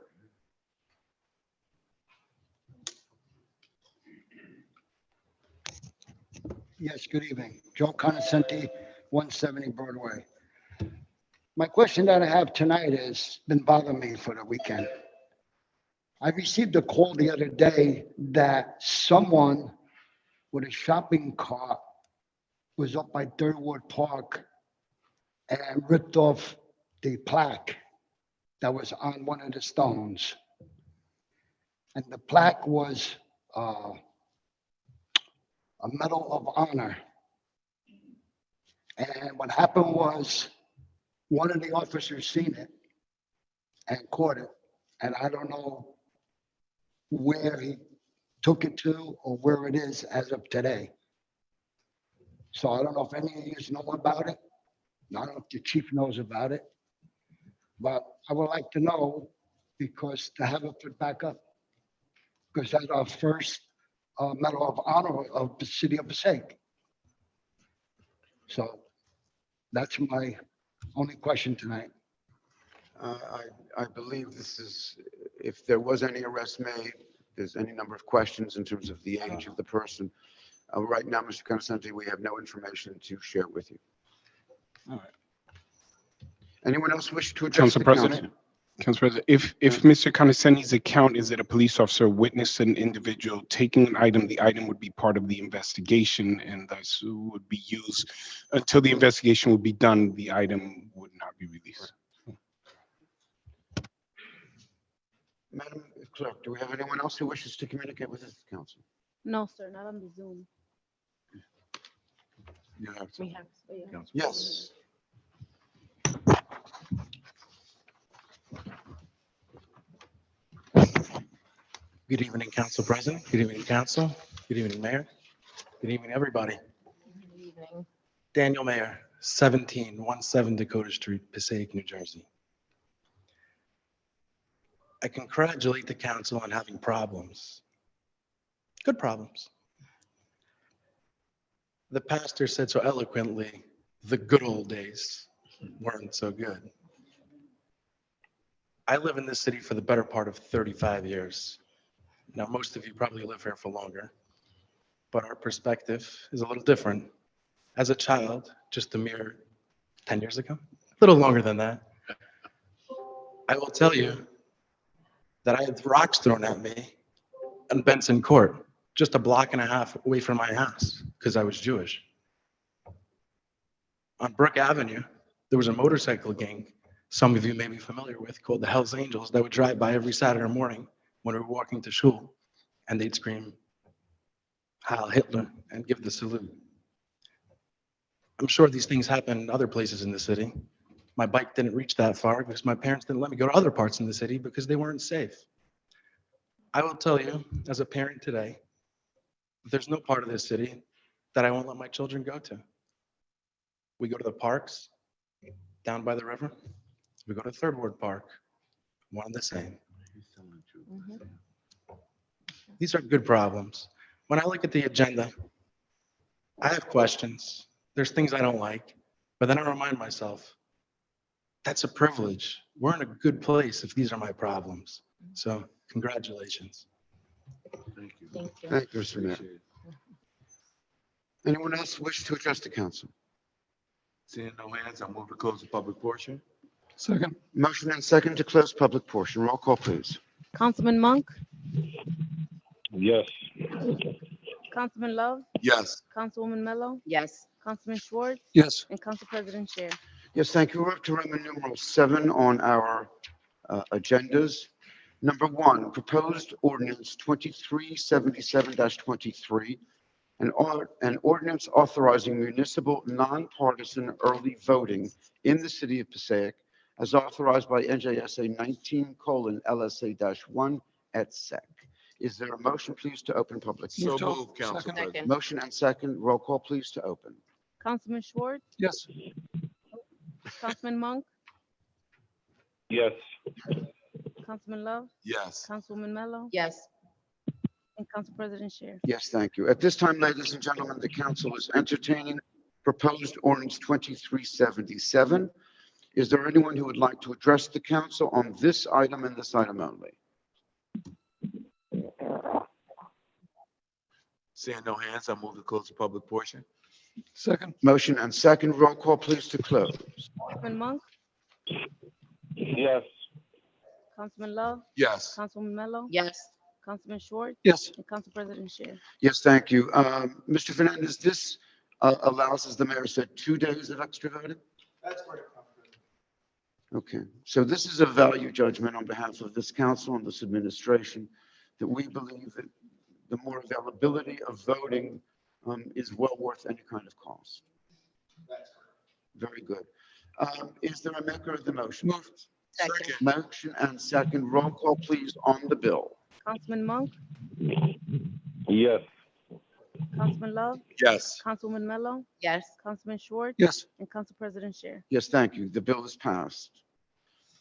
Yes, good evening. Joe Conoscenti, 170 Broadway. My question that I have tonight has been bothering me for the weekend. I received a call the other day that someone with a shopping cart was up by Third Ward Park and ripped off the plaque that was on one of the stones. And the plaque was a Medal of Honor. And what happened was one of the officers seen it and caught it And I don't know where he took it to or where it is as of today. So I don't know if any of you know about it. I don't know if the chief knows about it. But I would like to know because to have it put back up. Because that's our first Medal of Honor of the city of Passaic. So that's my only question tonight. I believe this is, if there was any arrest made, there's any number of questions in terms of the age of the person. Right now, Mr. Consenti, we have no information to share with you. All right. Anyone else wish to address Council the President. council? Council President, if Mr. Condescendi's account is that a police officer witnessed an individual taking an item, the item would be part of the investigation and thus would be used until the investigation would be done, the item would not be released. Madam Clerk, do we have anyone else who wishes to communicate with this council? No, sir, not on the Zoom. You have We have, oh, yeah. Yes. Good evening, Council President. Good evening, Council. Good evening, Mayor. Good evening, everybody. Good evening. Daniel Mayer, 1717 Dakota Street, Passaic, New Jersey. I congratulate the council on having problems. Good problems. The pastor said so eloquently, the good old days weren't so good. I live in this city for the better part of 35 years. Now, most of you probably live here for longer, but our perspective is a little different. As a child, just a mere 10 years ago, a little longer than that, I will tell you that I had rocks thrown at me in Benson Court, just a block and a half away from my house, because I was Jewish. On Brook Avenue, there was a motorcycle gang some of you may be familiar with called the Hells Angels that would drive by every Saturday morning when we were walking to shul, and they'd scream, Heil Hitler, and give the salute. I'm sure these things happen in other places in the city. My bike didn't reach that far because my parents didn't let me go to other parts in the city because they weren't safe. I will tell you, as a parent today, there's no part of this city that I won't let my children go to. We go to the parks down by the river. We go to Third Ward Park, one and the same. These are good problems. When I look at the agenda, I have questions. There's things I don't like, but then I remind myself, that's a privilege. We're in a good place if these are my problems. So congratulations. Thank you. Thank you. Thank you, Mr. Mayor. Anyone else wish to address the council? Seeing no hands, I'll move to close the public portion. Second. Motion and second to close public portion. Roll call, please. Councilman Monk, Yes. Councilman Love, Yes. Councilwoman Mello, Yes. Councilman Schwartz, Yes. and Council President Chair. Yes, thank you. We're up to Roman numeral 7 on our agendas. Number 1, proposed ordinance 2377-23, an ordinance authorizing municipal nonpartisan early voting in the city of Passaic as authorized by NJSA 19:LSA-1 et sec. Is there a motion, please, to open public? So to- moved, Council second. President. Motion and second. Roll call, please, to open. Councilman Schwartz, Yes. Councilman Monk, Yes. Councilman Love, Yes. Councilwoman Mello, Yes. and Council President Chair. Yes, thank you. At this time, ladies and gentlemen, the council is entertaining proposed ordinance 2377. Is there anyone who would like to address the council on this item and this item only? Seeing no hands, I'll move to close the public portion. Second. Motion and second. Roll call, please, to close. Councilman Monk, Yes. Councilman Love, Yes. Councilwoman Mello, Yes. Councilman Schwartz, Yes. and Council President Chair. Yes, thank you. Mr. Fernandez, this allows, as the mayor said, 2 days of extra voting? That's correct. Okay, so this is a value judgment on behalf of this council and this administration that we believe that the more availability of voting is well worth any kind of cost. That's correct. Very good. Is there a maker of the motion? Move. Second. Motion and second. Roll call, please, on the bill. Councilman Monk, Yes. Councilman Love, Yes. Councilwoman Mello, Yes. Councilman Schwartz, Yes. and Council President Scher. Yes, thank you. The bill is passed.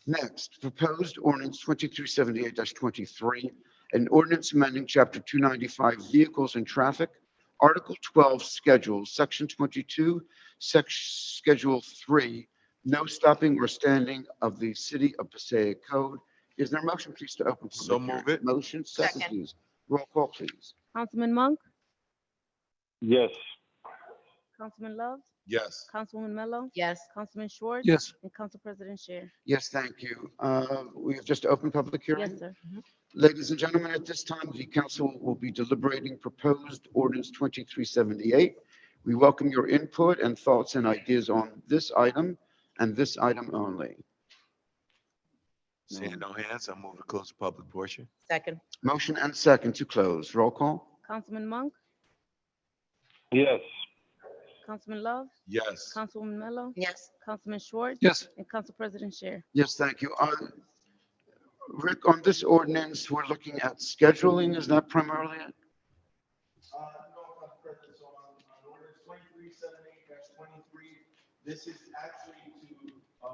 Next, proposed ordinance 2378-23, an ordinance amending Chapter 295 Vehicles and Traffic, Article 12 Schedules, Section 22, Schedule 3, no stopping or standing of the City of Passaic Code. Is there a motion, please, to open So public hearing? move it. Motion, second, Second. please. Roll call, please. Councilman Monk, Yes. Councilman Love, Yes. Councilwoman Mello, Yes. Councilman Schwartz, Yes. and Council President Scher. Yes, thank you. We have just opened public hearing. Yes, sir. Ladies and gentlemen, at this time, the council will be deliberating proposed ordinance 2378. We welcome your input and thoughts and ideas on this item and this item only. Seeing no hands, I move to close the public portion. Second. Motion and second to close. Roll call. Councilman Monk, Yes. Councilman Love, Yes. Councilwoman Mello, Yes. Councilman Schwartz, Yes. and Council President Scher. Yes, thank you. Rick, on this ordinance, we're looking at scheduling. Is that primarily it? No, Council President, so on ordinance 2378-23, this is actually to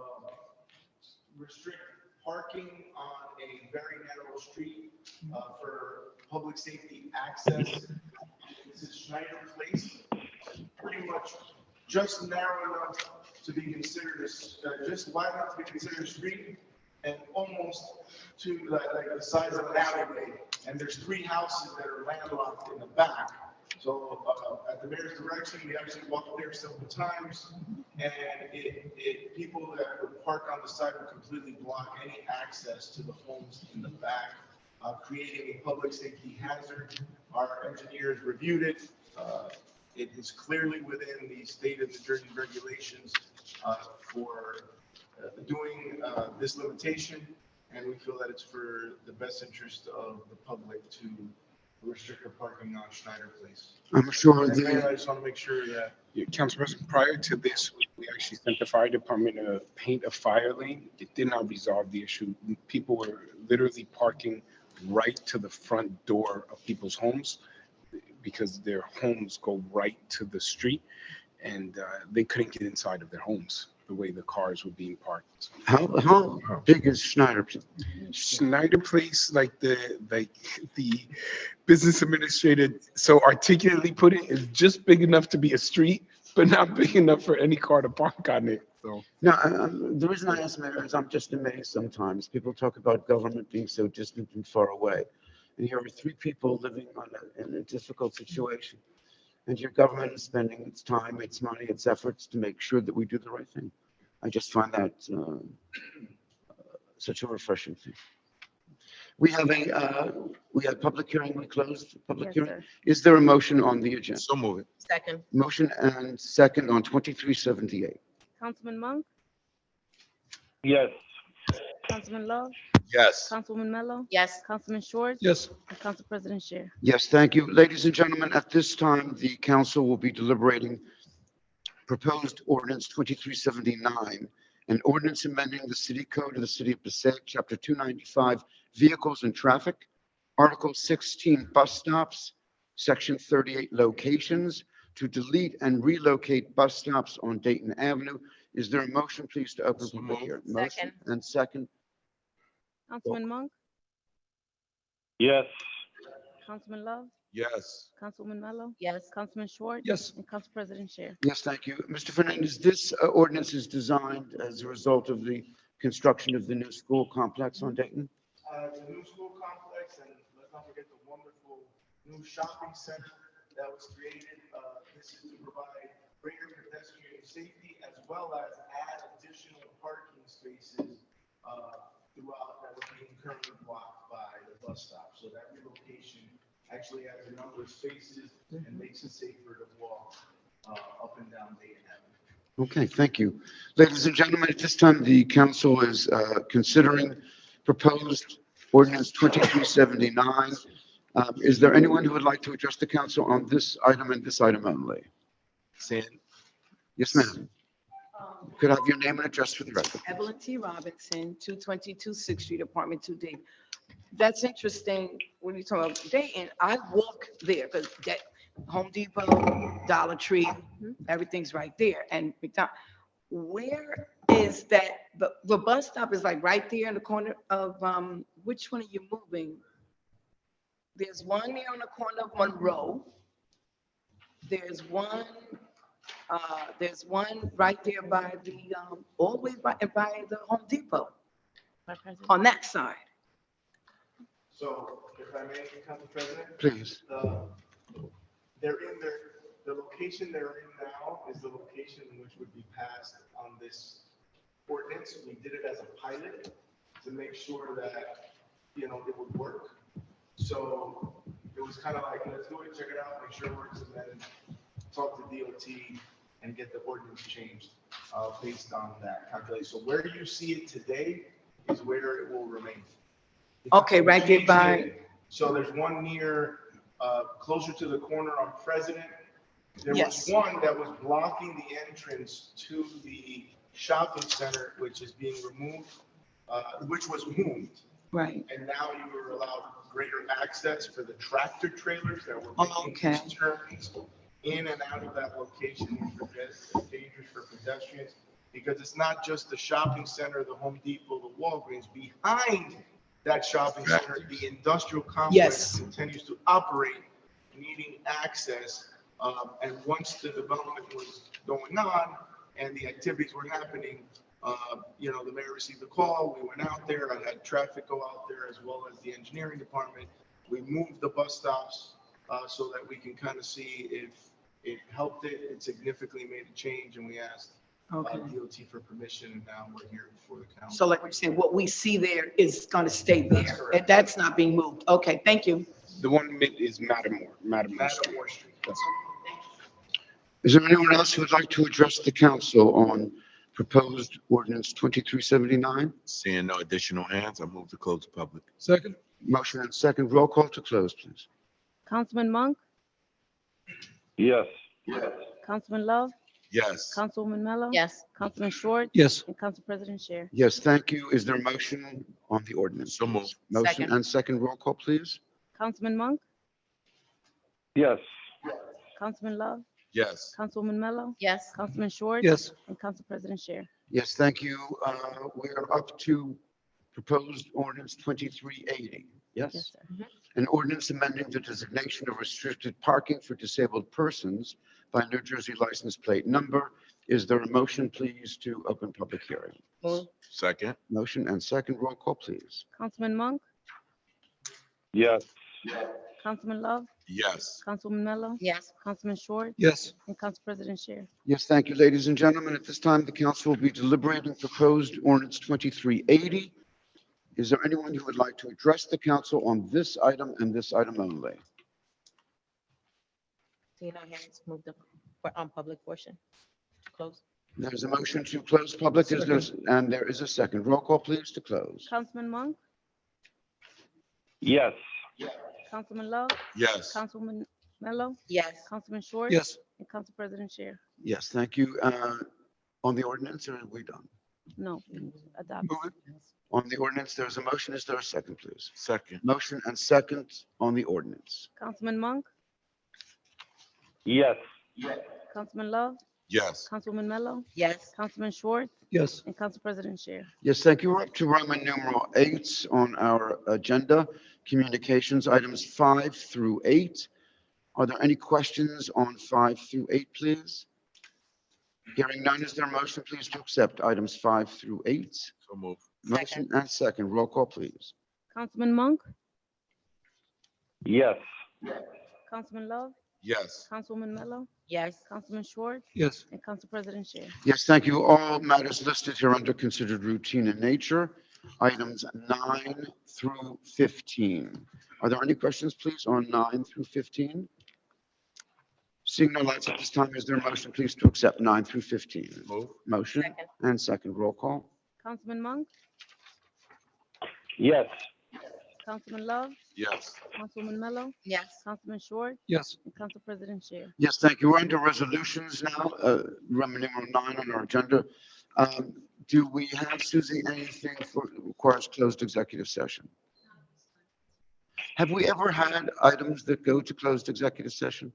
restrict parking on a very narrow street for public safety access. This is Schneider Place, pretty much just narrow enough to be considered, just wide enough to be considered a street, and almost to like the size of an alleyway. And there's 3 houses that are landlocked in the back. So at the mayor's direction, we actually walked there several times, and people that would park on the side would completely block any access to the homes in the back, creating a public safety hazard. Our engineers reviewed it. It is clearly within the state of New Jersey regulations for doing this limitation, and we feel that it's for the best interest of the public to restrict the parking on Schneider Place. I'm sure And Mayor, I the, just want to make sure that Council President, prior to this, we actually sent the fire department to paint a fire lane. It did not resolve the issue. People were literally parking right to the front door of people's homes because their homes go right to the street, and they couldn't get inside of their homes the way the cars were being parked. how big is Schneider? Schneider Place, like the business administrator so articulately put it, is just big enough to be a street, but not big enough for any car to park on it. So No, the reason I ask, Mayor, is I'm just amazed sometimes. People talk about government being so distant and far away. And here are 3 people living in a difficult situation. And your government is spending its time, its money, its efforts to make sure that we do the right thing. I just find that such a refreshing thing. We have public hearing. We closed the public Yes, hearing. sir. Is there a motion on the agenda? So move it. Second. Motion and second on 2378. Councilman Monk, Yes. Councilman Love, Yes. Councilwoman Mello, Yes. Councilman Schwartz, yes. and Council President Scher. Yes, thank you. Ladies and gentlemen, at this time, the council will be deliberating proposed ordinance 2379, an ordinance amending the city code of the city of Passaic, chapter 295, vehicles and traffic, article 16, bus stops, section 38, locations, to delete and relocate bus stops on Dayton Avenue. Is there a motion, please, to open So public moved. hearing? Motion Second. and second. Councilman Monk, Yes. Councilman Love, Yes. Councilwoman Mello, Yes. Councilman Schwartz, Yes. and Council President Scher. Yes, thank you. Mr. Fernandez, this ordinance is designed as a result of the construction of the new school complex on Dayton. the new school complex, and let's not forget the wonderful new shopping center that was created. This is to provide greater pedestrian safety as well as add additional parking spaces throughout that were being currently blocked by the bus stop. So that relocation actually adds a number of spaces and makes it safer to walk up and down Dayton Avenue. Okay, thank you. Ladies and gentlemen, at this time, the council is considering proposed ordinance 2379. Is there anyone who would like to address the council on this item and this item only? Seeing, Yes, ma'am. Could I have your name and address for the record? Evelyn T. Robinson, 222 6th Street, Apartment 2D. That's interesting when you talk about Dayton. I walk there because that Home Depot, Dollar Tree, everything's right there. And McDonald's, where is that? The bus stop is like right there in the corner of, which one are you moving? There's one there on the corner of Monroe. There's one right there by the, all the way by the Home Depot, on that side. So if I may, Council President? Please. The location they're in now is the location in which would be passed on this ordinance. We did it as a pilot to make sure that, it would work. So it was kind of like, let's do it, check it out, make sure it works, and then talk to DOT and get the ordinance changed based on that calculation. So where you see it today is where it will remain. Okay, right there by. So there's one near, closer to the corner on President. There was Yes. one that was blocking the entrance to the shopping center, which is being removed, which was moved. Right. And now you were allowed greater access for the tractor trailers that were Oh, making okay. these turns in and out of that location, which is dangerous for pedestrians. Because it's not just the shopping center, the Home Depot, the Walgreens. Behind that shopping center, the industrial complex Yes. continues to operate, needing access. And once the development was going on and the activities were happening, the mayor received a call. We went out there. I had traffic go out there as well as the engineering department. We moved the bus stops so that we can kind of see if it helped it. It significantly made a change, and we asked Okay. DOT for permission, and now we're here before the council. So like we're saying, what we see there is going to stay That's there. correct. That's not being moved. Okay, thank you. The one is Mattermore Street. Mattermore Street. That's Is there anyone else who would like to address the council on proposed ordinance 2379? Seeing no additional hands, I move to close the public. Second? Motion and second. Roll call to close, please. Councilman Monk, Yes. Councilman Love, Yes. Councilwoman Mello. Yes. Councilman Short. Yes. And Council President Scher. Yes, thank you. Is there a motion on the ordinance? So moved. Motion Second. and second. Roll call, please. Councilman Monk, Yes. Councilman Love, Yes. Councilwoman Mello. Yes. Councilman Short. Yes. And Council President Scher. Yes, thank you. We're up to proposed ordinance 2380. Yes, Yes? sir. An ordinance amending the designation of restricted parking for disabled persons by New Jersey license plate number. Is there a motion, please, to open public hearing? Move. Second. Motion and second. Roll call, please. Councilman Monk, Yes. Councilman Love, Yes. Councilwoman Mello. Yes. Councilman Short. Yes. And Council President Scher. Yes, thank you, ladies and gentlemen. At this time, the council will be deliberating proposed ordinance 2380. Is there anyone who would like to address the council on this item and this item only? Seeing no hands, move the, public portion. Close. There's a motion to close public, and there is a second. Roll call, please, to close. Councilman Monk, Yes. Councilman Love, Yes. Councilwoman Mello. Yes. Councilman Short. Yes. And Council President Scher. Yes, thank you. On the ordinance, or are we done? No, adopt. On the ordinance, there's a motion. Is there a second, please? Second. Motion and second on the ordinance. Councilman Monk, Yes. Councilman Love, Yes. Councilwoman Mello. Yes. Councilman Short. Yes. And Council President Scher. Yes, thank you. We're up to Roman numeral 8 on our agenda, communications, items 5 through 8. Are there any questions on 5 through 8, please? Hearing none, is there a motion, please, to accept items 5 through 8? So move. Motion and second. Roll call, please. Councilman Monk, Yes. Councilman Love, Yes. Councilwoman Mello. Yes. Councilman Short. Yes. And Council President Scher. Yes, thank you. All matters listed here under considered routine in nature, items 9 through 15. Are there any questions, please, on 9 through 15? Seeing no lights at this time, is there a motion, please, to accept 9 through 15? Move. Motion Second. and second. Roll call. Councilman Monk, Yes. Councilman Love, Yes. Councilwoman Mello, Yes. Councilman Schwartz, Yes. and Council President Shear. Yes, thank you. We're under resolutions now, Roman numeral 9 on our agenda. Do we have, Susie, anything for requires closed executive session? Have we ever had items that go to closed executive session?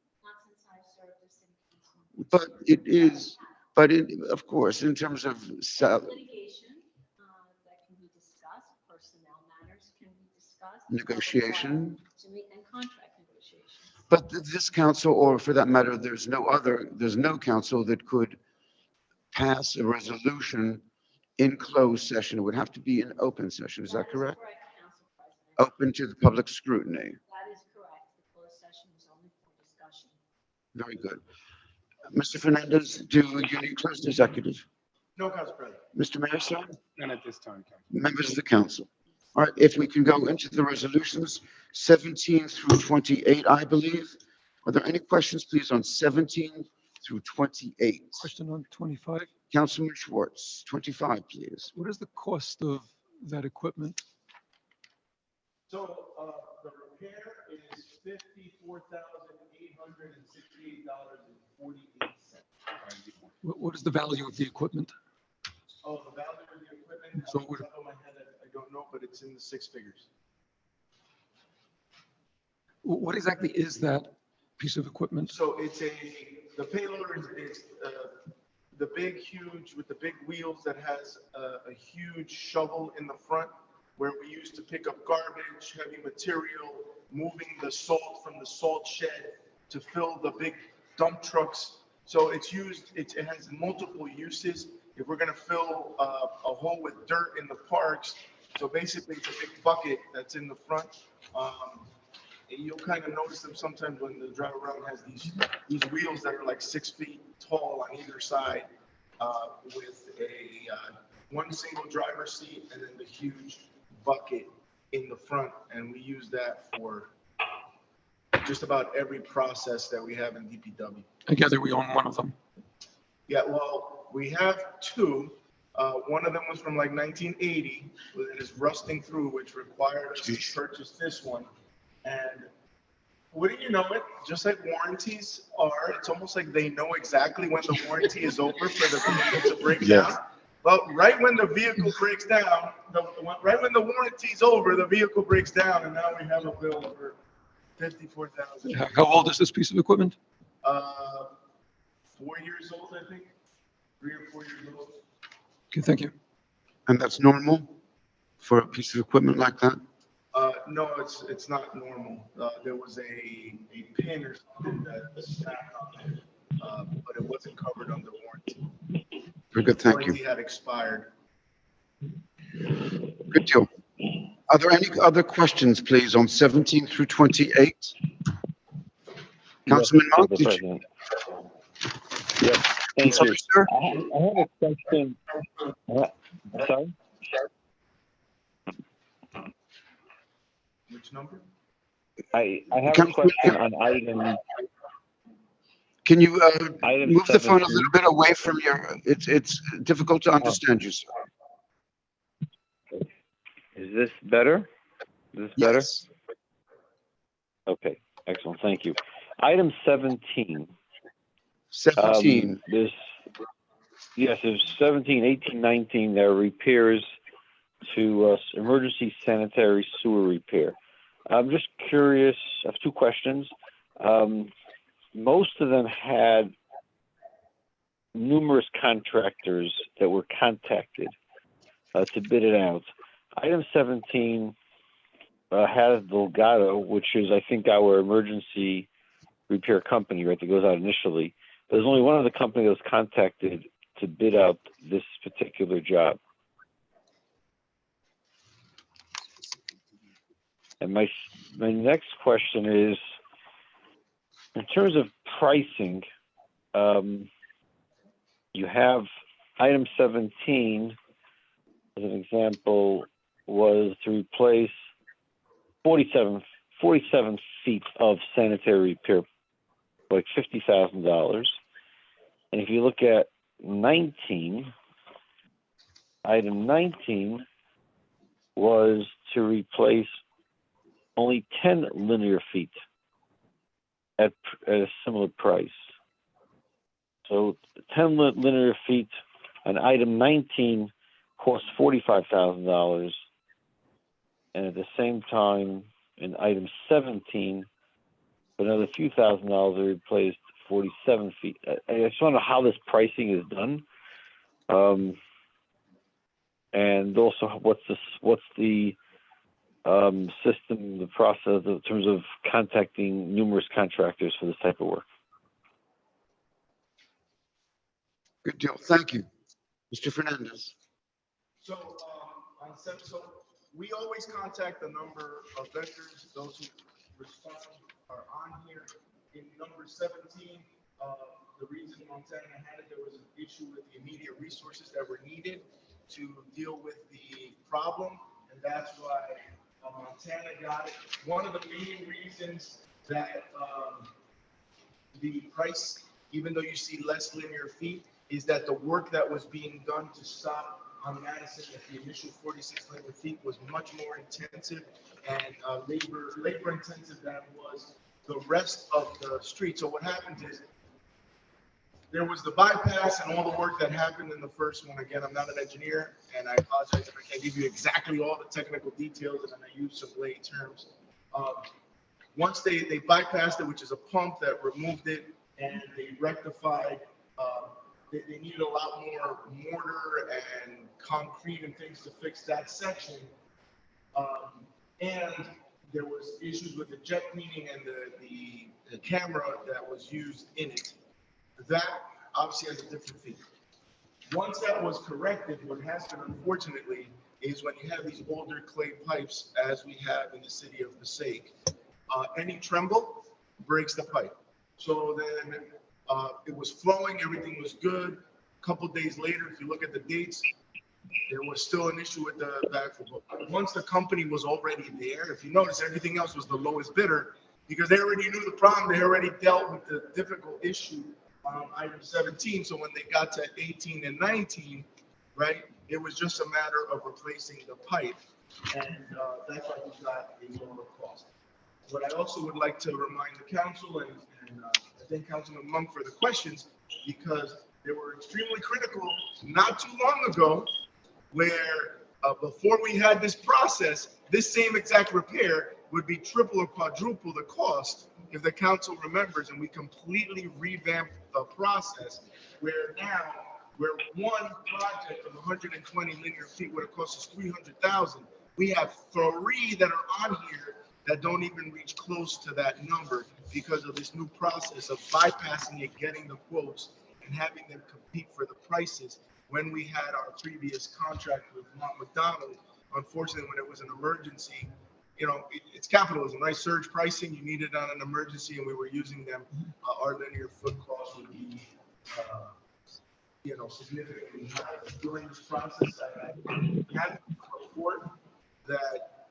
But it is, of course, in terms of Litigation that can be discussed, personnel matters can be discussed. negotiation, And contract negotiations. but this council, or for that matter, there's no council that could pass a resolution in closed session. It would have to be an open session. Is that correct? Council President. Open to the public scrutiny. That is correct. The closed session is only for discussion. Very good. Mr. Fernandez, do you need closed executive? No, Council President. Mr. Mayor, sir? None at this time, Council. Members of the council. All right, if we can go into the resolutions, 17 through 28, I believe. Are there any questions, please, on 17 through 28? Question on 25. Councilman Schwartz, 25, please. What is the cost of that equipment? So, the repair is $54,868.48. What is the value of the equipment? Oh, the value of the equipment, So off the top of my head, I don't know, but it's in the six figures. What exactly is that piece of equipment? So the payloader is the big, huge, with the big wheels that has a huge shovel in the front where we used to pick up garbage, heavy material, moving the salt from the salt shed to fill the big dump trucks. So it's used, it has multiple uses. If we're gonna fill a hole with dirt in the parks, so basically it's a big bucket that's in the front. You'll kind of notice them sometimes when the drive around has these wheels that are like 6 feet tall on either side, with one single driver's seat and then the huge bucket in the front. And we use that for just about every process that we have in DPW. I gather we own one of them. Yeah, well, we have two. One of them was from like 1980, but it is rusting through, which required us to purchase this one. And wouldn't you know it, just like warranties are, it's almost like they know exactly when the warranty is over for the vehicle to break down. Well, right when the vehicle breaks down, right when the warranty's over, the vehicle breaks down, and now we have a bill for $54,000. How old is this piece of equipment? 4 years old, I think. 3 or 4 years old. Okay, thank you. And that's normal for a piece of equipment like that? No, it's not normal. There was a pin or something that snapped on it, but it wasn't covered under warranty. Very good, thank you. Warranty had expired. Good deal. Are there any other questions, please, on 17 through 28? Councilman Monk, did you? Yes, thank Sorry, you. sir? I have a question. Sorry? Which number? I have a question on item. Can you Item move the phone a 17. little bit away from your, it's difficult to understand you, sir. Is this better? Is this better? Yes. Okay, excellent, thank you. Item 17. 17. There's 17, 18, 19, there are repairs to emergency sanitary sewer repair. I'm just curious, I have two questions. Most of them had numerous contractors that were contacted to bid it out. Item 17 has Delgado, which is, I think, our emergency repair company, right, that goes out initially. There's only one other company that was contacted to bid out this particular job. And my next question is, in terms of pricing, you have item 17, as an example, was to replace 47 feet of sanitary repair, like $50,000. And if you look at 19, item 19 was to replace only 10 linear feet at a similar price. So 10 linear feet, an item 19 costs $45,000, and at the same time, an item 17, for another few $1,000s, they replaced 47 feet. I just want to know how this pricing is done, and also what's the system, the process in terms of contacting numerous contractors for this type of work. Good deal. Thank you. Mr. Fernandez. So, so we always contact a number of vendors. Those who respond are on here. In number 17, the reason Montana had it, there was an issue with the immediate resources that were needed to deal with the problem, and that's why Montana got it. One of the main reasons that the price, even though you see less linear feet, is that the work that was being done to stop on Madison at the initial 46 linear feet was much more intensive and labor intensive than was the rest of the street. So what happens is there was the bypass and all the work that happened in the first one. Again, I'm not an engineer, and I apologize if I can't give you exactly all the technical details, and I use some lay terms. Once they bypassed it, which is a pump that removed it, and they rectified, they needed a lot more mortar and concrete and things to fix that section. And there was issues with the jet cleaning and the camera that was used in it. That obviously has a different fee. Once that was corrected, what happened, unfortunately, is when you have these older clay pipes, as we have in the city of Passaic, any tremble breaks the pipe. So then it was flowing, everything was good. A couple days later, if you look at the dates, there was still an issue with the backflow. Once the company was already there, if you notice, everything else was the lowest bidder because they already knew the problem. They already dealt with the difficult issue on item 17. So when they got to 18 and 19, right, it was just a matter of replacing the pipe. And that's why we got a lower cost. What I also would like to remind the council and I thank Councilman Monk for the questions, because they were extremely critical not too long ago where before we had this process, this same exact repair would be triple or quadruple the cost, if the council remembers, and we completely revamped the process where now, where one project of 120 linear feet would have cost us $300,000, we have 3 that are on here that don't even reach close to that number because of this new process of bypassing it, getting the quotes, and having them compete for the prices. When we had our previous contract with Mont McDonald, unfortunately, when it was an emergency, you know, it's capitalism, right? Surge pricing, you need it on an emergency, and we were using them. Our linear foot cost would be, you know, significantly higher. During this process, I had to report that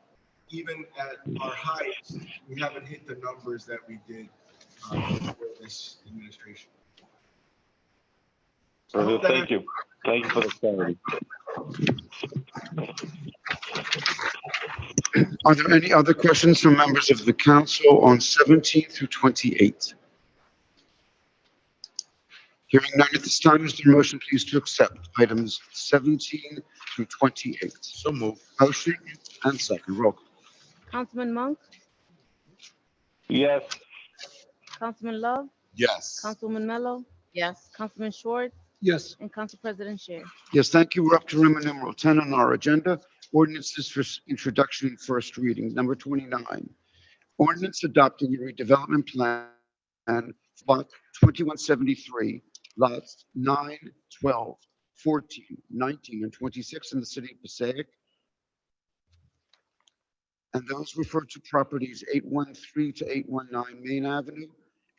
even at our highest, we haven't hit the numbers that we did for this administration. Thank you. Thank you for the clarity. Are there any other questions from members of the council on 17 through 28? Hearing none at this time, is there a motion please to accept items 17 through 28? So moved. Motion and second. Roll call. Councilman Monk, Yes. Councilman Love, Yes. Councilwoman Mello, Yes. Councilman Schwartz, Yes. and Council President Scher. Yes, thank you. We're up to Roman numeral 10 on our agenda. Ordinances for introduction and first reading. Number 29. Ordinance adopting a redevelopment plan block 2173, lots 9, 12, 14, 19, and 26 in the city of Passaic. And those refer to properties 813 to 819 Main Avenue,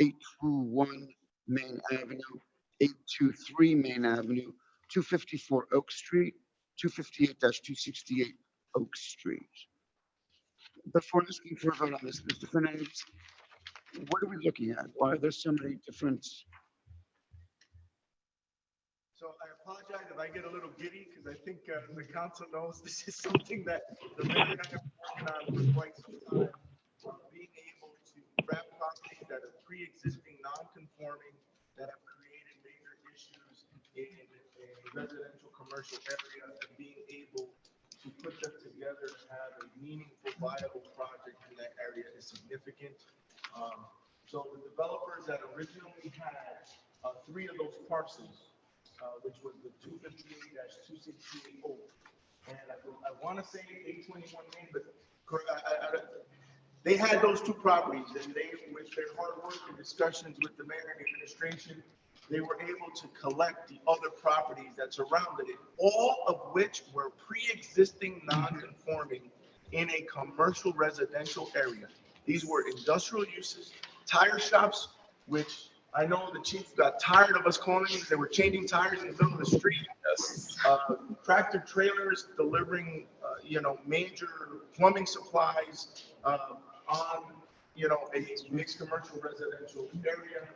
821 Main Avenue, 823 Main Avenue, 254 Oak Street, 258-268 Oak Street. Before asking for a vote on this, Mr. Fernandez, what are we looking at? Why are there so many different? So I apologize if I get a little giddy because I think the council knows this is something that the mayor and I have been working on for quite some time. that are pre-existing, non-conforming, that have created major issues in a residential commercial area, and being able to put them together to have a meaningful, viable project in that area is significant. So the developers that originally had 3 of those parcels, which was the 258-268 Oak, and I want to say 821 Main, but they had those 2 properties, and they, with their hard work and discussions with the mayor and the administration, they were able to collect the other properties that surrounded it, all of which were pre-existing non-conforming in a commercial residential area. These were industrial uses, tire shops, which I know the chief got tired of us calling these. They were changing tires in the middle of the street. Tractor trailers delivering, major plumbing supplies on, a mixed commercial residential area.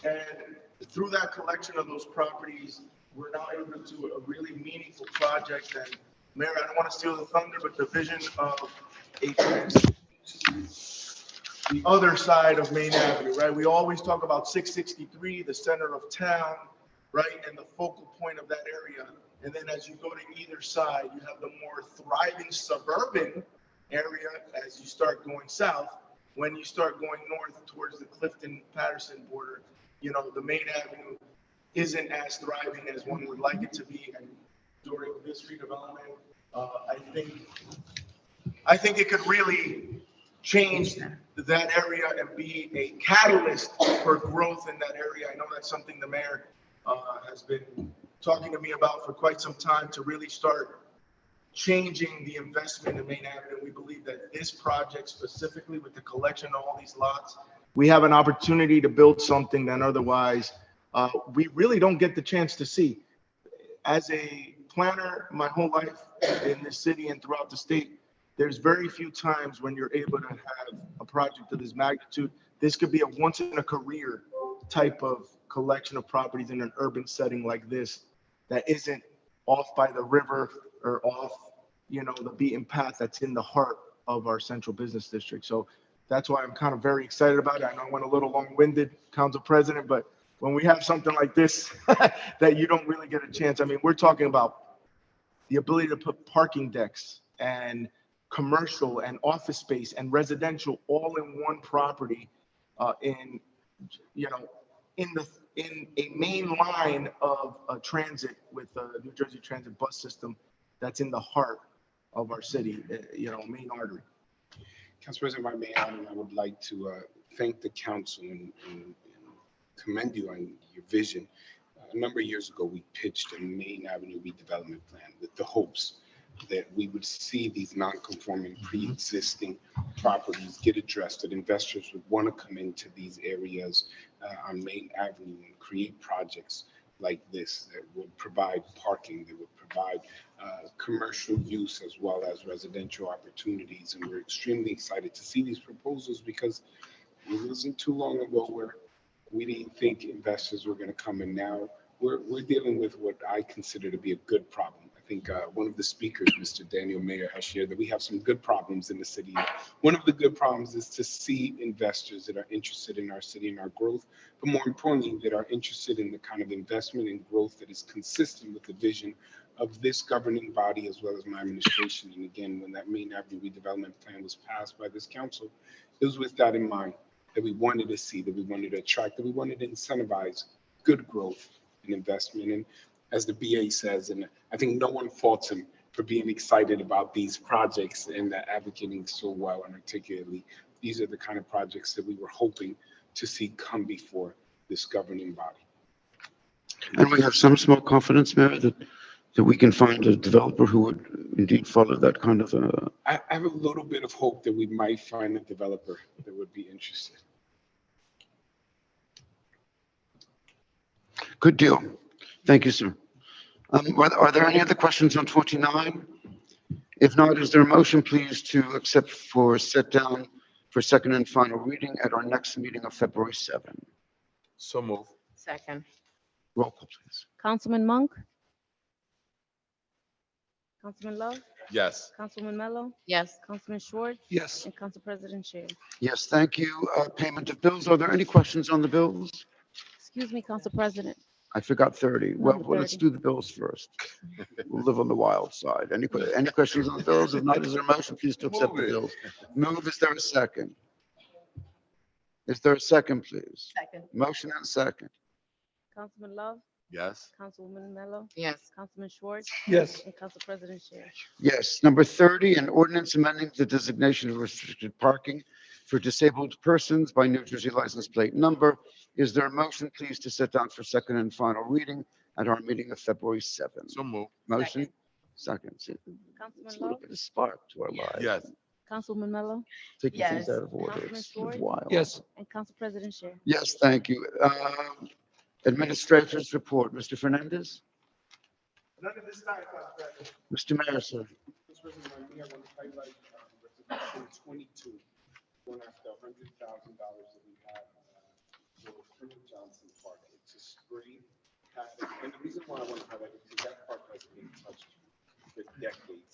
And through that collection of those properties, we're now able to do a really meaningful project. And Mayor, I don't want to steal the thunder, but the vision of a transition to the other side of Main Avenue, right? We always talk about 663, the center of town, right? And the focal point of that area. And then as you go to either side, you have the more thriving suburban area as you start going south. When you start going north towards the Clifton-Patterson border, the Main Avenue isn't as thriving as one would like it to be. And during this redevelopment, I think it could really change that area and be a catalyst for growth in that area. I know that's something the mayor has been talking to me about for quite some time, to really start changing the investment in Main Avenue. We believe that this project specifically, with the collection of all these lots, we have an opportunity to build something that otherwise we really don't get the chance to see. As a planner my whole life in this city and throughout the state, there's very few times when you're able to have a project of this magnitude. This could be a once in a career type of collection of properties in an urban setting like this, that isn't off by the river or off, the beaten path that's in the heart of our central business district. So that's why I'm kind of very excited about it. I know I went a little long-winded, Council President, but when we have something like this that you don't really get a chance, I mean, we're talking about the ability to put parking decks and commercial and office space and residential all in one property in a main line of transit with the New Jersey Transit bus system that's in the heart of our city, main artery. Council President, if I may add, I would like to thank the council and commend you on your vision. A number of years ago, we pitched a Main Avenue redevelopment plan with the hopes that we would see these non-conforming pre-existing properties get addressed, that investors would want to come into these areas on Main Avenue and create projects like this that would provide parking, that would provide commercial use as well as residential opportunities. And we're extremely excited to see these proposals, because it wasn't too long ago where we didn't think investors were going to come in. Now we're dealing with what I consider to be a good problem. I think one of the speakers, Mr. Daniel Mayer, has shared that we have some good problems in the city. One of the good problems is to see investors that are interested in our city and our growth, but more importantly, that are interested in the kind of investment and growth that is consistent with the vision of this governing body as well as my administration. And again, when that Main Avenue redevelopment plan was passed by this council, it was with that in mind, that we wanted to see, that we wanted to attract, that we wanted to incentivize good growth and investment. And as the BA says, and I think no one faults him for being excited about these projects and advocating so well and articulately. These are the kind of projects that we were hoping to see come before this governing body. And we have some small confidence, Mayor, that we can find a developer who would indeed follow that kind of a... I have a little bit of hope that we might find a developer that would be interested. Good deal. Thank you, sir. Are there any other questions on 29? If not, is there a motion, please, to accept for set down for second and final reading at our next meeting of February 7? So move. Second. Roll call, please. Councilman Monk. Councilman Love, Yes. Councilwoman Mello, Yes. Councilman Schwartz, Yes. and Council President Scher. Yes, thank you. Payment of bills. Are there any questions on the bills? Excuse me, Council President, I forgot 30. Well, Number let's 30. do the bills first. We'll live on the wild side. Any questions on the bills? If not, is there a motion, please, to accept the Move it. bills? Move. Is there a second? Is there a second, please? Second. Motion and a second. Councilman Love, Yes. Councilwoman Mello, Yes. Councilman Schwartz, Yes. and Council President Scher. Yes. Number 30, an ordinance amending the designation of restricted parking for disabled persons by New Jersey license plate number. Is there a motion, please, to set down for second and final reading at our meeting of February 7th? So move. Motion? Second. See, Councilman it's a little Love, bit of spark to our lives. Yes. Councilwoman Mello, Taking things Yes. out of order. Councilman It's Schwartz? wild. Yes. and Council President Scher. Yes, thank you. Administrator's report, Mr. Fernandez? None of this time, Council President. Mr. Mayor, sir. Mr. President, I want to highlight Resolution 22, going after $100,000 that we have for Colonel Johnson Park. It's a spray pad, and the reason why I want to highlight it is because that park has been touched for decades.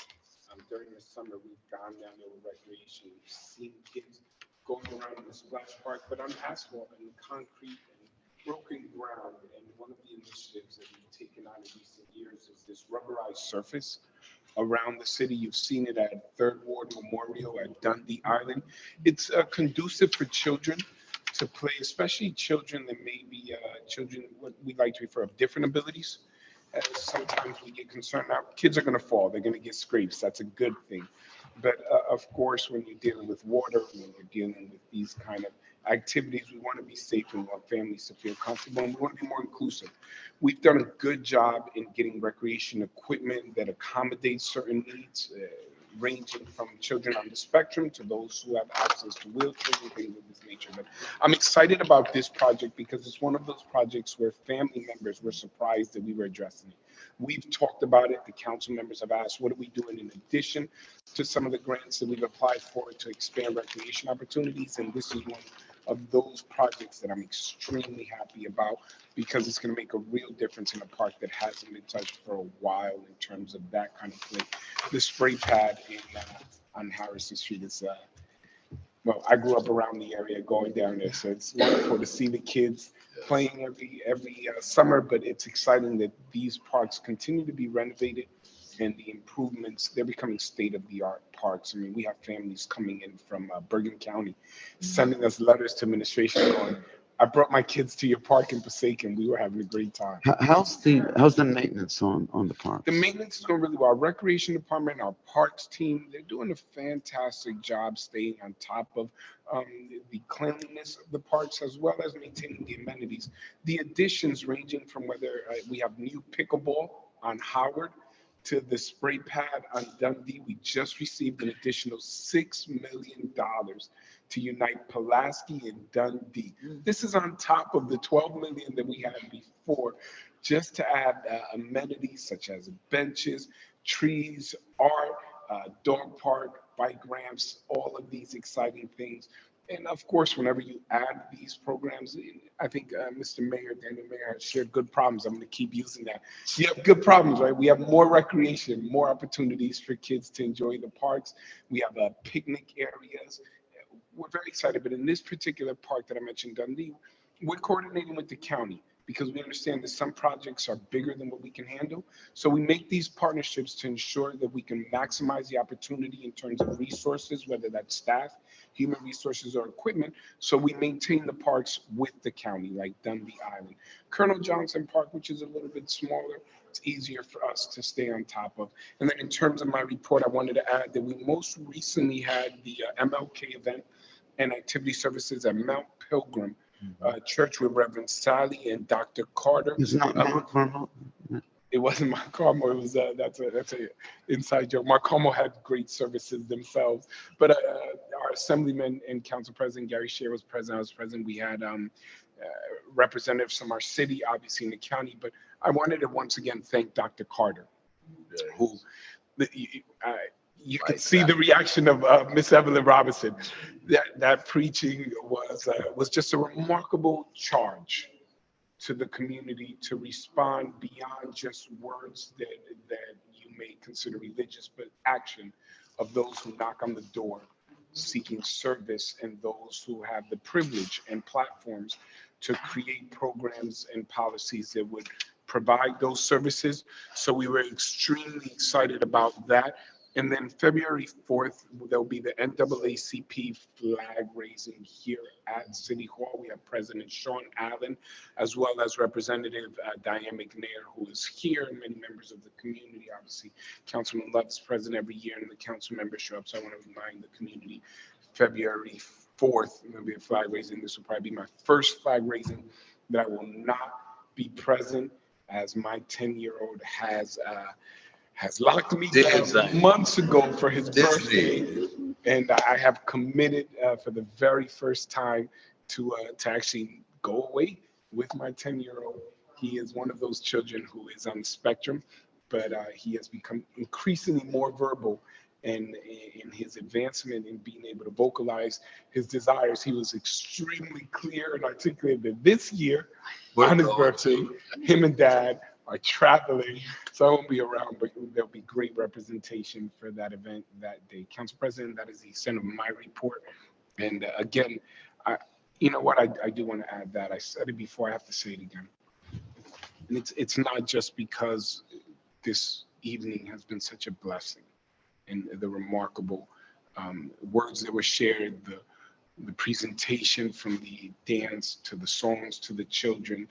During the summer, we've gone down there with recreation, we've seen kids going around in the splash park, but on asphalt and concrete and broken ground. And one of the initiatives that we've taken on in recent years is this rubberized surface around the city. You've seen it at Third Ward Memorial, at Dundee Island. It's conducive for children to play, especially children that may be children, what we like to refer of different abilities. As sometimes we get concerned now, kids are going to fall, they're going to get scrapes. That's a good thing. But of course, when you're dealing with water, when you're dealing with these kind of activities, we want to be safe and want families to feel comfortable, and we want to be more inclusive. We've done a good job in getting recreation equipment that accommodates certain needs, ranging from children on the spectrum to those who have access to wheelchairs and things of this nature. But I'm excited about this project because it's one of those projects where family members were surprised that we were addressing it. We've talked about it. The council members have asked, what are we doing in addition to some of the grants that we've applied for to expand recreation opportunities? And this is one of those projects that I'm extremely happy about because it's going to make a real difference in a park that hasn't been touched for a while in terms of that kind of play. The spray pad on Harrison Street is, well, I grew up around the area going down there, so it's wonderful to see the kids playing every summer, but it's exciting that these parks continue to be renovated and the improvements, they're becoming state-of-the-art parks. I mean, we have families coming in from Bergen County, sending us letters to administration going, I brought my kids to your park in Passaic and we were having a great time. How's the maintenance on the park? The maintenance is going really well. Our recreation department, our parks team, they're doing a fantastic job staying on top of the cleanliness of the parks as well as maintaining the amenities. The additions ranging from whether we have new pickleball on Howard to the spray pad on Dundee. We just received an additional $6 million to unite Pulaski and Dundee. This is on top of the $12 million that we had before, just to add amenities such as benches, trees, art, dog park, bike ramps, all of these exciting things. And of course, whenever you add these programs, I think Mr. Mayor, Daniel Mayor, has shared good problems. I'm going to keep using that. You have good problems, right? We have more recreation, more opportunities for kids to enjoy the parks. We have picnic areas. We're very excited. But in this particular park that I mentioned, Dundee, we're coordinating with the county because we understand that some projects are bigger than what we can handle. So we make these partnerships to ensure that we can maximize the opportunity in terms of resources, whether that's staff, human resources, or equipment. So we maintain the parks with the county, like Dundee Island. Colonel Johnson Park, which is a little bit smaller, it's easier for us to stay on top of. And then in terms of my report, I wanted to add that we most recently had the MLK event and activity services at Mount Pilgrim Church with Reverend Sally and Dr. Carter. It's not Mount Carmel. It wasn't Mark Carmel. It was that's a inside joke. Mark Carmel had great services themselves, but our Assemblyman and Council President Gary Scher was present. I was present. We had representatives from our city, obviously in the county. But I wanted to once again thank Dr. Carter, who you could see the reaction of Miss Evelyn Robinson. That preaching was just a remarkable charge to the community to respond beyond just words that may consider religious, but action of those who knock on the door seeking service and those who have the privilege and platforms to create programs and policies that would provide those services. So we were extremely excited about that. And then February 4th, there'll be the NAACP flag raising here at City Hall. We have President Sean Allen, as well as Representative Diane McNair, who is here, and many members of the community. Obviously, Councilman Love is present every year, and the council members show up. So I want to remind the community, February 4th, there'll be a flag raising. This will probably be my first flag raising that I will not be present, as my 10-year-old has locked me down months ago for his birthday, and I have committed for the very first time to actually go away with my 10-year-old. He is one of those children who is on the spectrum, but he has become increasingly more verbal, and in his advancement in being able to vocalize his desires, he was extremely clear and articulate that this year on his birthday, him and Dad are traveling, so I won't be around, but there'll be great representation for that event that day. Council President, that is the extent of my report. And again, you know what, I do want to add that. I said it before, I have to say it again. And it's not just because this evening has been such a blessing and the remarkable words that were shared, the presentation from the dance to the songs to the children,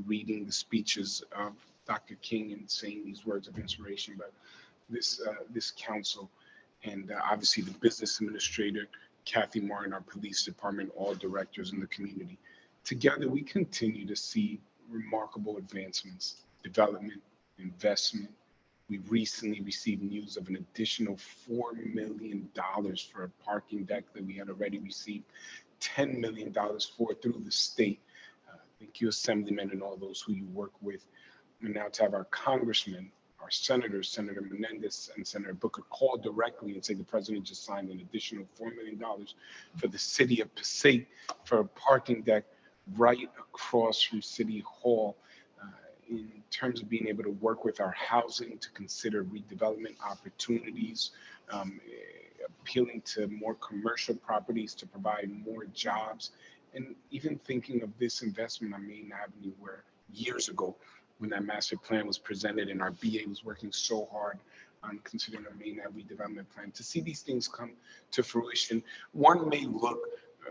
reading the speeches of Dr. King and saying these words of inspiration, but this council and obviously the business administrator, Kathy Martin, our police department, all directors in the community. Together, we continue to see remarkable advancements, development, investment. We recently received news of an additional $4 million for a parking deck that we had already received $10 million for through the state. Thank you, Assemblymen, and all those who you work with. And now to have our congressmen, our senators, Senator Menendez and Senator Booker, call directly and say the president just signed an additional $4 million for the city of Passaic for a parking deck right across from City Hall. In terms of being able to work with our housing to consider redevelopment opportunities, appealing to more commercial properties to provide more jobs, and even thinking of this investment on Main Avenue, where years ago, when that master plan was presented and our BA was working so hard on considering a Main Avenue redevelopment plan, to see these things come to fruition. One may look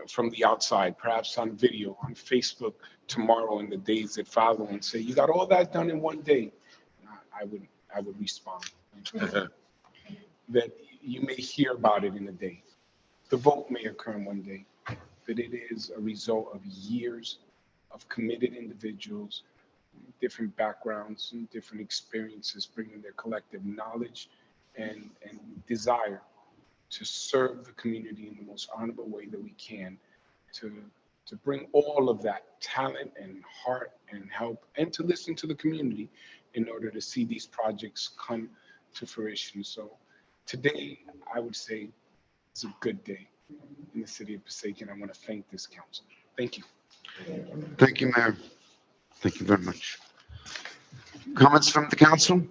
from the outside, perhaps on video, on Facebook tomorrow and the days that follow, and say, you got all that done in one day. I would respond that you may hear about it in a day. The vote may occur in one day, but it is a result of years of committed individuals, different backgrounds and different experiences, bringing their collective knowledge and desire to serve the community in the most honorable way that we can, to bring all of that talent and heart and help, and to listen to the community in order to see these projects come to fruition. So today, I would say it's a good day in the city of Passaic, and I want to thank this council. Thank you. Thank you, Mayor. Thank you very much. Comments from the council?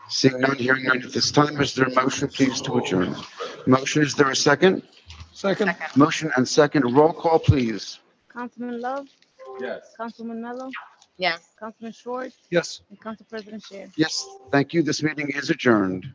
Seeing none, hearing none at this time, is there a motion, please, to adjourn? Motion, is there a second? Second. Motion and second, roll call, please. Councilman Love, Yes. Councilman Mello, Yes. Councilman Schwartz, Yes. and Council President Scher. Yes, thank you. This meeting is adjourned.